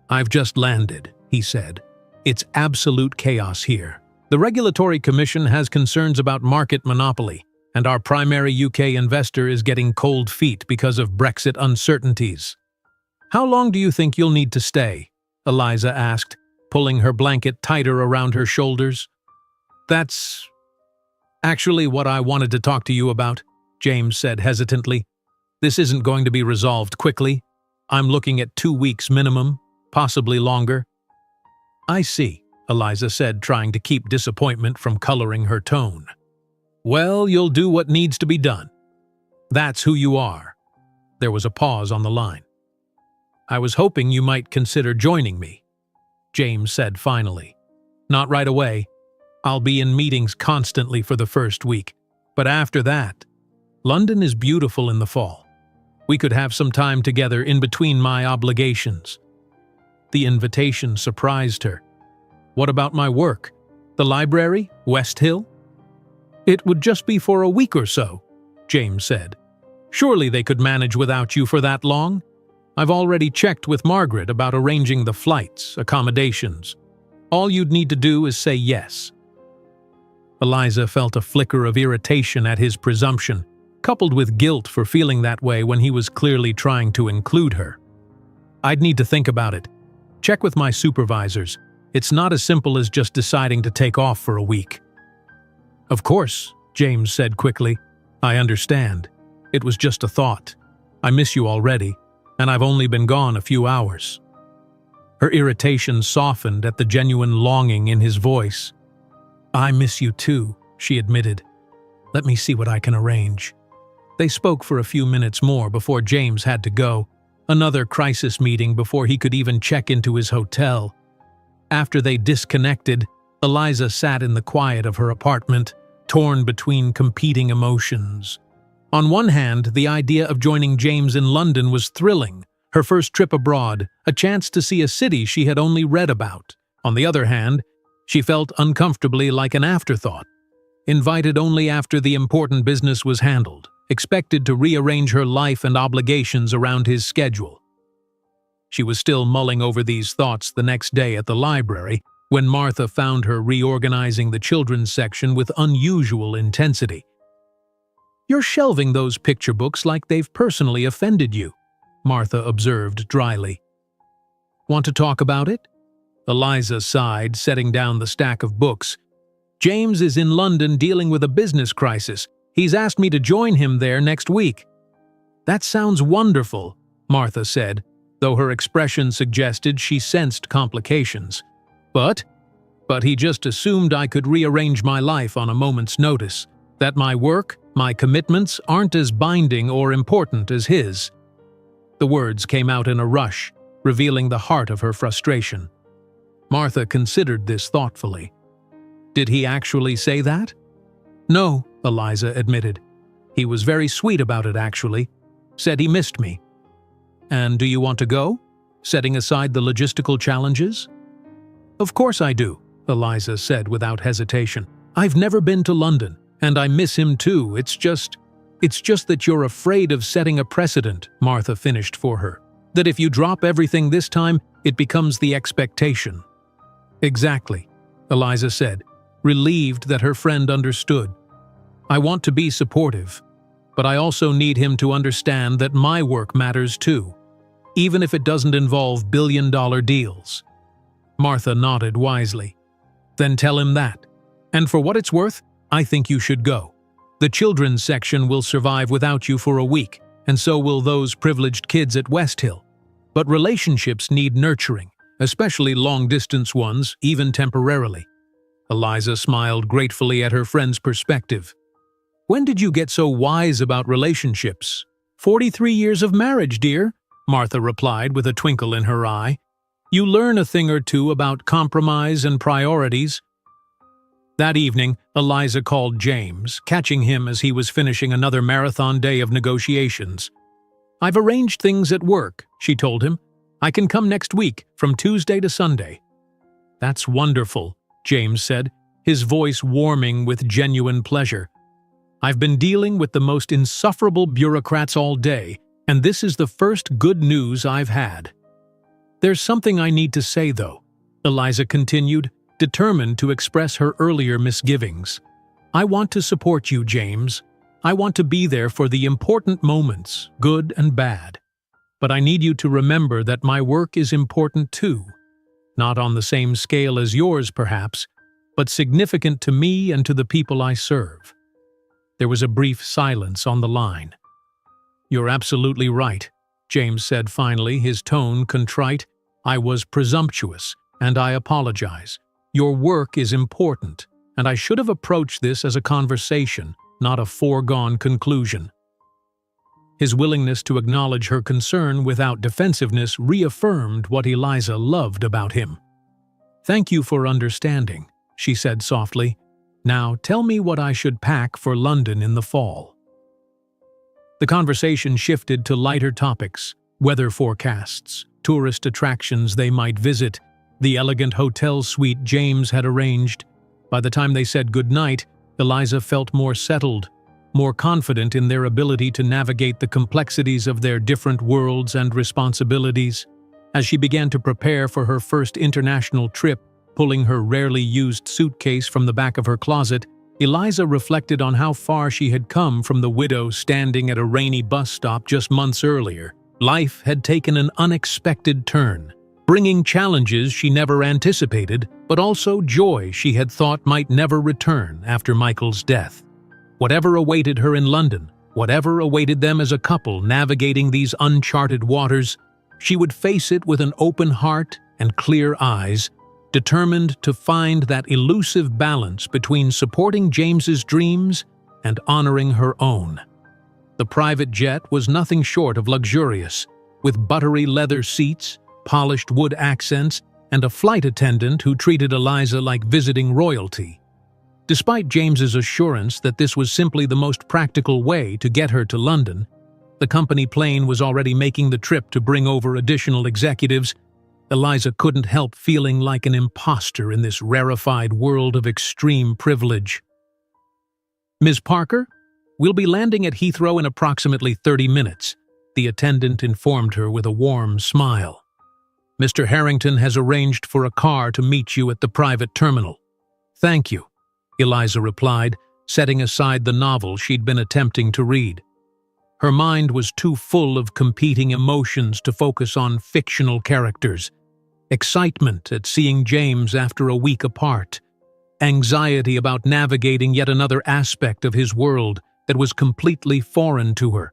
"I've just landed," he said. "It's absolute chaos here. The Regulatory Commission has concerns about market monopoly, and our primary UK investor is getting cold feet because of Brexit uncertainties." "How long do you think you'll need to stay?" Eliza asked, pulling her blanket tighter around her shoulders. "That's actually what I wanted to talk to you about," James said hesitantly. "This isn't going to be resolved quickly. I'm looking at 2 weeks minimum, possibly longer." "I see," Eliza said, trying to keep disappointment from coloring her tone. "Well, you'll do what needs to be done. That's who you are." There was a pause on the line. "I was hoping you might consider joining me," James said finally. "Not right away. I'll be in meetings constantly for the first week, but after that, London is beautiful in the fall. We could have some time together in between my obligations." The invitation surprised her. "What about my work? The library? West Hill?" "It would just be for a week or so," James said. "Surely they could manage without you for that long? I've already checked with Margaret about arranging the flights, accommodations. All you'd need to do is say yes." Eliza felt a flicker of irritation at his presumption, coupled with guilt for feeling that way when he was clearly trying to include her. "I'd need to think about it. Check with my supervisors. It's not as simple as just deciding to take off for a week." "Of course," James said quickly. "I understand. It was just a thought. I miss you already, and I've only been gone a few hours." Her irritation softened at the genuine longing in his voice. "I miss you too," she admitted. "Let me see what I can arrange." They spoke for a few minutes more before James had to go, another crisis meeting before he could even check into his hotel. After they disconnected, Eliza sat in the quiet of her apartment, torn between competing emotions. On one hand, the idea of joining James in London was thrilling, her first trip abroad, a chance to see a city she had only read about. On the other hand, she felt uncomfortably like an afterthought, invited only after the important business was handled, expected to rearrange her life and obligations around his schedule. She was still mulling over these thoughts the next day at the library when Martha found her reorganizing the children's section with unusual intensity. "You're shelving those picture books like they've personally offended you," Martha observed dryly. "Want to talk about it?" Eliza sighed, setting down the stack of books. "James is in London dealing with a business crisis. He's asked me to join him there next week." "That sounds wonderful," Martha said, though her expression suggested she sensed complications. But he just assumed I could rearrange my life on a moment's notice, that my work, my commitments aren't as binding or important as his." The words came out in a rush, revealing the heart of her frustration. Martha considered this thoughtfully. "Did he actually say that?" "No," Eliza admitted. "He was very sweet about it, actually. Said he missed me." "And do you want to go? Setting aside the logistical challenges?" "Of course I do," Eliza said without hesitation. "I've never been to London, and I miss him too. It's just that you're afraid of setting a precedent," Martha finished for her. "That if you drop everything this time, it becomes the expectation." "Exactly," Eliza said, relieved that her friend understood. "I want to be supportive, but I also need him to understand that my work matters too. even if it doesn't involve billion-dollar deals." Martha nodded wisely. "Then tell him that. And for what it's worth, I think you should go. The children's section will survive without you for a week, and so will those privileged kids at West Hill. But relationships need nurturing, especially long-distance ones, even temporarily." Eliza smiled gratefully at her friend's perspective. "When did you get so wise about relationships?" 43 years of marriage, dear," Martha replied with a twinkle in her eye. "You learn a thing or two about compromise and priorities." That evening, Eliza called James, catching him as he was finishing another marathon day of negotiations. "I've arranged things at work," she told him. "I can come next week, from Tuesday to Sunday." "That's wonderful," James said, his voice warming with genuine pleasure. "I've been dealing with the most insufferable bureaucrats all day, and this is the first good news I've had." "There's something I need to say, though," Eliza continued, determined to express her earlier misgivings. "I want to support you, James. I want to be there for the important moments, good and bad. But I need you to remember that my work is important too. Not on the same scale as yours, perhaps, but significant to me and to the people I serve." There was a brief silence on the line. "You're absolutely right," James said finally, his tone contrite. "I was presumptuous, and I apologize. Your work is important, and I should have approached this as a conversation, not a foregone conclusion." His willingness to acknowledge her concern without defensiveness reaffirmed what Eliza loved about him. "Thank you for understanding," she said softly. "Now tell me what I should pack for London in the fall." The conversation shifted to lighter topics: weather forecasts, tourist attractions they might visit, the elegant hotel suite James had arranged. By the time they said goodnight, Eliza felt more settled, more confident in their ability to navigate the complexities of their different worlds and responsibilities. As she began to prepare for her first international trip, pulling her rarely used suitcase from the back of her closet, Eliza reflected on how far she had come from the widow standing at a rainy bus stop just months earlier. Life had taken an unexpected turn, bringing challenges she never anticipated, but also joy she had thought might never return after Michael's death. Whatever awaited her in London, whatever awaited them as a couple navigating these uncharted waters, she would face it with an open heart and clear eyes, determined to find that elusive balance between supporting James's dreams and honoring her own. The private jet was nothing short of luxurious, with buttery leather seats, polished wood accents, and a flight attendant who treated Eliza like visiting royalty. Despite James's assurance that this was simply the most practical way to get her to London, the company plane was already making the trip to bring over additional executives. Eliza couldn't help feeling like an imposter in this rarefied world of extreme privilege. "Ms. Parker, we'll be landing at Heathrow in approximately 30 minutes, the attendant informed her with a warm smile. "Mr. Harrington has arranged for a car to meet you at the private terminal." "Thank you," Eliza replied, setting aside the novel she'd been attempting to read. Her mind was too full of competing emotions to focus on fictional characters. Excitement at seeing James after a week apart. Anxiety about navigating yet another aspect of his world that was completely foreign to her.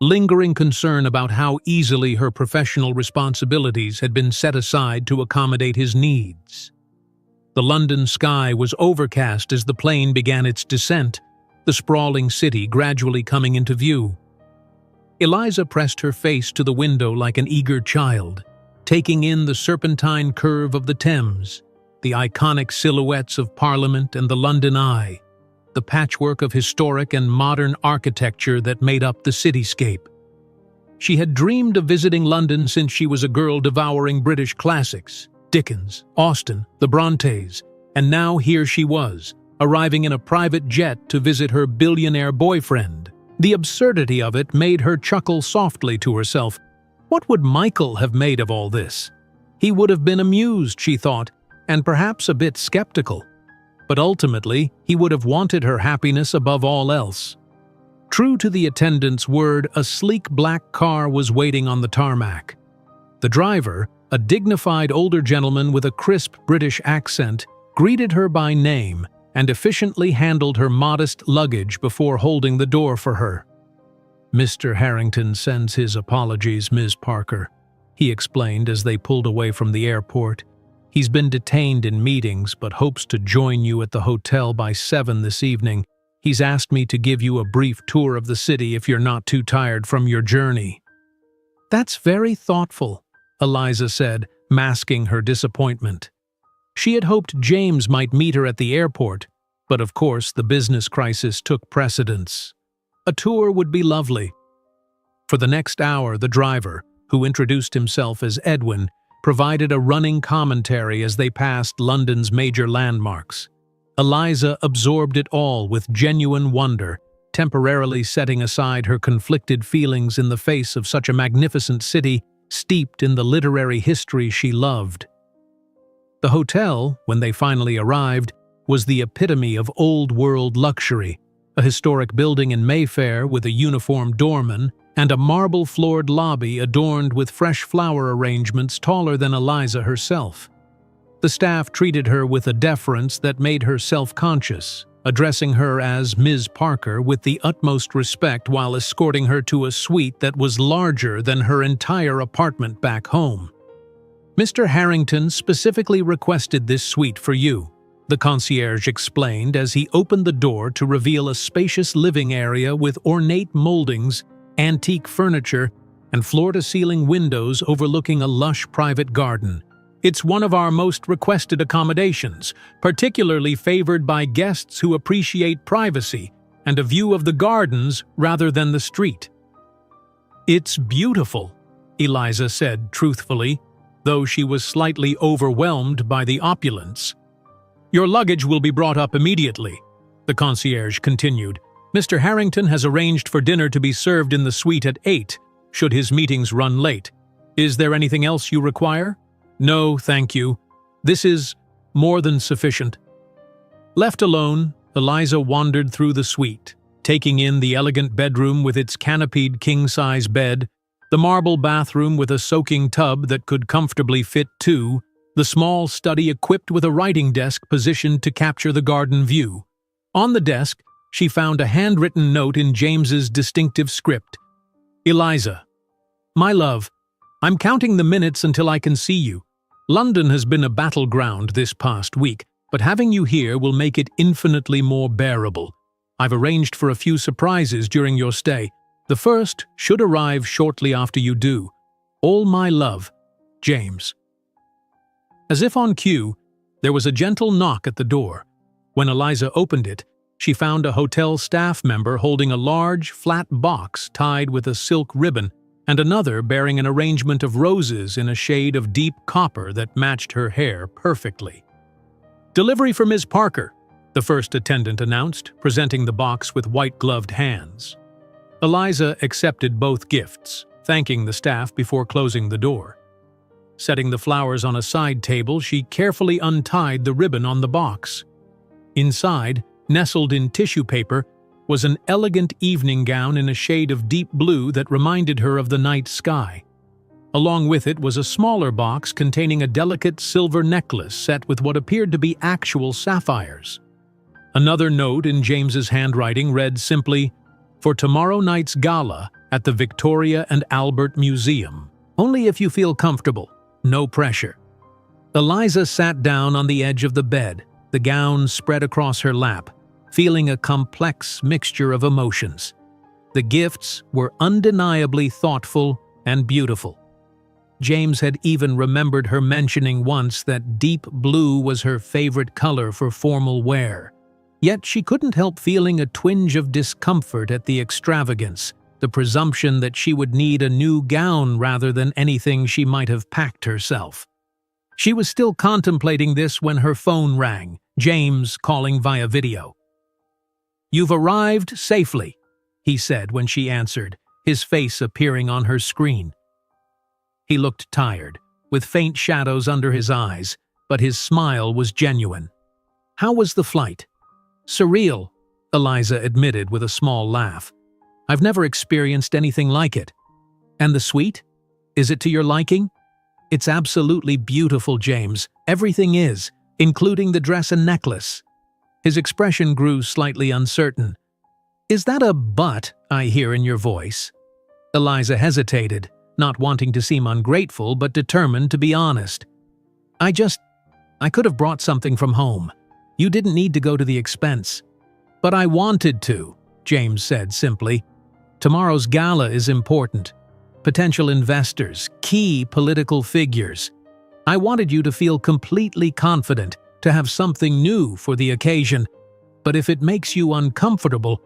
Lingering concern about how easily her professional responsibilities had been set aside to accommodate his needs. The London sky was overcast as the plane began its descent, the sprawling city gradually coming into view. Eliza pressed her face to the window like an eager child, taking in the serpentine curve of the Thames, the iconic silhouettes of Parliament and the London Eye, the patchwork of historic and modern architecture that made up the cityscape. She had dreamed of visiting London since she was a girl devouring British classics, Dickens, Austen, the Brontes, and now here she was, arriving in a private jet to visit her billionaire boyfriend. The absurdity of it made her chuckle softly to herself. What would Michael have made of all this? He would have been amused, she thought, and perhaps a bit skeptical. But ultimately, he would have wanted her happiness above all else. True to the attendant's word, a sleek black car was waiting on the tarmac. The driver, a dignified older gentleman with a crisp British accent, greeted her by name and efficiently handled her modest luggage before holding the door for her. "Mr. Harrington sends his apologies, Ms. Parker," he explained as they pulled away from the airport. "He's been detained in meetings but hopes to join you at the hotel by 7 this evening. He's asked me to give you a brief tour of the city if you're not too tired from your journey." "That's very thoughtful," Eliza said, masking her disappointment. She had hoped James might meet her at the airport, but of course the business crisis took precedence. A tour would be lovely. For the next hour, the driver, who introduced himself as Edwin, provided a running commentary as they passed London's major landmarks. Eliza absorbed it all with genuine wonder, temporarily setting aside her conflicted feelings in the face of such a magnificent city steeped in the literary history she loved. The hotel, when they finally arrived, was the epitome of old-world luxury, a historic building in Mayfair with a uniformed doorman and a marble-floored lobby adorned with fresh flower arrangements taller than Eliza herself. The staff treated her with a deference that made her self-conscious, addressing her as Ms. Parker with the utmost respect while escorting her to a suite that was larger than her entire apartment back home. "Mr. Harrington specifically requested this suite for you," the concierge explained as he opened the door to reveal a spacious living area with ornate moldings, antique furniture, and floor-to-ceiling windows overlooking a lush private garden. "It's one of our most requested accommodations, particularly favored by guests who appreciate privacy and a view of the gardens rather than the street." "It's beautiful," Eliza said truthfully, though she was slightly overwhelmed by the opulence. "Your luggage will be brought up immediately," the concierge continued. "Mr. Harrington has arranged for dinner to be served in the suite at 8, should his meetings run late. Is there anything else you require?" "No, thank you. This is more than sufficient." Left alone, Eliza wandered through the suite, taking in the elegant bedroom with its canopied king-size bed, the marble bathroom with a soaking tub that could comfortably fit two, the small study equipped with a writing desk positioned to capture the garden view. On the desk, she found a handwritten note in James's distinctive script. "Eliza, my love, I'm counting the minutes until I can see you. London has been a battleground this past week, but having you here will make it infinitely more bearable. I've arranged for a few surprises during your stay. The first should arrive shortly after you do. All my love, James." As if on cue, there was a gentle knock at the door. When Eliza opened it, she found a hotel staff member holding a large, flat box tied with a silk ribbon and another bearing an arrangement of roses in a shade of deep copper that matched her hair perfectly. "Delivery for Ms. Parker," the first attendant announced, presenting the box with white-gloved hands. Eliza accepted both gifts, thanking the staff before closing the door. Setting the flowers on a side table, she carefully untied the ribbon on the box. Inside, nestled in tissue paper, was an elegant evening gown in a shade of deep blue that reminded her of the night sky. Along with it was a smaller box containing a delicate silver necklace set with what appeared to be actual sapphires. Another note in James's handwriting read simply, "For tomorrow night's gala at the Victoria and Albert Museum. Only if you feel comfortable. No pressure." Eliza sat down on the edge of the bed, the gown spread across her lap, feeling a complex mixture of emotions. The gifts were undeniably thoughtful and beautiful. James had even remembered her mentioning once that deep blue was her favorite color for formal wear. Yet she couldn't help feeling a twinge of discomfort at the extravagance, the presumption that she would need a new gown rather than anything she might have packed herself. She was still contemplating this when her phone rang, James calling via video. "You've arrived safely," he said when she answered, his face appearing on her screen. He looked tired, with faint shadows under his eyes, but his smile was genuine. "How was the flight?" "Surreal," Eliza admitted with a small laugh. I've never experienced anything like it. And the suite? Is it to your liking? It's absolutely beautiful, James. Everything is, including the dress and necklace. His expression grew slightly uncertain. Is that a but I hear in your voice? Eliza hesitated, not wanting to seem ungrateful but determined to be honest. I could have brought something from home. You didn't need to go to the expense. But I wanted to, James said simply. Tomorrow's gala is important. Potential investors, key political figures. I wanted you to feel completely confident, to have something new for the occasion. But if it makes you uncomfortable,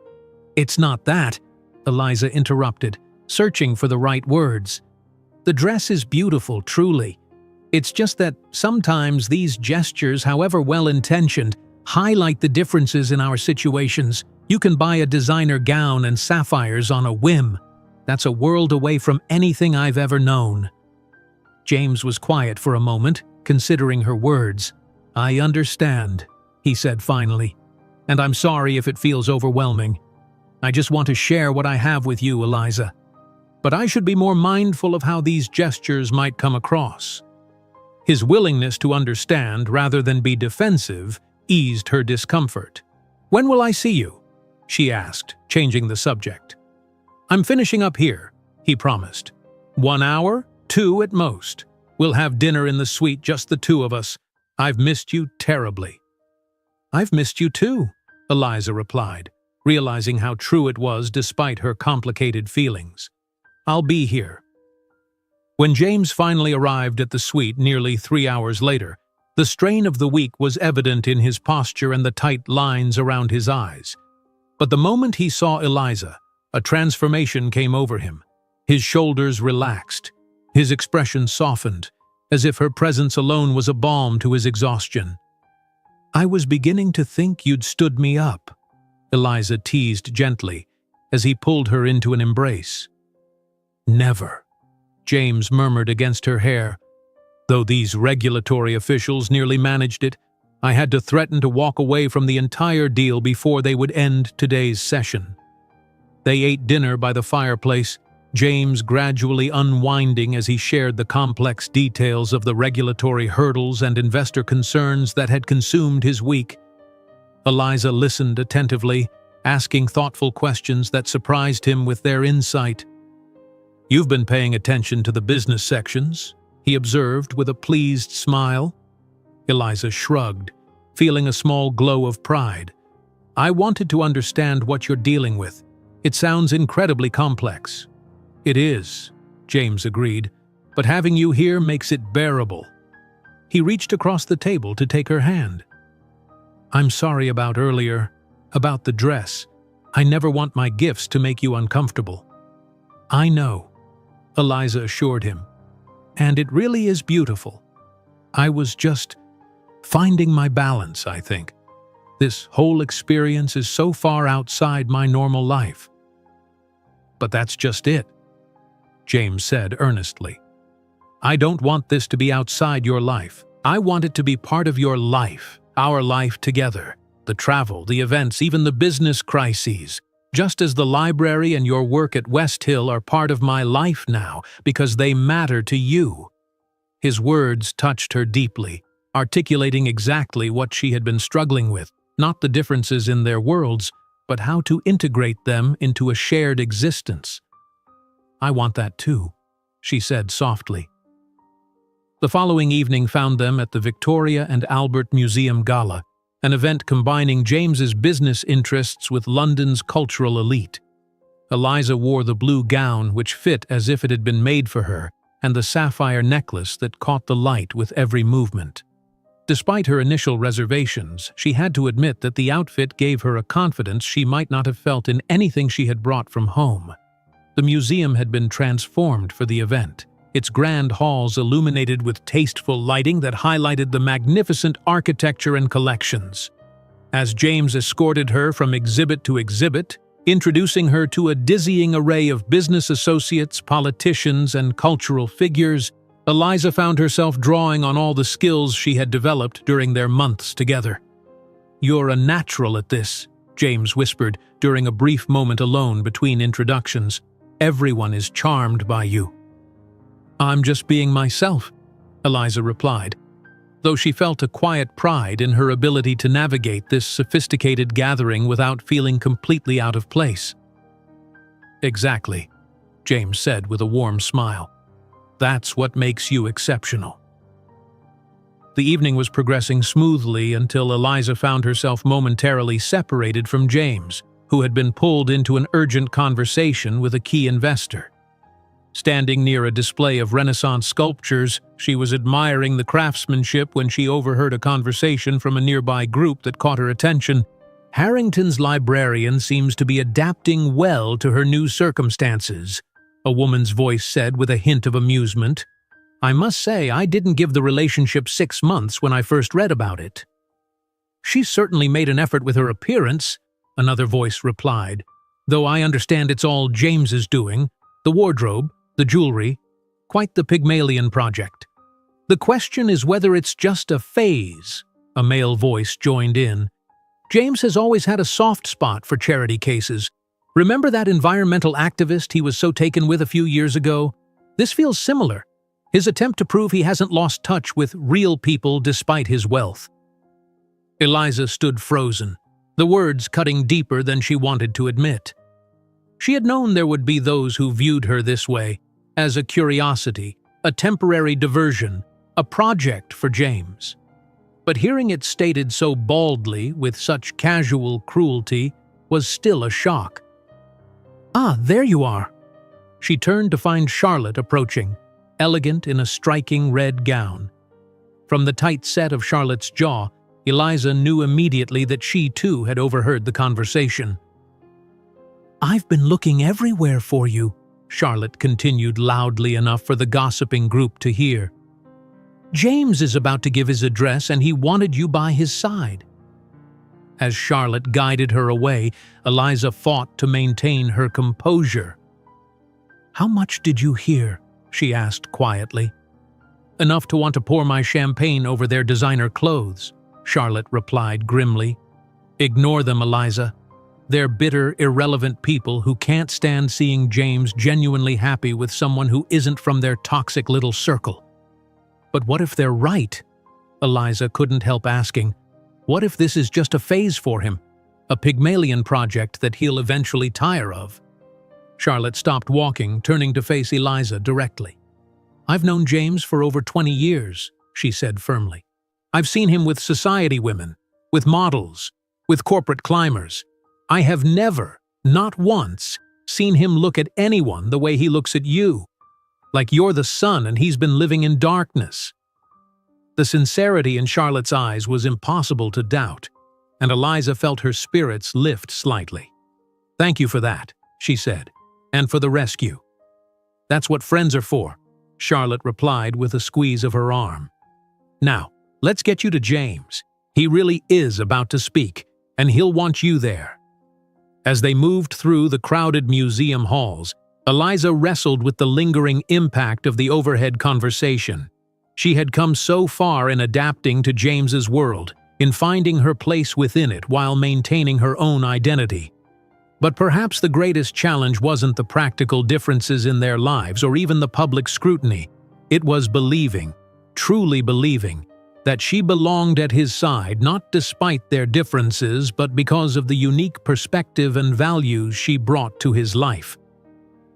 it's not that, Eliza interrupted, searching for the right words. The dress is beautiful, truly. It's just that sometimes these gestures, however well-intentioned, highlight the differences in our situations. You can buy a designer gown and sapphires on a whim. That's a world away from anything I've ever known. James was quiet for a moment, considering her words. I understand, he said finally. And I'm sorry if it feels overwhelming. I just want to share what I have with you, Eliza. But I should be more mindful of how these gestures might come across. His willingness to understand rather than be defensive eased her discomfort. When will I see you? She asked, changing the subject. I'm finishing up here, he promised. 1 hour, 2 at most. We'll have dinner in the suite, just the two of us. I've missed you terribly. I've missed you too, Eliza replied, realizing how true it was despite her complicated feelings. I'll be here. When James finally arrived at the suite nearly 3 hours later, the strain of the week was evident in his posture and the tight lines around his eyes. But the moment he saw Eliza, a transformation came over him. His shoulders relaxed, his expression softened, as if her presence alone was a balm to his exhaustion. I was beginning to think you'd stood me up, Eliza teased gently, as he pulled her into an embrace. Never, James murmured against her hair. Though these regulatory officials nearly managed it, I had to threaten to walk away from the entire deal before they would end today's session. They ate dinner by the fireplace, James gradually unwinding as he shared the complex details of the regulatory hurdles and investor concerns that had consumed his week. Eliza listened attentively, asking thoughtful questions that surprised him with their insight. You've been paying attention to the business sections, he observed with a pleased smile. Eliza shrugged, feeling a small glow of pride. I wanted to understand what you're dealing with. It sounds incredibly complex. It is, James agreed, but having you here makes it bearable. He reached across the table to take her hand. I'm sorry about earlier, about the dress. I never want my gifts to make you uncomfortable. I know, Eliza assured him, and it really is beautiful. I was just finding my balance, I think. This whole experience is so far outside my normal life. But that's just it, James said earnestly. I don't want this to be outside your life. I want it to be part of your life, our life together. The travel, the events, even the business crises. Just as the library and your work at West Hill are part of my life now, because they matter to you. His words touched her deeply, articulating exactly what she had been struggling with, not the differences in their worlds, but how to integrate them into a shared existence. I want that too, she said softly. The following evening found them at the Victoria and Albert Museum Gala, an event combining James's business interests with London's cultural elite. Eliza wore the blue gown, which fit as if it had been made for her, and the sapphire necklace that caught the light with every movement. Despite her initial reservations, she had to admit that the outfit gave her a confidence she might not have felt in anything she had brought from home. The museum had been transformed for the event, its grand halls illuminated with tasteful lighting that highlighted the magnificent architecture and collections. As James escorted her from exhibit to exhibit, introducing her to a dizzying array of business associates, politicians, and cultural figures, Eliza found herself drawing on all the skills she had developed during their months together. You're a natural at this, James whispered during a brief moment alone between introductions. "Everyone is charmed by you." "I'm just being myself," Eliza replied, though she felt a quiet pride in her ability to navigate this sophisticated gathering without feeling completely out of place. "Exactly," James said with a warm smile. "That's what makes you exceptional." The evening was progressing smoothly until Eliza found herself momentarily separated from James, who had been pulled into an urgent conversation with a key investor. Standing near a display of Renaissance sculptures, she was admiring the craftsmanship when she overheard a conversation from a nearby group that caught her attention. "Harrington's librarian seems to be adapting well to her new circumstances," a woman's voice said with a hint of amusement. "I must say I didn't give the relationship 6 months when I first read about it." "She certainly made an effort with her appearance," another voice replied, "though I understand it's all James's doing. The wardrobe, the jewelry, quite the Pygmalion project. The question is whether it's just a phase," a male voice joined in. "James has always had a soft spot for charity cases. Remember that environmental activist he was so taken with a few years ago? This feels similar. His attempt to prove he hasn't lost touch with real people despite his wealth." Eliza stood frozen, the words cutting deeper than she wanted to admit. She had known there would be those who viewed her this way, as a curiosity, a temporary diversion, a project for James. But hearing it stated so baldly, with such casual cruelty, was still a shock. "Ah, there you are." She turned to find Charlotte approaching, elegant in a striking red gown. From the tight set of Charlotte's jaw, Eliza knew immediately that she too had overheard the conversation. "I've been looking everywhere for you," Charlotte continued loudly enough for the gossiping group to hear. "James is about to give his address and he wanted you by his side." As Charlotte guided her away, Eliza fought to maintain her composure. "How much did you hear?" she asked quietly. "Enough to want to pour my champagne over their designer clothes," Charlotte replied grimly. "Ignore them, Eliza. They're bitter, irrelevant people who can't stand seeing James genuinely happy with someone who isn't from their toxic little circle." "But what if they're right?" Eliza couldn't help asking. "What if this is just a phase for him? A Pygmalion project that he'll eventually tire of?" Charlotte stopped walking, turning to face Eliza directly. "I've known James for over 20 years, she said firmly. "I've seen him with society women, with models, with corporate climbers. I have never, not once, seen him look at anyone the way he looks at you. Like you're the sun and he's been living in darkness." The sincerity in Charlotte's eyes was impossible to doubt, and Eliza felt her spirits lift slightly. "Thank you for that," she said. "And for the rescue." "That's what friends are for," Charlotte replied with a squeeze of her arm. "Now, let's get you to James. He really is about to speak, and he'll want you there." As they moved through the crowded museum halls, Eliza wrestled with the lingering impact of the overhead conversation. She had come so far in adapting to James's world, in finding her place within it while maintaining her own identity. But perhaps the greatest challenge wasn't the practical differences in their lives or even the public scrutiny. It was believing, truly believing, that she belonged at his side not despite their differences but because of the unique perspective and values she brought to his life.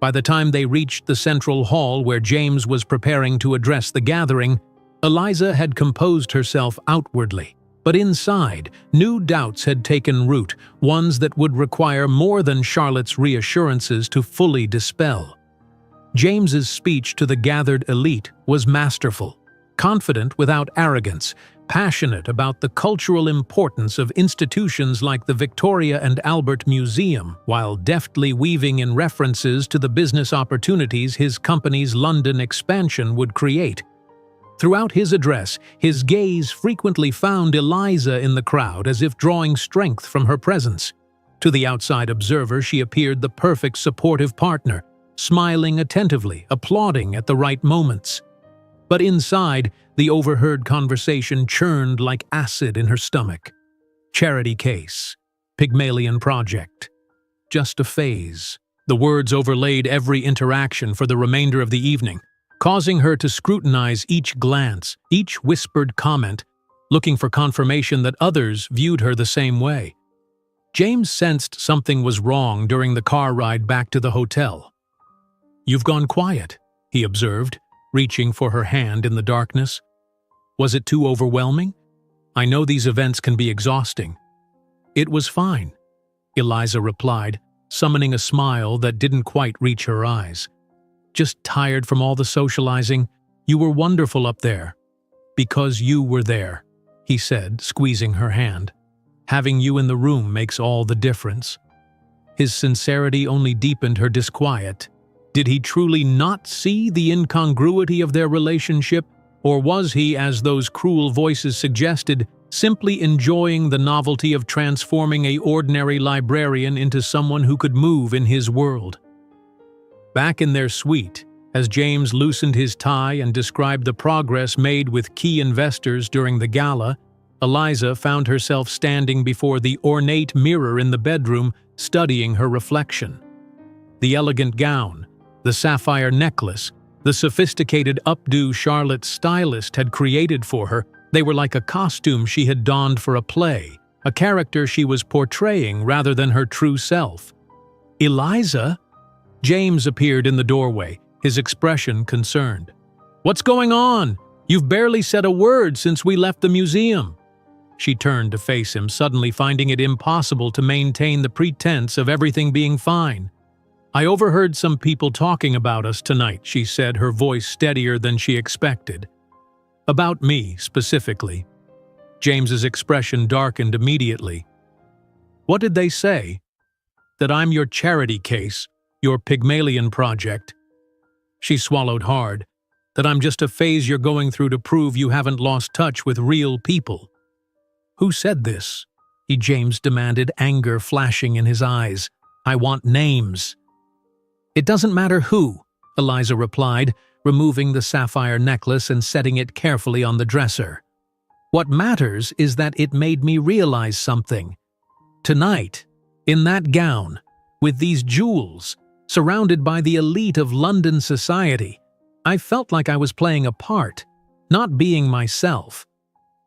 By the time they reached the central hall where James was preparing to address the gathering, Eliza had composed herself outwardly. But inside, new doubts had taken root, ones that would require more than Charlotte's reassurances to fully dispel. James's speech to the gathered elite was masterful, confident without arrogance, passionate about the cultural importance of institutions like the Victoria and Albert Museum, while deftly weaving in references to the business opportunities his company's London expansion would create. Throughout his address, his gaze frequently found Eliza in the crowd as if drawing strength from her presence. To the outside observer, she appeared the perfect supportive partner, smiling attentively, applauding at the right moments. But inside, the overheard conversation churned like acid in her stomach. Charity case. Pygmalion Project. Just a phase. The words overlaid every interaction for the remainder of the evening, causing her to scrutinize each glance, each whispered comment, looking for confirmation that others viewed her the same way. James sensed something was wrong during the car ride back to the hotel. "You've gone quiet," he observed, reaching for her hand in the darkness. "Was it too overwhelming? I know these events can be exhausting." "It was fine," Eliza replied, summoning a smile that didn't quite reach her eyes. "Just tired from all the socializing. You were wonderful up there." "Because you were there," he said, squeezing her hand. "Having you in the room makes all the difference." His sincerity only deepened her disquiet. Did he truly not see the incongruity of their relationship, or was he, as those cruel voices suggested, simply enjoying the novelty of transforming an ordinary librarian into someone who could move in his world? Back in their suite, as James loosened his tie and described the progress made with key investors during the gala, Eliza found herself standing before the ornate mirror in the bedroom, studying her reflection. The elegant gown, the sapphire necklace, the sophisticated updo Charlotte's stylist had created for her, they were like a costume she had donned for a play, a character she was portraying rather than her true self. "Eliza?" James appeared in the doorway, his expression concerned. "What's going on? You've barely said a word since we left the museum." She turned to face him, suddenly finding it impossible to maintain the pretense of everything being fine. "I overheard some people talking about us tonight," she said, her voice steadier than she expected. "About me, specifically." James's expression darkened immediately. "What did they say?" "That I'm your charity case, your Pygmalion Project." She swallowed hard. "That I'm just a phase you're going through to prove you haven't lost touch with real people." "Who said this?" James demanded, anger flashing in his eyes. "I want names." "It doesn't matter who," Eliza replied, removing the sapphire necklace and setting it carefully on the dresser. "What matters is that it made me realize something. Tonight, in that gown, with these jewels, surrounded by the elite of London society, I felt like I was playing a part, not being myself."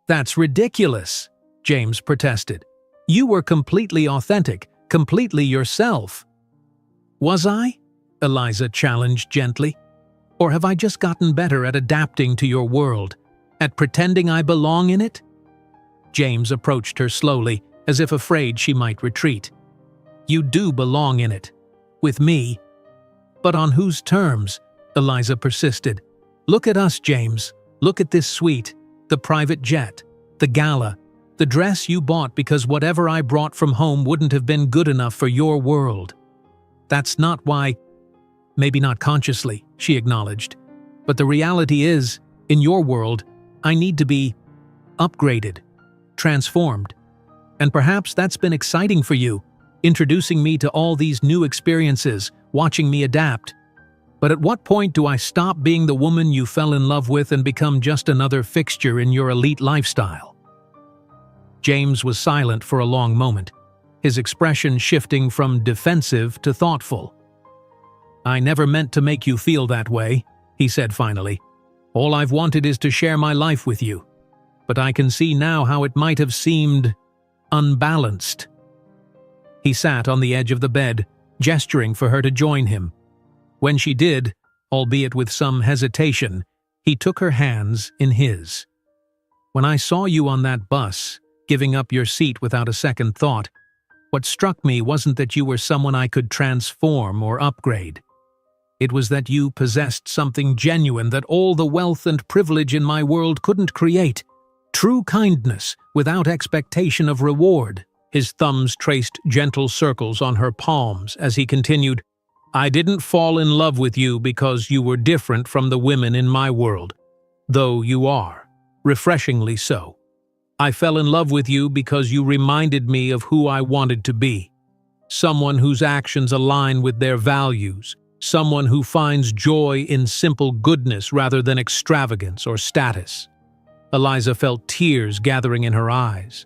"That's ridiculous," James protested. "You were completely authentic, completely yourself." "Was I?" Eliza challenged gently. "Or have I just gotten better at adapting to your world, at pretending I belong in it?" James approached her slowly, as if afraid she might retreat. "You do belong in it. With me." "But on whose terms?" Eliza persisted. "Look at us, James. Look at this suite, the private jet, the gala, the dress you bought because whatever I brought from home wouldn't have been good enough for your world. That's not why—" "Maybe not consciously," she acknowledged. "But the reality is, in your world, I need to be upgraded, transformed. And perhaps that's been exciting for you, introducing me to all these new experiences, watching me adapt. But at what point do I stop being the woman you fell in love with and become just another fixture in your elite lifestyle?" James was silent for a long moment, his expression shifting from defensive to thoughtful. "I never meant to make you feel that way," he said finally. "All I've wanted is to share my life with you. But I can see now how it might have seemed unbalanced." He sat on the edge of the bed, gesturing for her to join him. When she did, albeit with some hesitation, he took her hands in his. "When I saw you on that bus, giving up your seat without a second thought, what struck me wasn't that you were someone I could transform or upgrade. It was that you possessed something genuine that all the wealth and privilege in my world couldn't create. True kindness, without expectation of reward." His thumbs traced gentle circles on her palms as he continued, "I didn't fall in love with you because you were different from the women in my world, though you are, refreshingly so. I fell in love with you because you reminded me of who I wanted to be. Someone whose actions align with their values, someone who finds joy in simple goodness rather than extravagance or status." Eliza felt tears gathering in her eyes.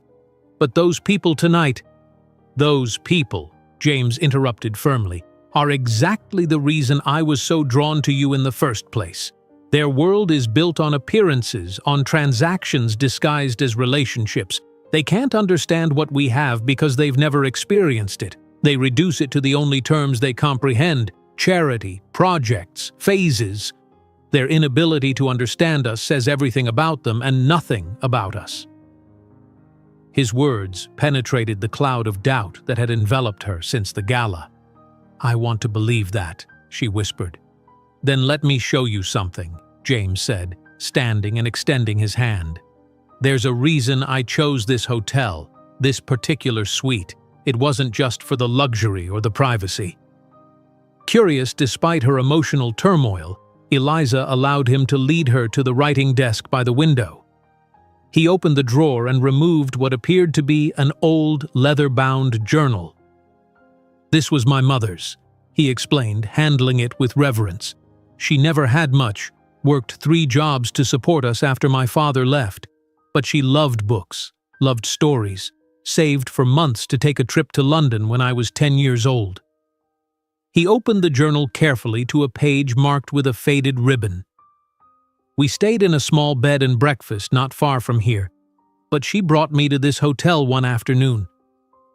"But those people tonight, "Those people," James interrupted firmly, "are exactly the reason I was so drawn to you in the first place. Their world is built on appearances, on transactions disguised as relationships. They can't understand what we have because they've never experienced it. They reduce it to the only terms they comprehend: charity, projects, phases. Their inability to understand us says everything about them and nothing about us." His words penetrated the cloud of doubt that had enveloped her since the gala. "I want to believe that," she whispered. "Then let me show you something," James said, standing and extending his hand. "There's a reason I chose this hotel, this particular suite. It wasn't just for the luxury or the privacy." Curious despite her emotional turmoil, Eliza allowed him to lead her to the writing desk by the window. He opened the drawer and removed what appeared to be an old, leather-bound journal. "This was my mother's," he explained, handling it with reverence. "She never had much, worked 3 jobs to support us after my father left. But she loved books, loved stories, saved for months to take a trip to London when I was 10 years old." He opened the journal carefully to a page marked with a faded ribbon. "We stayed in a small bed and breakfast not far from here, but she brought me to this hotel one afternoon.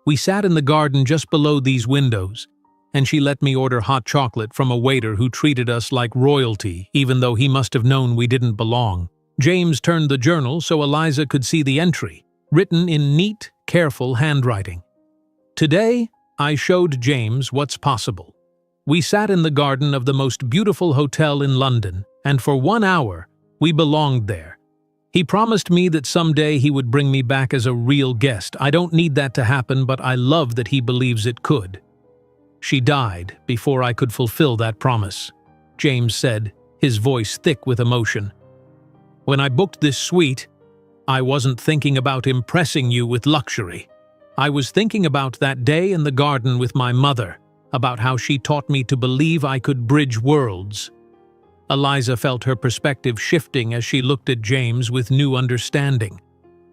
We sat in the garden just below these windows, and she let me order hot chocolate from a waiter who treated us like royalty, even though he must have known we didn't belong." James turned the journal so Eliza could see the entry, written in neat, careful handwriting. "Today, I showed James what's possible. We sat in the garden of the most beautiful hotel in London, and for 1 hour, we belonged there. He promised me that someday he would bring me back as a real guest. I don't need that to happen, but I love that he believes it could. She died before I could fulfill that promise," James said, his voice thick with emotion. "When I booked this suite, I wasn't thinking about impressing you with luxury. I was thinking about that day in the garden with my mother, about how she taught me to believe I could bridge worlds." Eliza felt her perspective shifting as she looked at James with new understanding.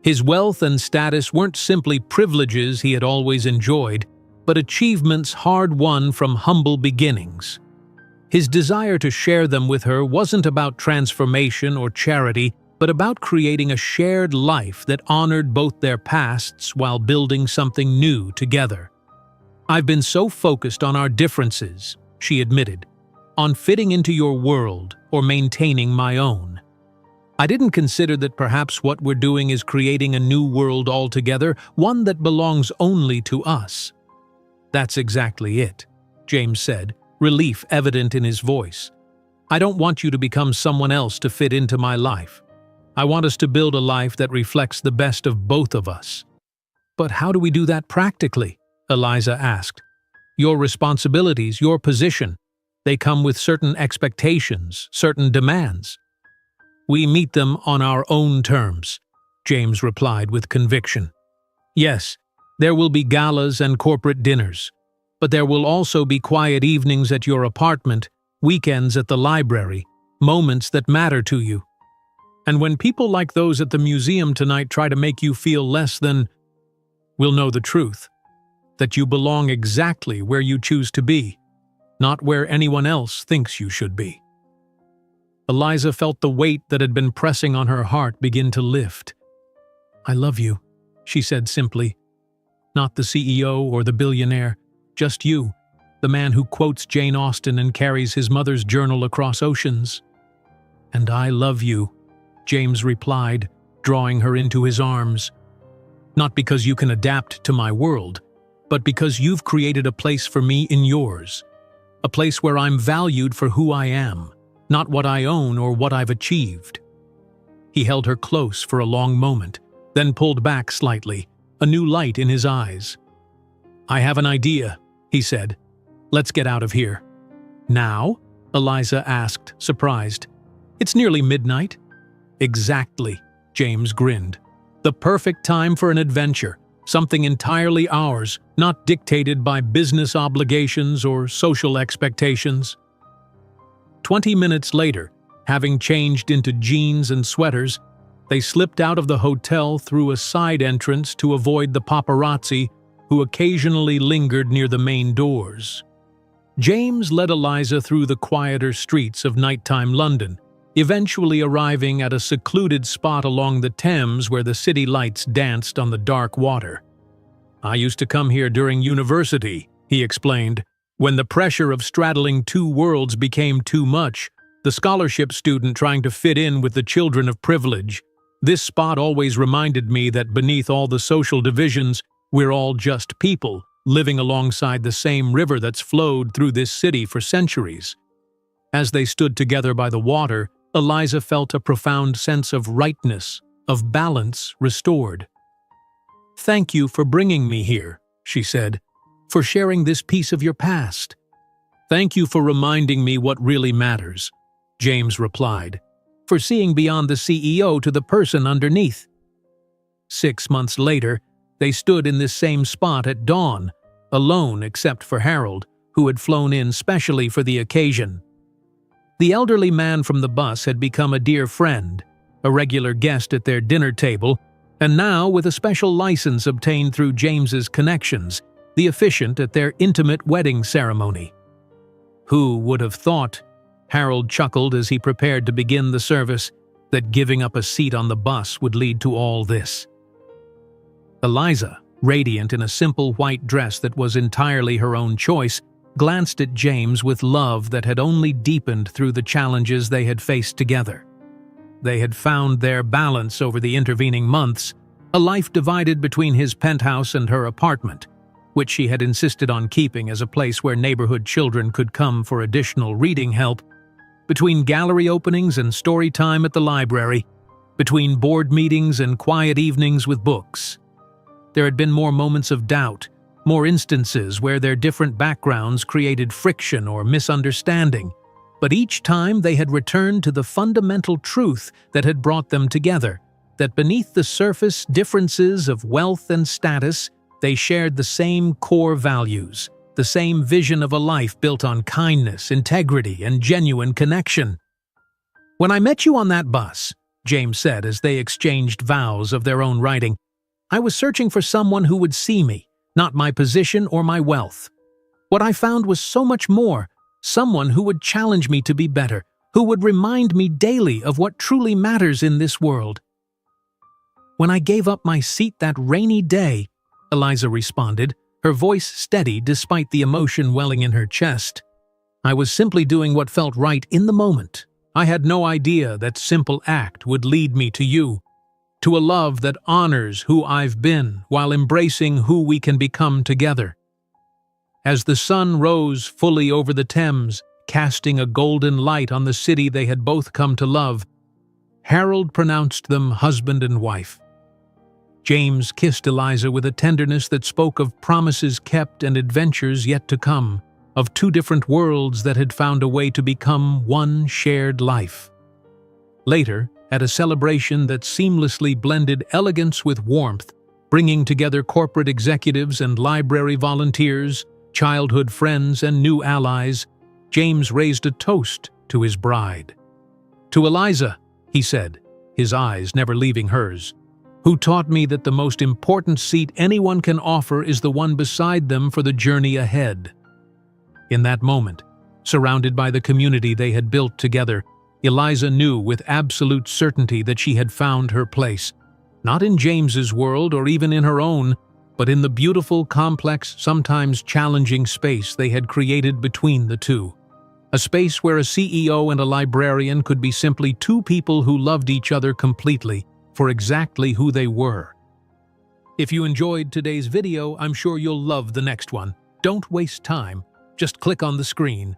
His wealth and status weren't simply privileges he had always enjoyed, but achievements hard-won from humble beginnings. His desire to share them with her wasn't about transformation or charity, but about creating a shared life that honored both their pasts while building something new together. "I've been so focused on our differences," she admitted, "on fitting into your world or maintaining my own. I didn't consider that perhaps what we're doing is creating a new world altogether, one that belongs only to us." "That's exactly it," James said, relief evident in his voice. "I don't want you to become someone else to fit into my life. I want us to build a life that reflects the best of both of us." "But how do we do that practically?" Eliza asked. "Your responsibilities, your position, they come with certain expectations, certain demands." "We meet them on our own terms," James replied with conviction. "Yes, there will be galas and corporate dinners, but there will also be quiet evenings at your apartment, weekends at the library, moments that matter to you. And when people like those at the museum tonight try to make you feel less than, we'll know the truth, that you belong exactly where you choose to be, not where anyone else thinks you should be." Eliza felt the weight that had been pressing on her heart begin to lift. "I love you," she said simply. "Not the CEO or the billionaire, just you, the man who quotes Jane Austen and carries his mother's journal across oceans." "And I love you," James replied, drawing her into his arms. "Not because you can adapt to my world, but because you've created a place for me in yours. A place where I'm valued for who I am, not what I own or what I've achieved." He held her close for a long moment, then pulled back slightly, a new light in his eyes. "I have an idea," he said. "Let's get out of here." "Now?" Eliza asked, surprised. "It's nearly midnight." "Exactly," James grinned. "The perfect time for an adventure, something entirely ours, not dictated by business obligations or social expectations." 20 minutes later, having changed into jeans and sweaters, they slipped out of the hotel through a side entrance to avoid the paparazzi who occasionally lingered near the main doors. James led Eliza through the quieter streets of nighttime London, eventually arriving at a secluded spot along the Thames where the city lights danced on the dark water. "I used to come here during university," he explained. "When the pressure of straddling two worlds became too much, the scholarship student trying to fit in with the children of privilege, this spot always reminded me that beneath all the social divisions, we're all just people, living alongside the same river that's flowed through this city for centuries." As they stood together by the water, Eliza felt a profound sense of rightness, of balance restored. "Thank you for bringing me here," she said, "for sharing this piece of your past." "Thank you for reminding me what really matters," James replied, "for seeing beyond the CEO to the person underneath." 6 months later, they stood in this same spot at dawn, alone except for Harold, who had flown in specially for the occasion. The elderly man from the bus had become a dear friend, a regular guest at their dinner table, and now, with a special license obtained through James's connections, the officiant at their intimate wedding ceremony. "Who would have thought," Harold chuckled as he prepared to begin the service, "that giving up a seat on the bus would lead to all this?" Eliza, radiant in a simple white dress that was entirely her own choice, glanced at James with love that had only deepened through the challenges they had faced together. They had found their balance over the intervening months, a life divided between his penthouse and her apartment, which she had insisted on keeping as a place where neighborhood children could come for additional reading help, between gallery openings and story time at the library, between board meetings and quiet evenings with books. There had been more moments of doubt, more instances where their different backgrounds created friction or misunderstanding, but each time they had returned to the fundamental truth that had brought them together, that beneath the surface differences of wealth and status, they shared the same core values, the same vision of a life built on kindness, integrity, and genuine connection. "When I met you on that bus," James said as they exchanged vows of their own writing, "I was searching for someone who would see me, not my position or my wealth. What I found was so much more, someone who would challenge me to be better, who would remind me daily of what truly matters in this world." "When I gave up my seat that rainy day," Eliza responded, her voice steady despite the emotion welling in her chest, "I was simply doing what felt right in the moment. I had no idea that simple act would lead me to you, to a love that honors who I've been while embracing who we can become together." As the sun rose fully over the Thames, casting a golden light on the city they had both come to love, Harold pronounced them husband and wife. James kissed Eliza with a tenderness that spoke of promises kept and adventures yet to come, of two different worlds that had found a way to become one shared life. Later, at a celebration that seamlessly blended elegance with warmth, bringing together corporate executives and library volunteers, childhood friends and new allies, James raised a toast to his bride. "To Eliza," he said, his eyes never leaving hers, "who taught me that the most important seat anyone can offer is the one beside them for the journey ahead." In that moment, surrounded by the community they had built together, Eliza knew with absolute certainty that she had found her place, not in James's world or even in her own, but in the beautiful, complex, sometimes challenging space they had created between the two. A space where a CEO and a librarian could be simply two people who loved each other completely, for exactly who they were. If you enjoyed today's video, I'm sure you'll love the next one. Don't waste time. Just click on the screen.